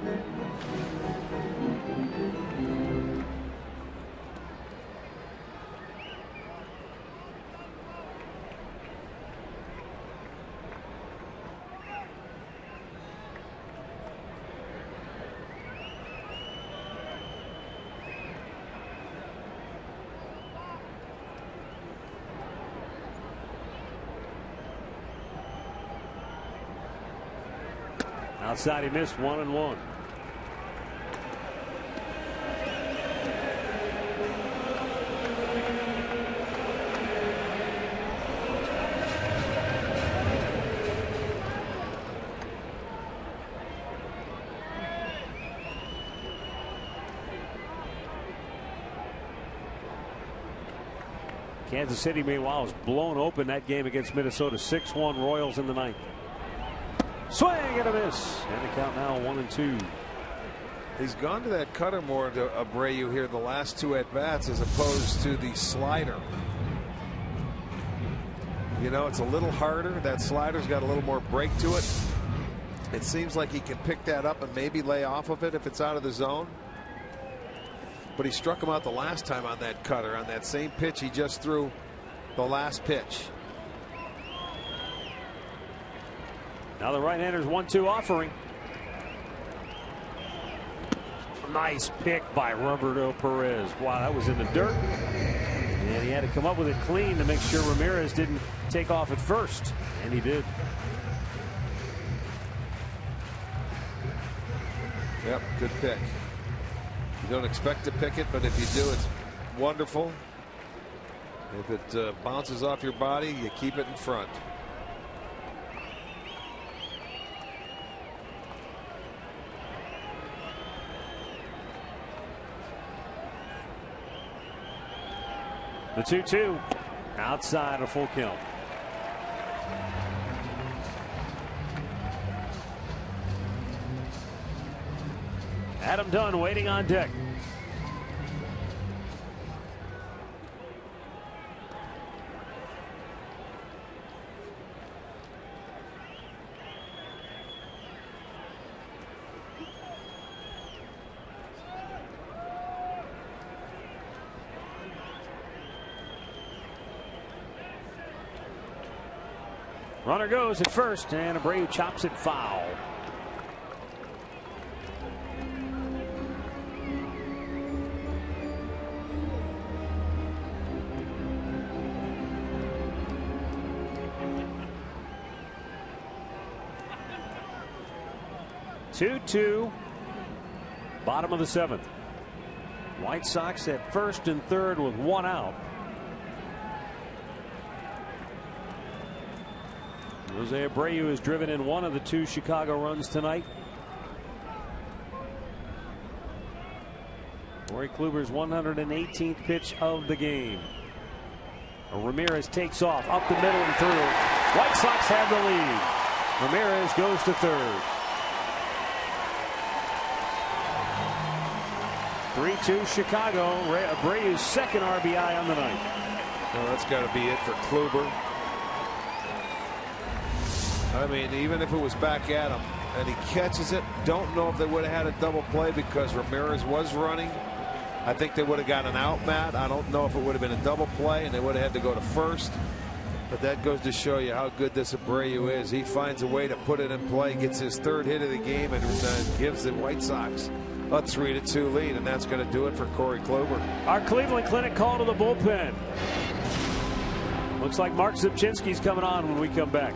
Outside, he missed 1-1. Kansas City, meanwhile, was blown open that game against Minnesota. 6-1 Royals in the ninth. Swing and a miss. And the count now 1-2. He's gone to that cutter more to Abreu here the last two at bats as opposed to the slider. You know, it's a little harder. That slider's got a little more break to it. It seems like he can pick that up and maybe lay off of it if it's out of the zone. But he struck him out the last time on that cutter on that same pitch he just threw the last pitch. Now the right-hander's 1-2 offering. Nice pick by Roberto Perez. Wow, that was in the dirt. And he had to come up with it clean to make sure Ramirez didn't take off at first. And he did. Yep, good pick. You don't expect to pick it, but if you do, it's wonderful. If it bounces off your body, you keep it in front. The 2-2 outside a full count. Adam Dunn waiting on deck. Runner goes at first, and Abreu chops it foul. Two-two, bottom of the seventh. White Sox at first and third with one out. Jose Abreu has driven in one of the two Chicago runs tonight. Corey Kluber's 118th pitch of the game. Ramirez takes off up the middle and through. White Sox have the lead. Ramirez goes to third. 3-2 Chicago. Abreu's second RBI on the night. Well, that's got to be it for Kluber. I mean, even if it was back at him and he catches it, don't know if they would have had a double play because Ramirez was running. I think they would have got an out, Matt. I don't know if it would have been a double play and they would have had to go to first. But that goes to show you how good this Abreu is. He finds a way to put it in play, gets his third hit of the game, and gives the White Sox a 3-2 lead, and that's going to do it for Corey Kluber. Our Cleveland Clinic call to the bullpen. Looks like Mark Zipchinski's coming on when we come back.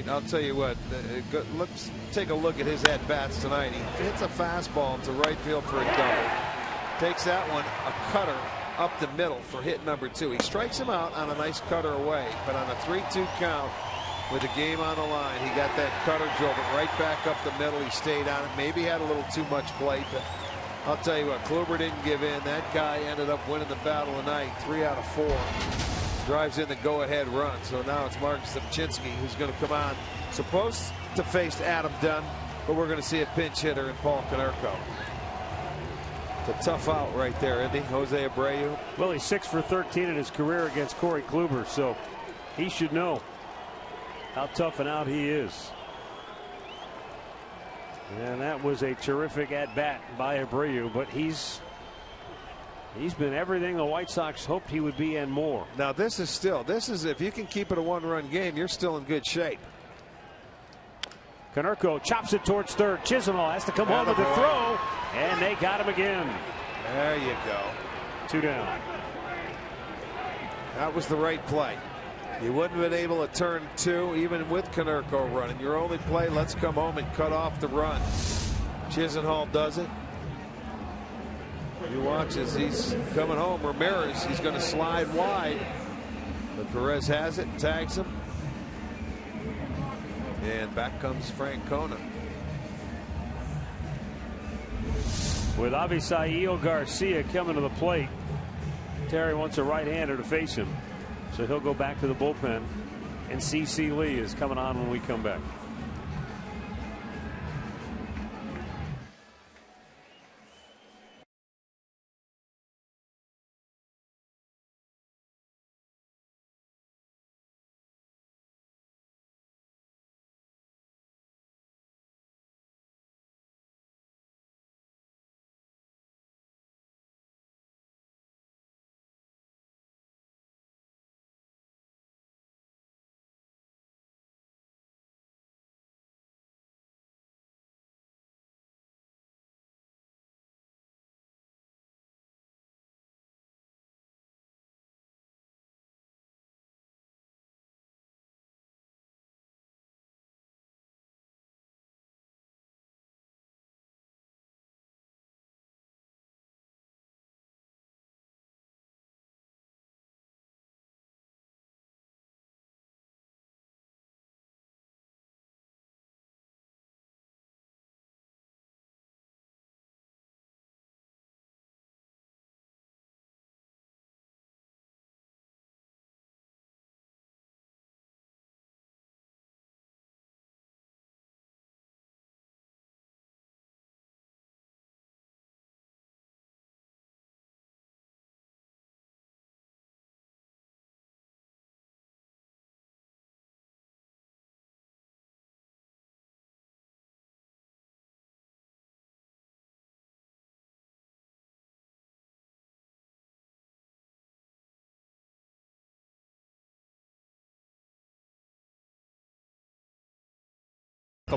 I'll tell you what, let's take a look at his at-bats tonight. He hits a fastball to right field for a double. Takes that one, a cutter up the middle for hit number 2. He strikes him out on a nice cutter away, but on a 3-2 count with the game on the line, he got that cutter, drove it right back up the middle. He stayed on it. Maybe had a little too much plate, but I'll tell you what, Kluber didn't give in. That guy ended up winning the battle tonight, 3 out of 4. Drives in the go-ahead run. So now it's Mark Zimchinski who's going to come on. Supposed to face Adam Dunn, but we're going to see a pinch hitter in Paul Konerko. It's a tough out right there, isn't he? Jose Abreu. Well, he's 6 for 13 in his career against Corey Kluber, so he should know how tough an out he is. And that was a terrific at-bat by Abreu, but he's been everything the White Sox hoped he would be and more. Now this is if you can keep it a 1-run game, you're still in good shape. Konerko chops it towards third. Chisenhall has to come home with the throw, and they got him again. There you go. 2 down. That was the right play. You wouldn't have been able to turn 2 even with Konerko running. Your only play, let's come home and cut off the run. Chisenhall does it. You watch as he's coming home. Ramirez, he's going to slide wide. But Perez has it, tags him. And back comes Francona. With Avisail Garcia coming to the plate, Terry wants a right-hander to face him. So he'll go back to the bullpen. And C.C. Lee is coming on when we come back.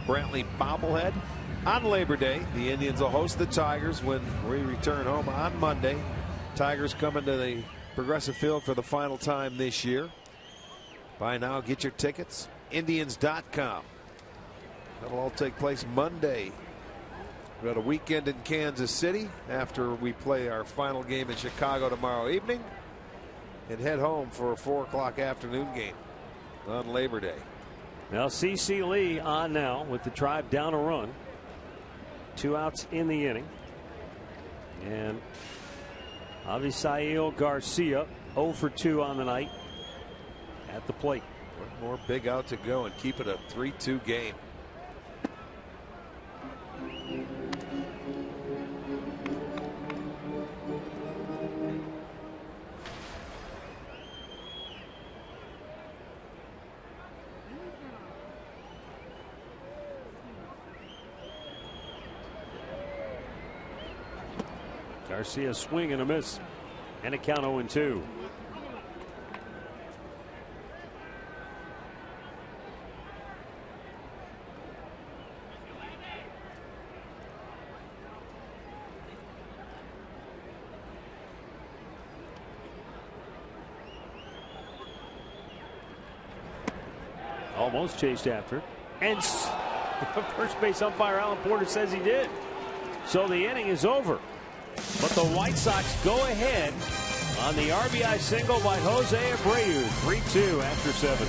Brantley bobblehead on Labor Day. The Indians will host the Tigers when we return home on Monday. Tigers coming to the Progressive Field for the final time this year. Buy now, get your tickets. Indians.com. That'll all take place Monday. We've got a weekend in Kansas City after we play our final game in Chicago tomorrow evening and head home for a 4 o'clock afternoon game on Labor Day. Now C.C. Lee on now with the Tribe down a run. 2 outs in the inning. And Avisail Garcia 0 for 2 on the night at the plate. One more big out to go and keep it a 3-2 game. Garcia swing and a miss, and a count 0-2. Almost chased after. And first base umpire Alan Porter says he did. So the inning is over. But the White Sox go ahead on the RBI single by Jose Abreu. 3-2 after 7.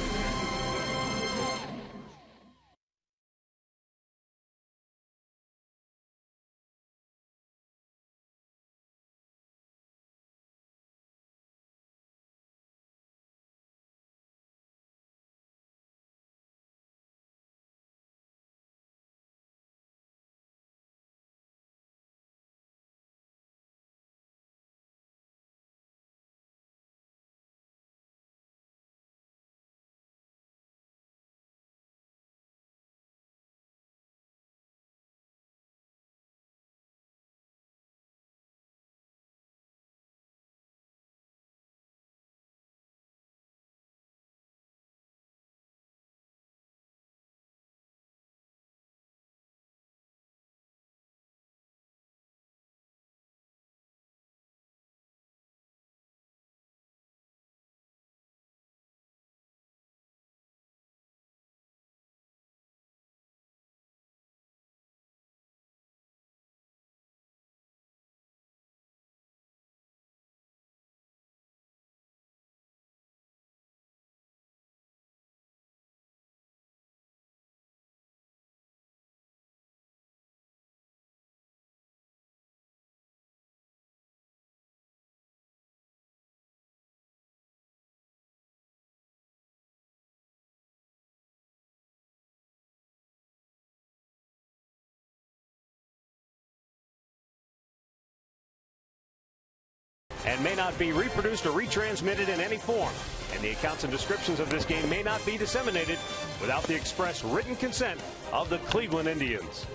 And may not be reproduced or retransmitted in any form. And the accounts and descriptions of this game may not be disseminated without the express written consent of the Cleveland Indians.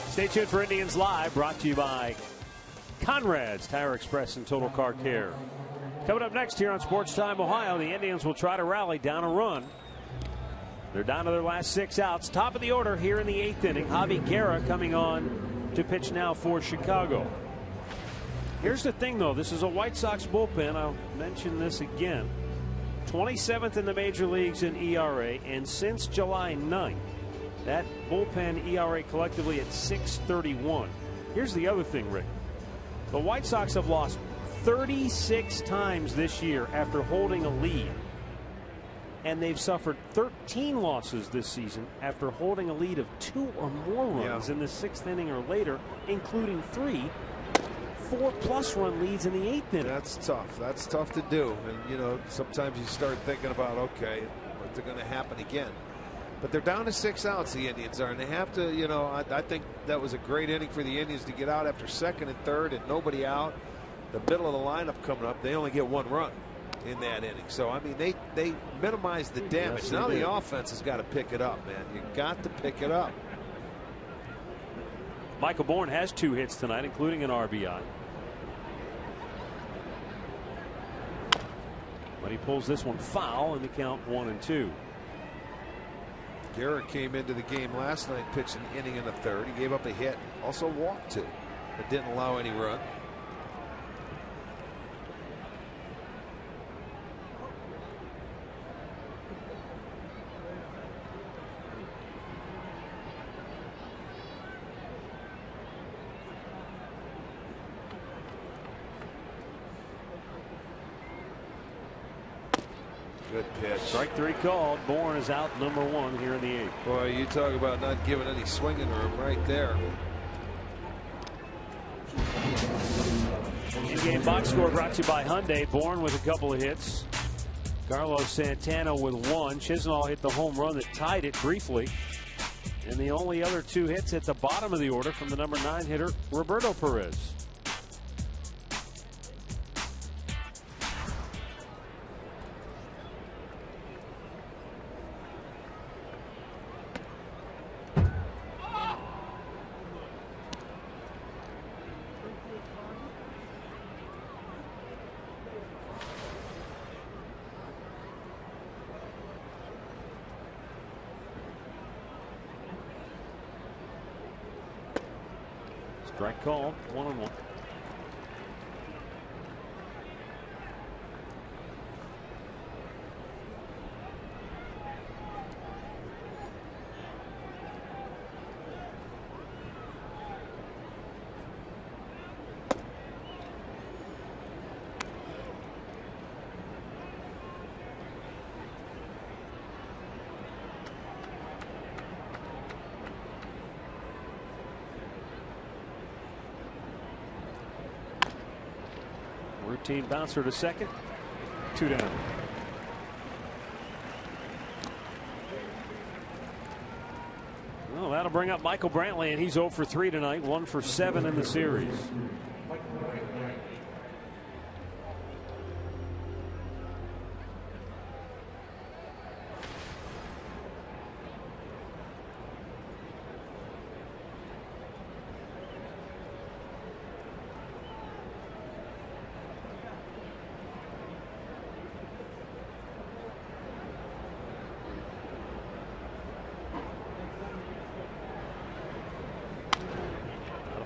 Stay tuned for Indians Live, brought to you by Conrad's Tire Express and Total Car Care. Coming up next here on Sports Time Ohio, the Indians will try to rally down a run. They're down to their last 6 outs. Top of the order here in the 8th inning. Javi Guerra coming on to pitch now for Chicago. Here's the thing, though. This is a White Sox bullpen. I'll mention this again. 27th in the major leagues in ERA, and since July 9th, that bullpen ERA collectively at 6.31. Here's the other thing, Rick. The White Sox have lost 36 times this year after holding a lead. And they've suffered 13 losses this season after holding a lead of 2 or more runs in the 6th inning or later, including 3 4+ run leads in the 8th inning. That's tough. That's tough to do. And, you know, sometimes you start thinking about, okay, what's going to happen again? But they're down to 6 outs, the Indians are. And they have to, you know, I think that was a great inning for the Indians to get out after 2nd and 3rd and nobody out. The middle of the lineup coming up, they only get 1 run in that inning. So, I mean, they minimize the damage. Yes, now the offense has got to pick it up, man. You got to pick it up. Michael Bourne has 2 hits tonight, including an RBI. But he pulls this one foul in the count 1-2. Guerra came into the game last night, pitched an inning in the 3rd. He gave up a hit, also walked 2, but didn't allow any run. Good pitch. Strike 3 called. Bourne is out, number 1 here in the 8th. Boy, you talk about not giving any swinging room right there. In-game box score brought to you by Hyundai. Bourne with a couple of hits. Carlos Santana with 1. Chisnall hit the home run that tied it briefly. And the only other 2 hits at the bottom of the order from the number 9 hitter, Roberto Perez. Strike called, 1-1. 14 bouncer to second. 2 down. Well, that'll bring up Michael Brantley, and he's 0 for 3 tonight, 1 for 7 in the series.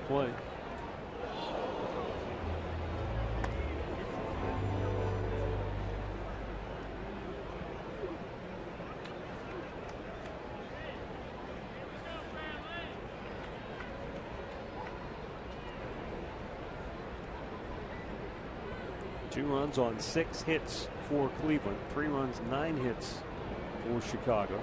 Play. Two runs on 6 hits for Cleveland. 3 runs, 9 hits for Chicago.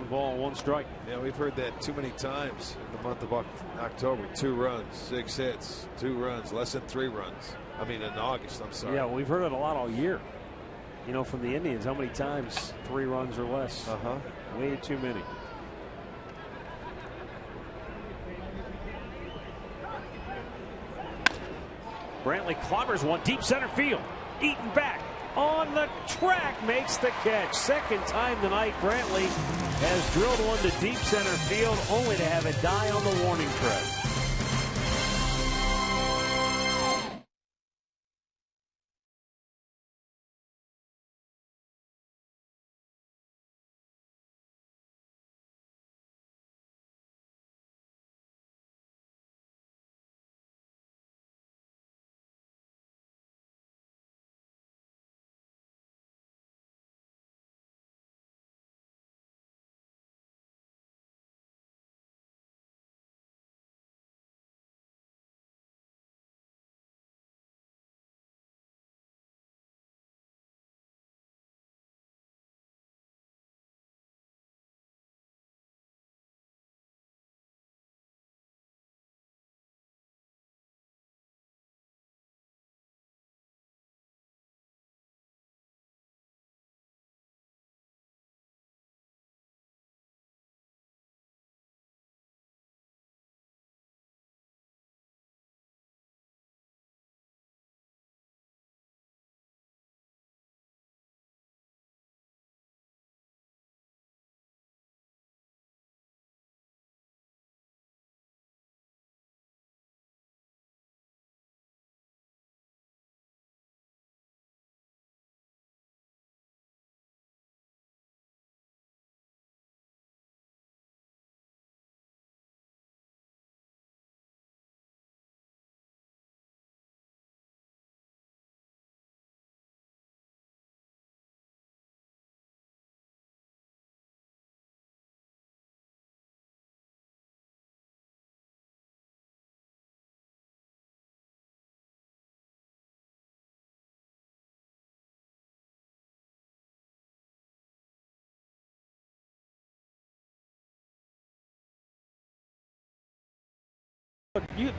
Ball, 1 strike. Yeah, we've heard that too many times in the month of October. 2 runs, 6 hits, 2 runs, less than 3 runs. I mean, in August, I'm sorry. Yeah, we've heard it a lot all year. You know, from the Indians, how many times 3 runs or less? Way too many. Brantley clobbers one deep center field. Eaton back on the track, makes the catch. Second time tonight, Brantley has drilled one to deep center field, only to have it die on the warning track.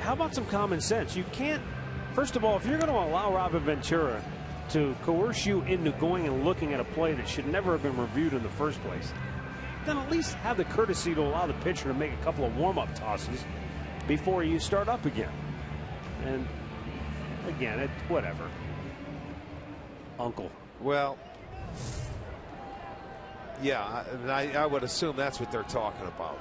How about some common sense? You can't, first of all, if you're going to allow Robin Ventura to coerce you into going and looking at a play that should never have been reviewed in the first place, then at least have the courtesy to allow the pitcher to make a couple of warm-up tosses before you start up again. And again, whatever. Uncle. Well, yeah, I would assume that's what they're talking about.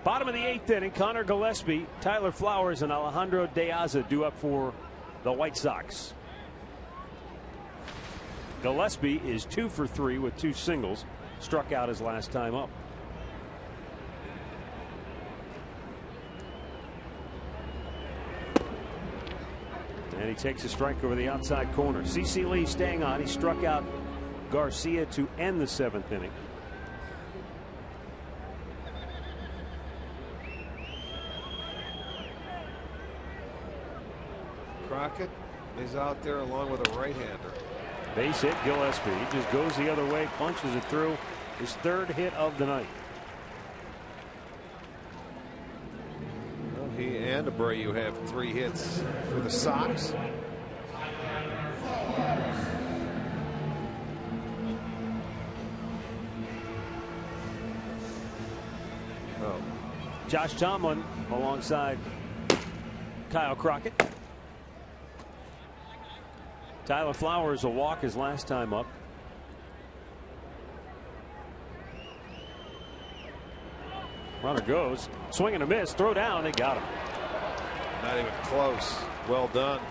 Bottom of the 8th inning, Connor Gillespie, Tyler Flowers, and Alejandro De Aza due up for the White Sox. Gillespie is 2 for 3 with 2 singles. Struck out his last time up. And he takes a strike over the outside corner. CeCe Lee staying on. He struck out Garcia to end the 7th inning. Crockett is out there along with a right-hander. Base hit, Gillespie. He just goes the other way, punches it through. His 3rd hit of the night. and Abreu have 3 hits for the Sox. Josh Tomlin alongside Kyle Crockett. Tyler Flowers a walk his last time up. Runner goes, swing and a miss, throw down, they got him. Not even close. Well done.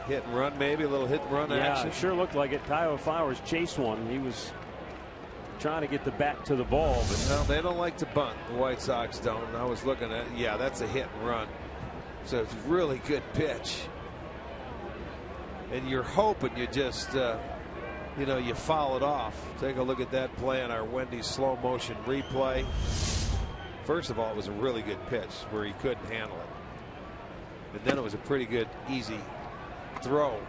Hit and run, maybe a little hit and run action. Yeah, sure looked like it. Tyler Flowers chased one. He was trying to get the bat to the ball, but no, they don't like to bunt. The White Sox don't. And I was looking at, yeah, that's a hit and run. So it's a really good pitch. And you're hoping you just, you know, you foul it off. Take a look at that play on our Wendy's slow motion replay. First of all, it was a really good pitch where he couldn't handle it. And then it was a pretty good, easy throw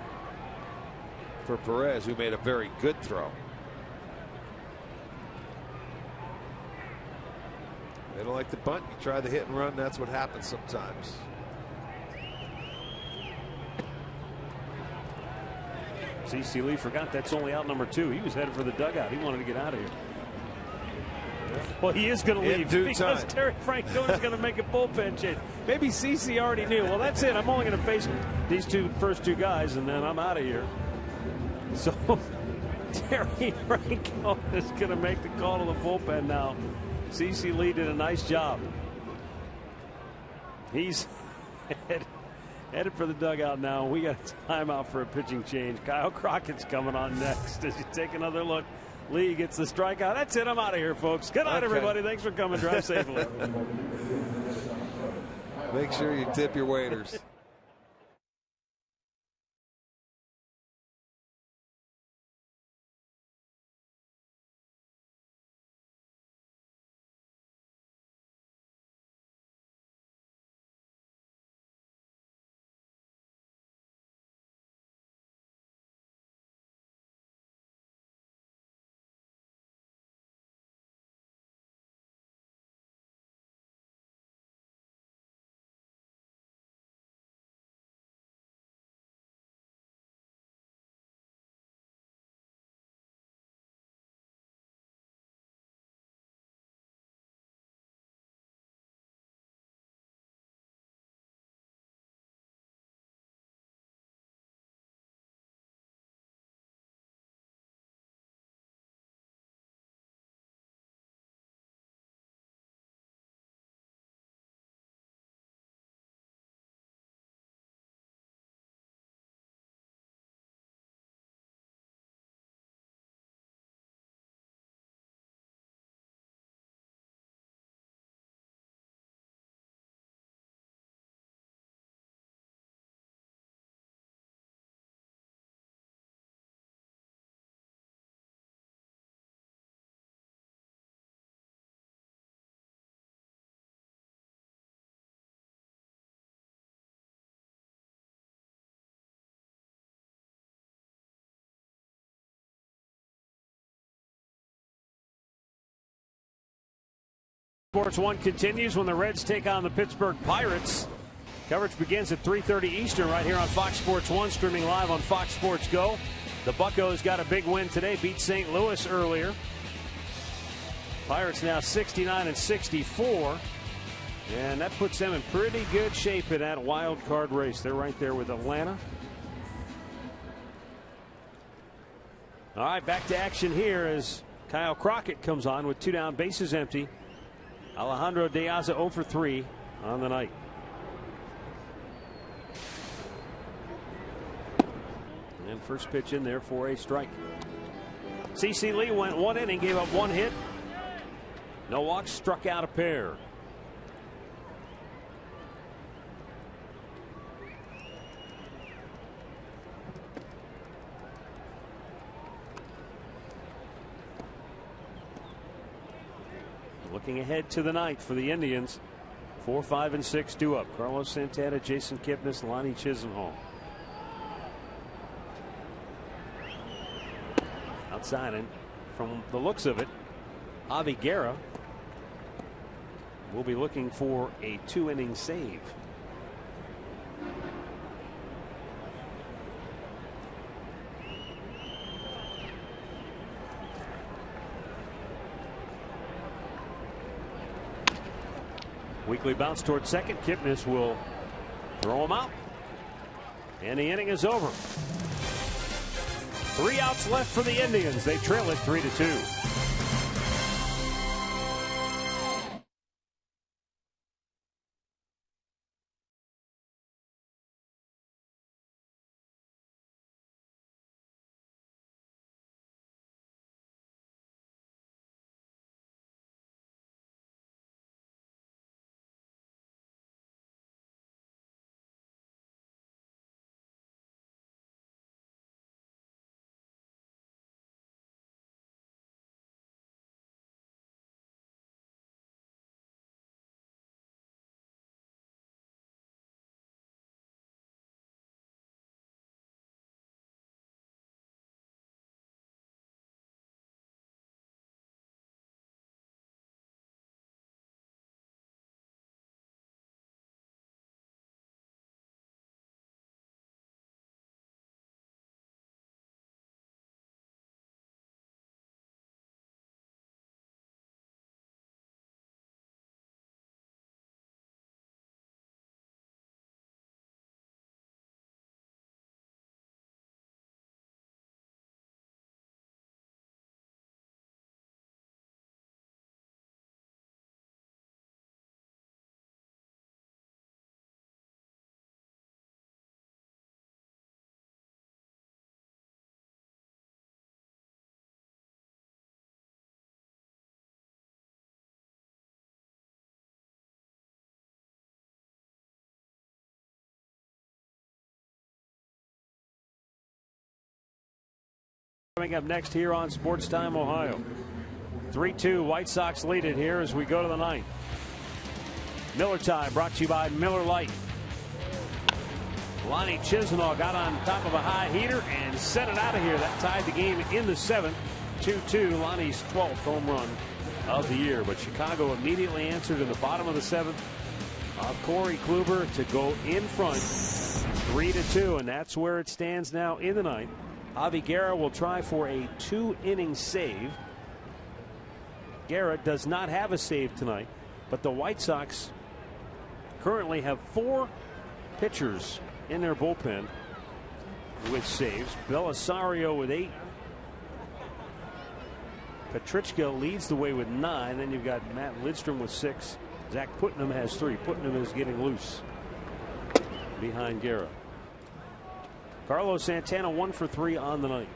for Perez, who made a very good throw. They don't like to bunt. You try the hit and run. That's what happens sometimes. C.C. Lee forgot that's only out number 2. He was headed for the dugout. He wanted to get out of here. Well, he is going to leave because Terry Francona is going to make a bullpen change. Maybe CC already knew. Well, that's it. I'm only going to face these first two guys, and then I'm out of here. So Terry Francona is going to make the call to the bullpen now. CC Lee did a nice job. He's headed for the dugout now. We got a timeout for a pitching change. Kyle Crockett's coming on next as you take another look. Lee gets the strikeout. That's it. I'm out of here, folks. Good night, everybody. Thanks for coming. Drive safely. Make sure you tip your waiters. Sports 1 continues when the Reds take on the Pittsburgh Pirates. Coverage begins at 3:30 Eastern right here on Fox Sports 1, streaming live on Fox Sports Go. The Buccos got a big win today, beat St. Louis earlier. Pirates now 69-64, and that puts them in pretty good shape in that wild card race. They're right there with Atlanta. All right, back to action here as Kyle Crockett comes on with 2 down, bases empty. Alejandro De Aza 0 for 3 on the night. And first pitch in there for a strike. CC Lee went 1 inning, gave up 1 hit. No walks, struck out a pair. Looking ahead to the ninth for the Indians. 4, 5, and 6 due up. Carlos Santana, Jason Kipnis, Lonnie Chisenhall. Outside, and from the looks of it, Avi Guerra will be looking for a 2-inning save. Weekly bounce toward second. Kipnis will throw him out. And the inning is over. 3 outs left for the Indians. They trail it 3-2. Coming up next here on Sports Time Ohio. 3-2 White Sox lead it here as we go to the ninth. Miller time brought to you by Miller Lite. Lonnie Chisenhall got on top of a high heater and sent it out of here. That tied the game in the 7th. 2-2, Lonnie's 12th home run of the year. But Chicago immediately answered in the bottom of the 7th. Corey Kluber to go in front 3-2, and that's where it stands now in the ninth. Javi Guerra will try for a 2-inning save. Guerra does not have a save tonight, but the White Sox currently have 4 pitchers in their bullpen with saves. Belisario with 8. Petrichka leads the way with 9. Then you've got Matt Lidstrom with 6. Zach Putnam has 3. Putnam is getting loose behind Guerra. Carlos Santana 1 for 3 on the night.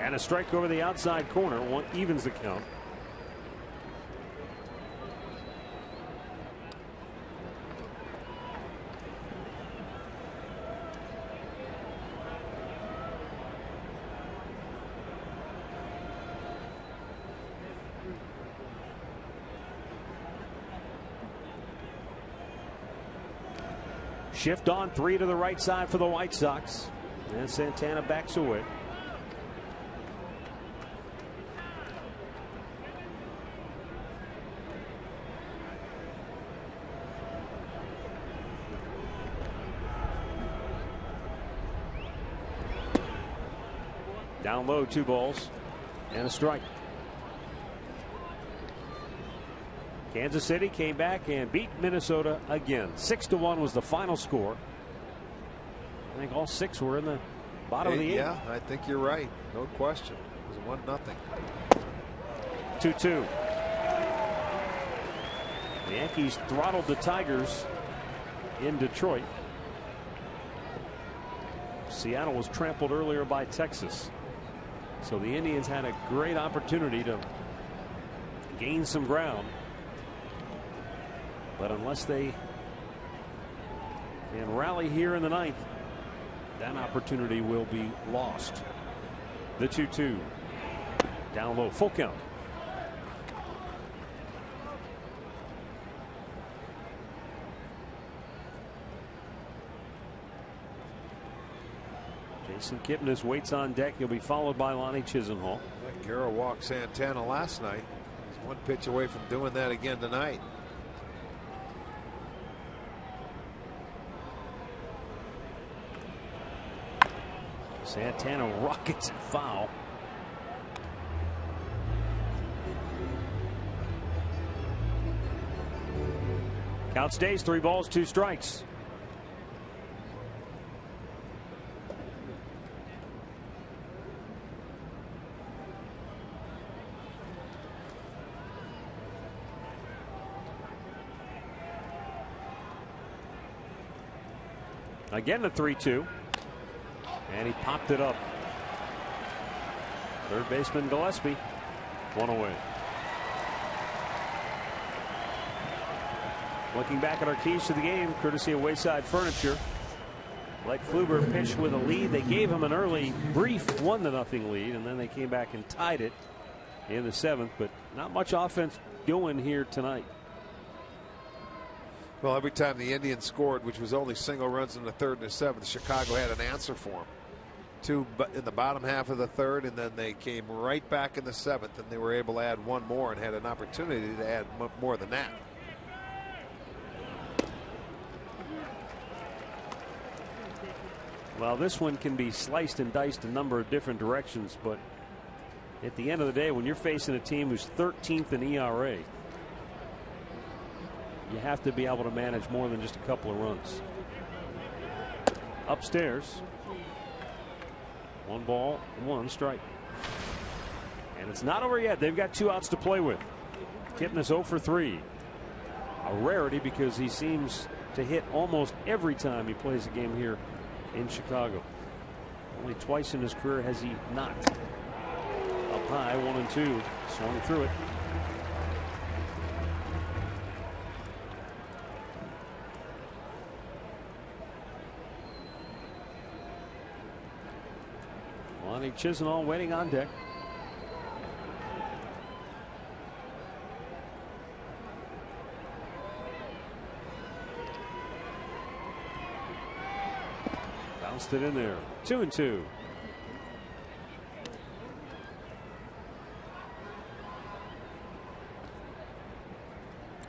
And a strike over the outside corner. One evens the count. Shift on 3 to the right side for the White Sox. And Santana backs away. Down low, 2 balls and a strike. Kansas City came back and beat Minnesota again. 6-1 was the final score. I think all 6 were in the bottom of the 8th. Yeah, I think you're right. No question. It was 1-0. 2-2. The Yankees throttled the Tigers in Detroit. Seattle was trampled earlier by Texas. So the Indians had a great opportunity to gain some ground. But unless they can rally here in the 9th, that opportunity will be lost. The 2-2. Down low, full count. Jason Kipnis waits on deck. He'll be followed by Lonnie Chisenhall. Guerra walked Santana last night. He's one pitch away from doing that again tonight. Santana rockets it foul. Count stays 3 balls 2 strikes. Again the 3-2. And he popped it up. Third baseman Gillespie, 1 away. Looking back at our keys to the game, courtesy of Wayside Furniture. Let Kluber pitch with a lead. They gave him an early, brief 1-0 lead, and then they came back and tied it in the 7th. But not much offense going here tonight. Well, every time the Indians scored, which was only single runs in the 3rd and the 7th, Chicago had an answer for them. 2 in the bottom half of the 3rd, and then they came right back in the 7th, and they were able to add 1 more and had an opportunity to add more than that. Well, this one can be sliced and diced a number of different directions, but at the end of the day, when you're facing a team who's 13th in ERA, you have to be able to manage more than just a couple of runs. Upstairs, 1 ball, 1 strike. And it's not over yet. They've got 2 outs to play with. Kipnis 0 for 3. A rarity because he seems to hit almost every time he plays a game here in Chicago. Only twice in his career has he not. Up high, 1-2. Swung through it. Lonnie Chisenhall waiting on deck. Bounced it in there. 2-2.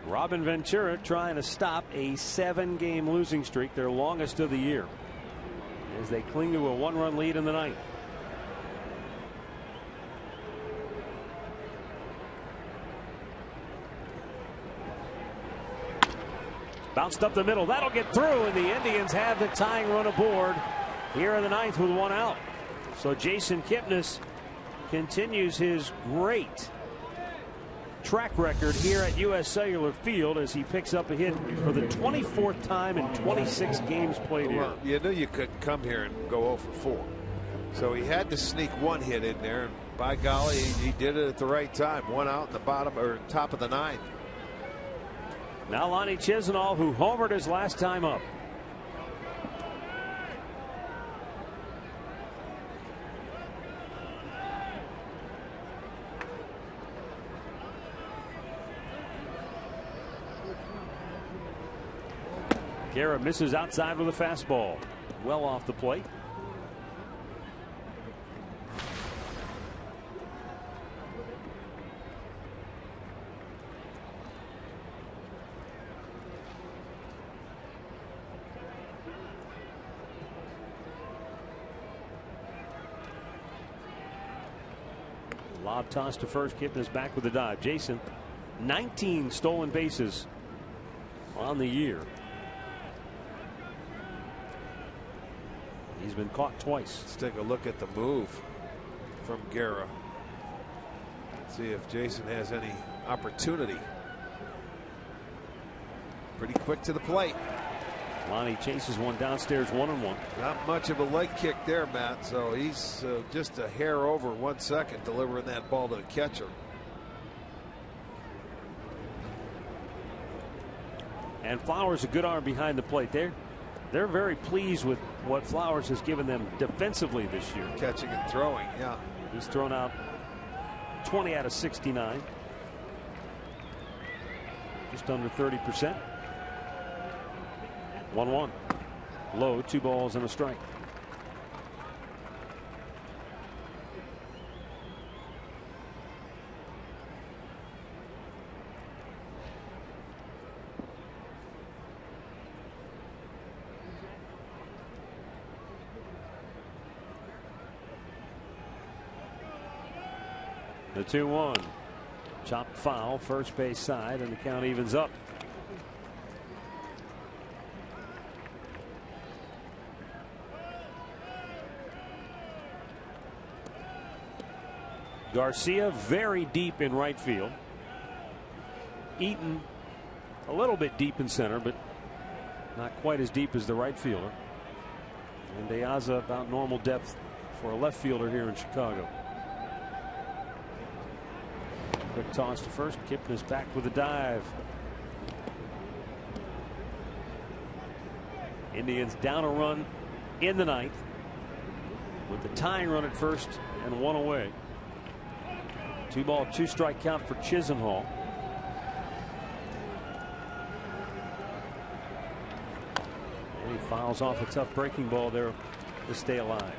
Robin Ventura trying to stop a 7-game losing streak, their longest of the year, as they cling to a 1-run lead in the 9th. Bounced up the middle. That'll get through, and the Indians have the tying run aboard here in the 9th with 1 out. So Jason Kipnis continues his great track record here at U.S. Cellular Field as he picks up a hit for the 24th time in 26 games played here. Well, you knew you couldn't come here and go 0 for 4. So he had to sneak 1 hit in there, and by golly, he did it at the right time. 1 out in the bottom or top of the 9th. Now Lonnie Chisenhall, who homered his last time up. Guerra misses outside with a fastball. Well off the plate. Lob toss to first. Kipnis back with a dive. Jason, 19 stolen bases on the year. He's been caught twice. Let's take a look at the move from Guerra. See if Jason has any opportunity. Pretty quick to the plate. Lonnie chases one downstairs, 1-1. Not much of a leg kick there, Matt. So he's just a hair over 1 second delivering that ball to the catcher. And Flowers a good arm behind the plate. They're very pleased with what Flowers has given them defensively this year. Catching and throwing, yeah. He's thrown out 20 out of 69. Just under 30%. 1-1. Low, 2 balls and a strike. The 2-1. Chopped foul, first base side, and the count evens up. Garcia very deep in right field. Eaton a little bit deep in center, but not quite as deep as the right fielder. And De Aza about normal depth for a left fielder here in Chicago. Quick toss to first. Kipnis is back with a dive. Indians down a run in the ninth with the tying run at first and one away. 2-ball, 2-strike count for Chisenhall. And he fouls off a tough breaking ball there to stay alive.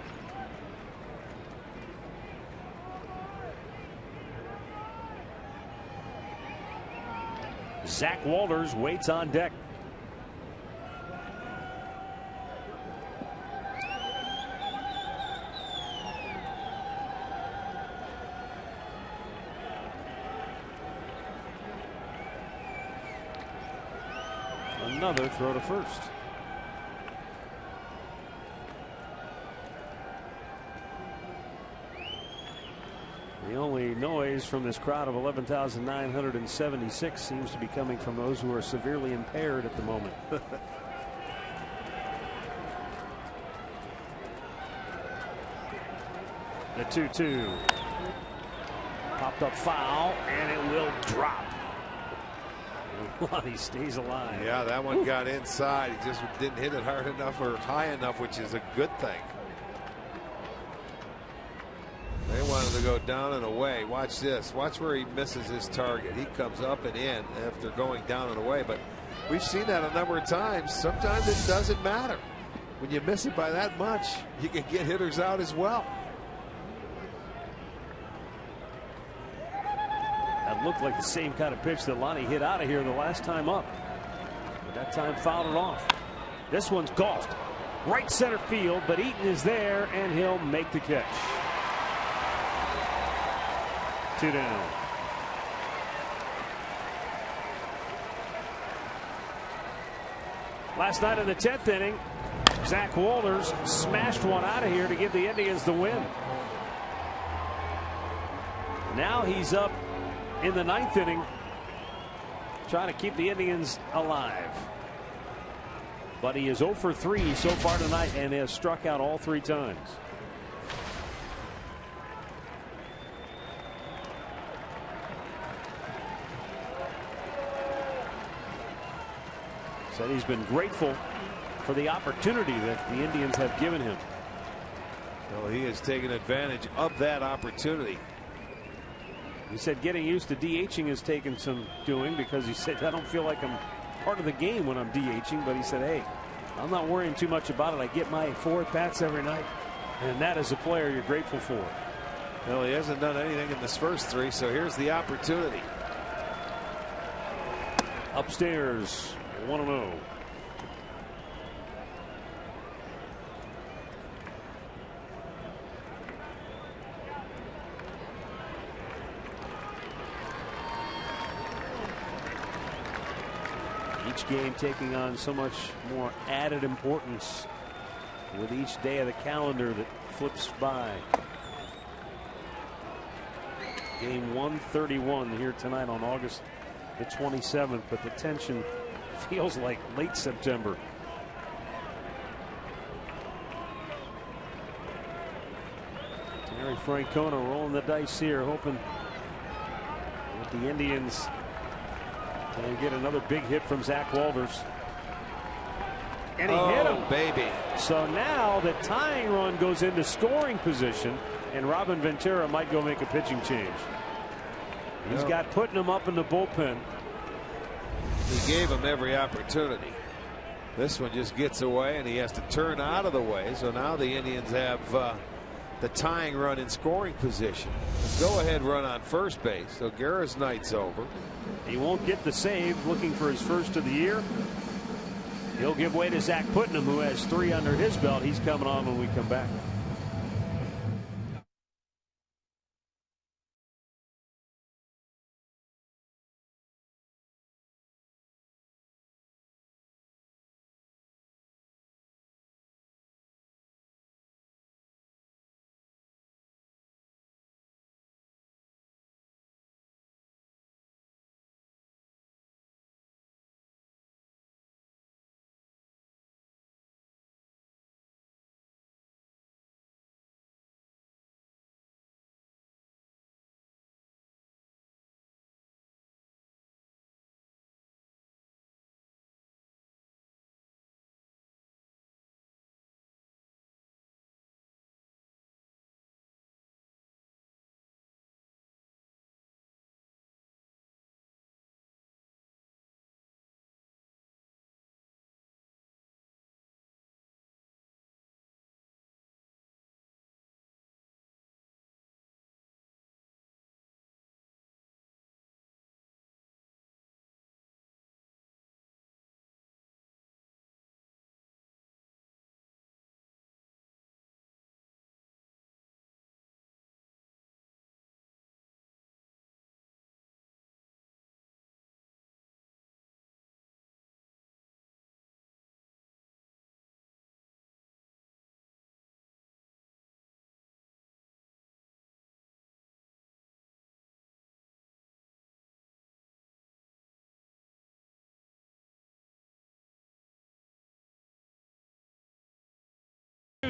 Zach Walters waits on deck. Another throw to first. The only noise from this crowd of 11,976 seems to be coming from those who are severely impaired at the moment. The 2-2. Popped up foul, and it will drop. He stays alive. Yeah, that one got inside. He just didn't hit it hard enough or high enough, which is a good thing. They wanted to go down and away. Watch this. Watch where he misses his target. He comes up and in after going down and away. But we've seen that a number of times. Sometimes it doesn't matter. When you miss it by that much, you can get hitters out as well. That looked like the same kind of pitch that Lonnie hit out of here the last time up. But that time fouled it off. This one's golfed. Right center field, but Eaton is there, and he'll make the catch. 2 down. Last night in the 10th inning, Zach Walters smashed one out of here to give the Indians the win. Now he's up in the 9th inning, trying to keep the Indians alive. But he is 0 for 3 so far tonight and has struck out all 3 times. Said he's been grateful for the opportunity that the Indians have given him. Well, he has taken advantage of that opportunity. He said getting used to DHing has taken some doing, because he said, I don't feel like I'm part of the game when I'm DHing. But he said, hey, I'm not worrying too much about it. I get my 4 at-bats every night. And that is a player you're grateful for. Well, he hasn't done anything in this first 3, so here's the opportunity. Upstairs, 1-0. Each game taking on so much more added importance with each day of the calendar that flips by. Game 131 here tonight on August the 27th, but the tension feels like late September. Terry Francona rolling the dice here, hoping that the Indians can get another big hit from Zach Walters. And he hit him. Baby. So now the tying run goes into scoring position, and Robin Ventura might go make a pitching change. He's got putting him up in the bullpen. He gave him every opportunity. This one just gets away, and he has to turn out of the way. So now the Indians have the tying run in scoring position. Go ahead run on first base. So Guerra's night's over. He won't get the save, looking for his first of the year. He'll give way to Zach Putnam, who has 3 under his belt. He's coming on when we come back.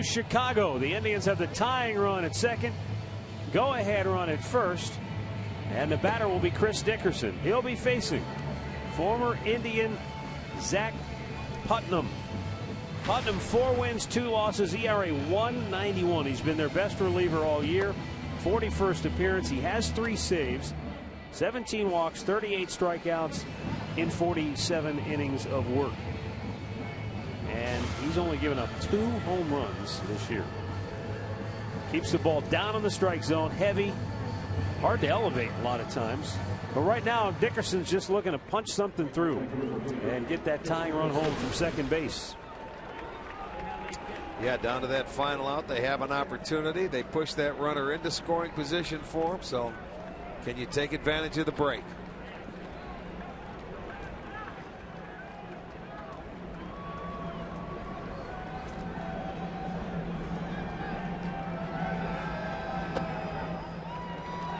to Chicago. The Indians have the tying run at second, go-ahead run at first, and the batter will be Chris Dickerson. He'll be facing former Indian Zach Putnam. Putnam 4 wins, 2 losses, ERA 1.91. He's been their best reliever all year. 41st appearance. He has 3 saves, 17 walks, 38 strikeouts in 47 innings of work. And he's only given up 2 home runs this year. Keeps the ball down on the strike zone, heavy, hard to elevate a lot of times. But right now, Dickerson's just looking to punch something through and get that tying run home from second base. Yeah, down to that final out, they have an opportunity. They push that runner into scoring position for him. So can you take advantage of the break?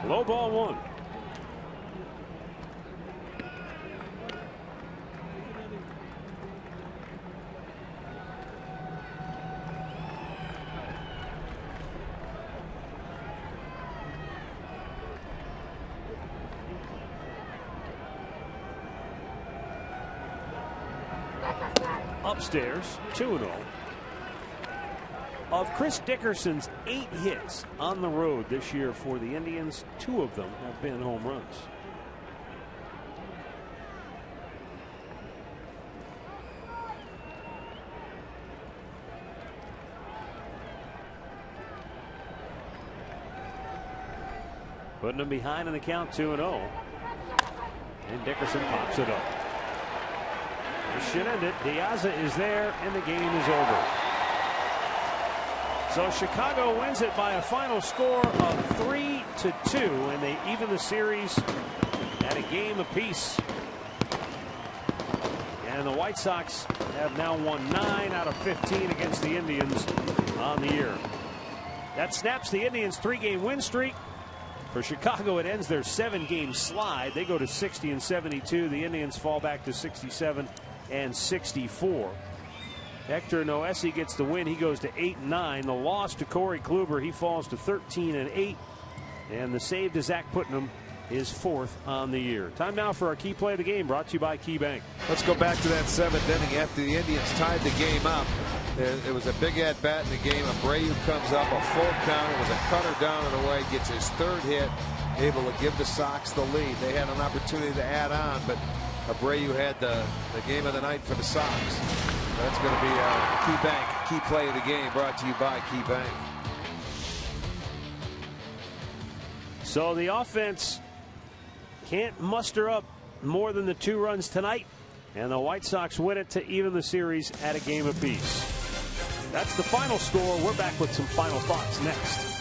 Low ball 1. Upstairs, 2-0. Of Chris Dickerson's 8 hits on the road this year for the Indians, 2 of them have been home runs. Putting them behind in the count, 2-0. And Dickerson pops it up. This should end it. Diaza is there, and the game is over. So Chicago wins it by a final score of 3-2, and they even the series at a game apiece. And the White Sox have now won 9 out of 15 against the Indians on the year. That snaps the Indians' 3-game win streak. For Chicago, it ends their 7-game slide. They go to 60 and 72. The Indians fall back to 67 and 64. Hector Noesi gets the win. He goes to 8-9. The loss to Corey Kluber, he falls to 13-8. And the save to Zach Putnam is 4th on the year. Time now for our key play of the game, brought to you by KeyBank. Let's go back to that 7th inning after the Indians tied the game up. It was a big at-bat in the game. Abreu comes up, a full count. It was a cutter down and away, gets his 3rd hit, able to give the Sox the lead. They had an opportunity to add on, but Abreu had the game of the night for the Sox. That's going to be KeyBank key play of the game, brought to you by KeyBank. So the offense can't muster up more than the 2 runs tonight, and the White Sox win it to even the series at a game apiece. That's the final score. We're back with some final thoughts next.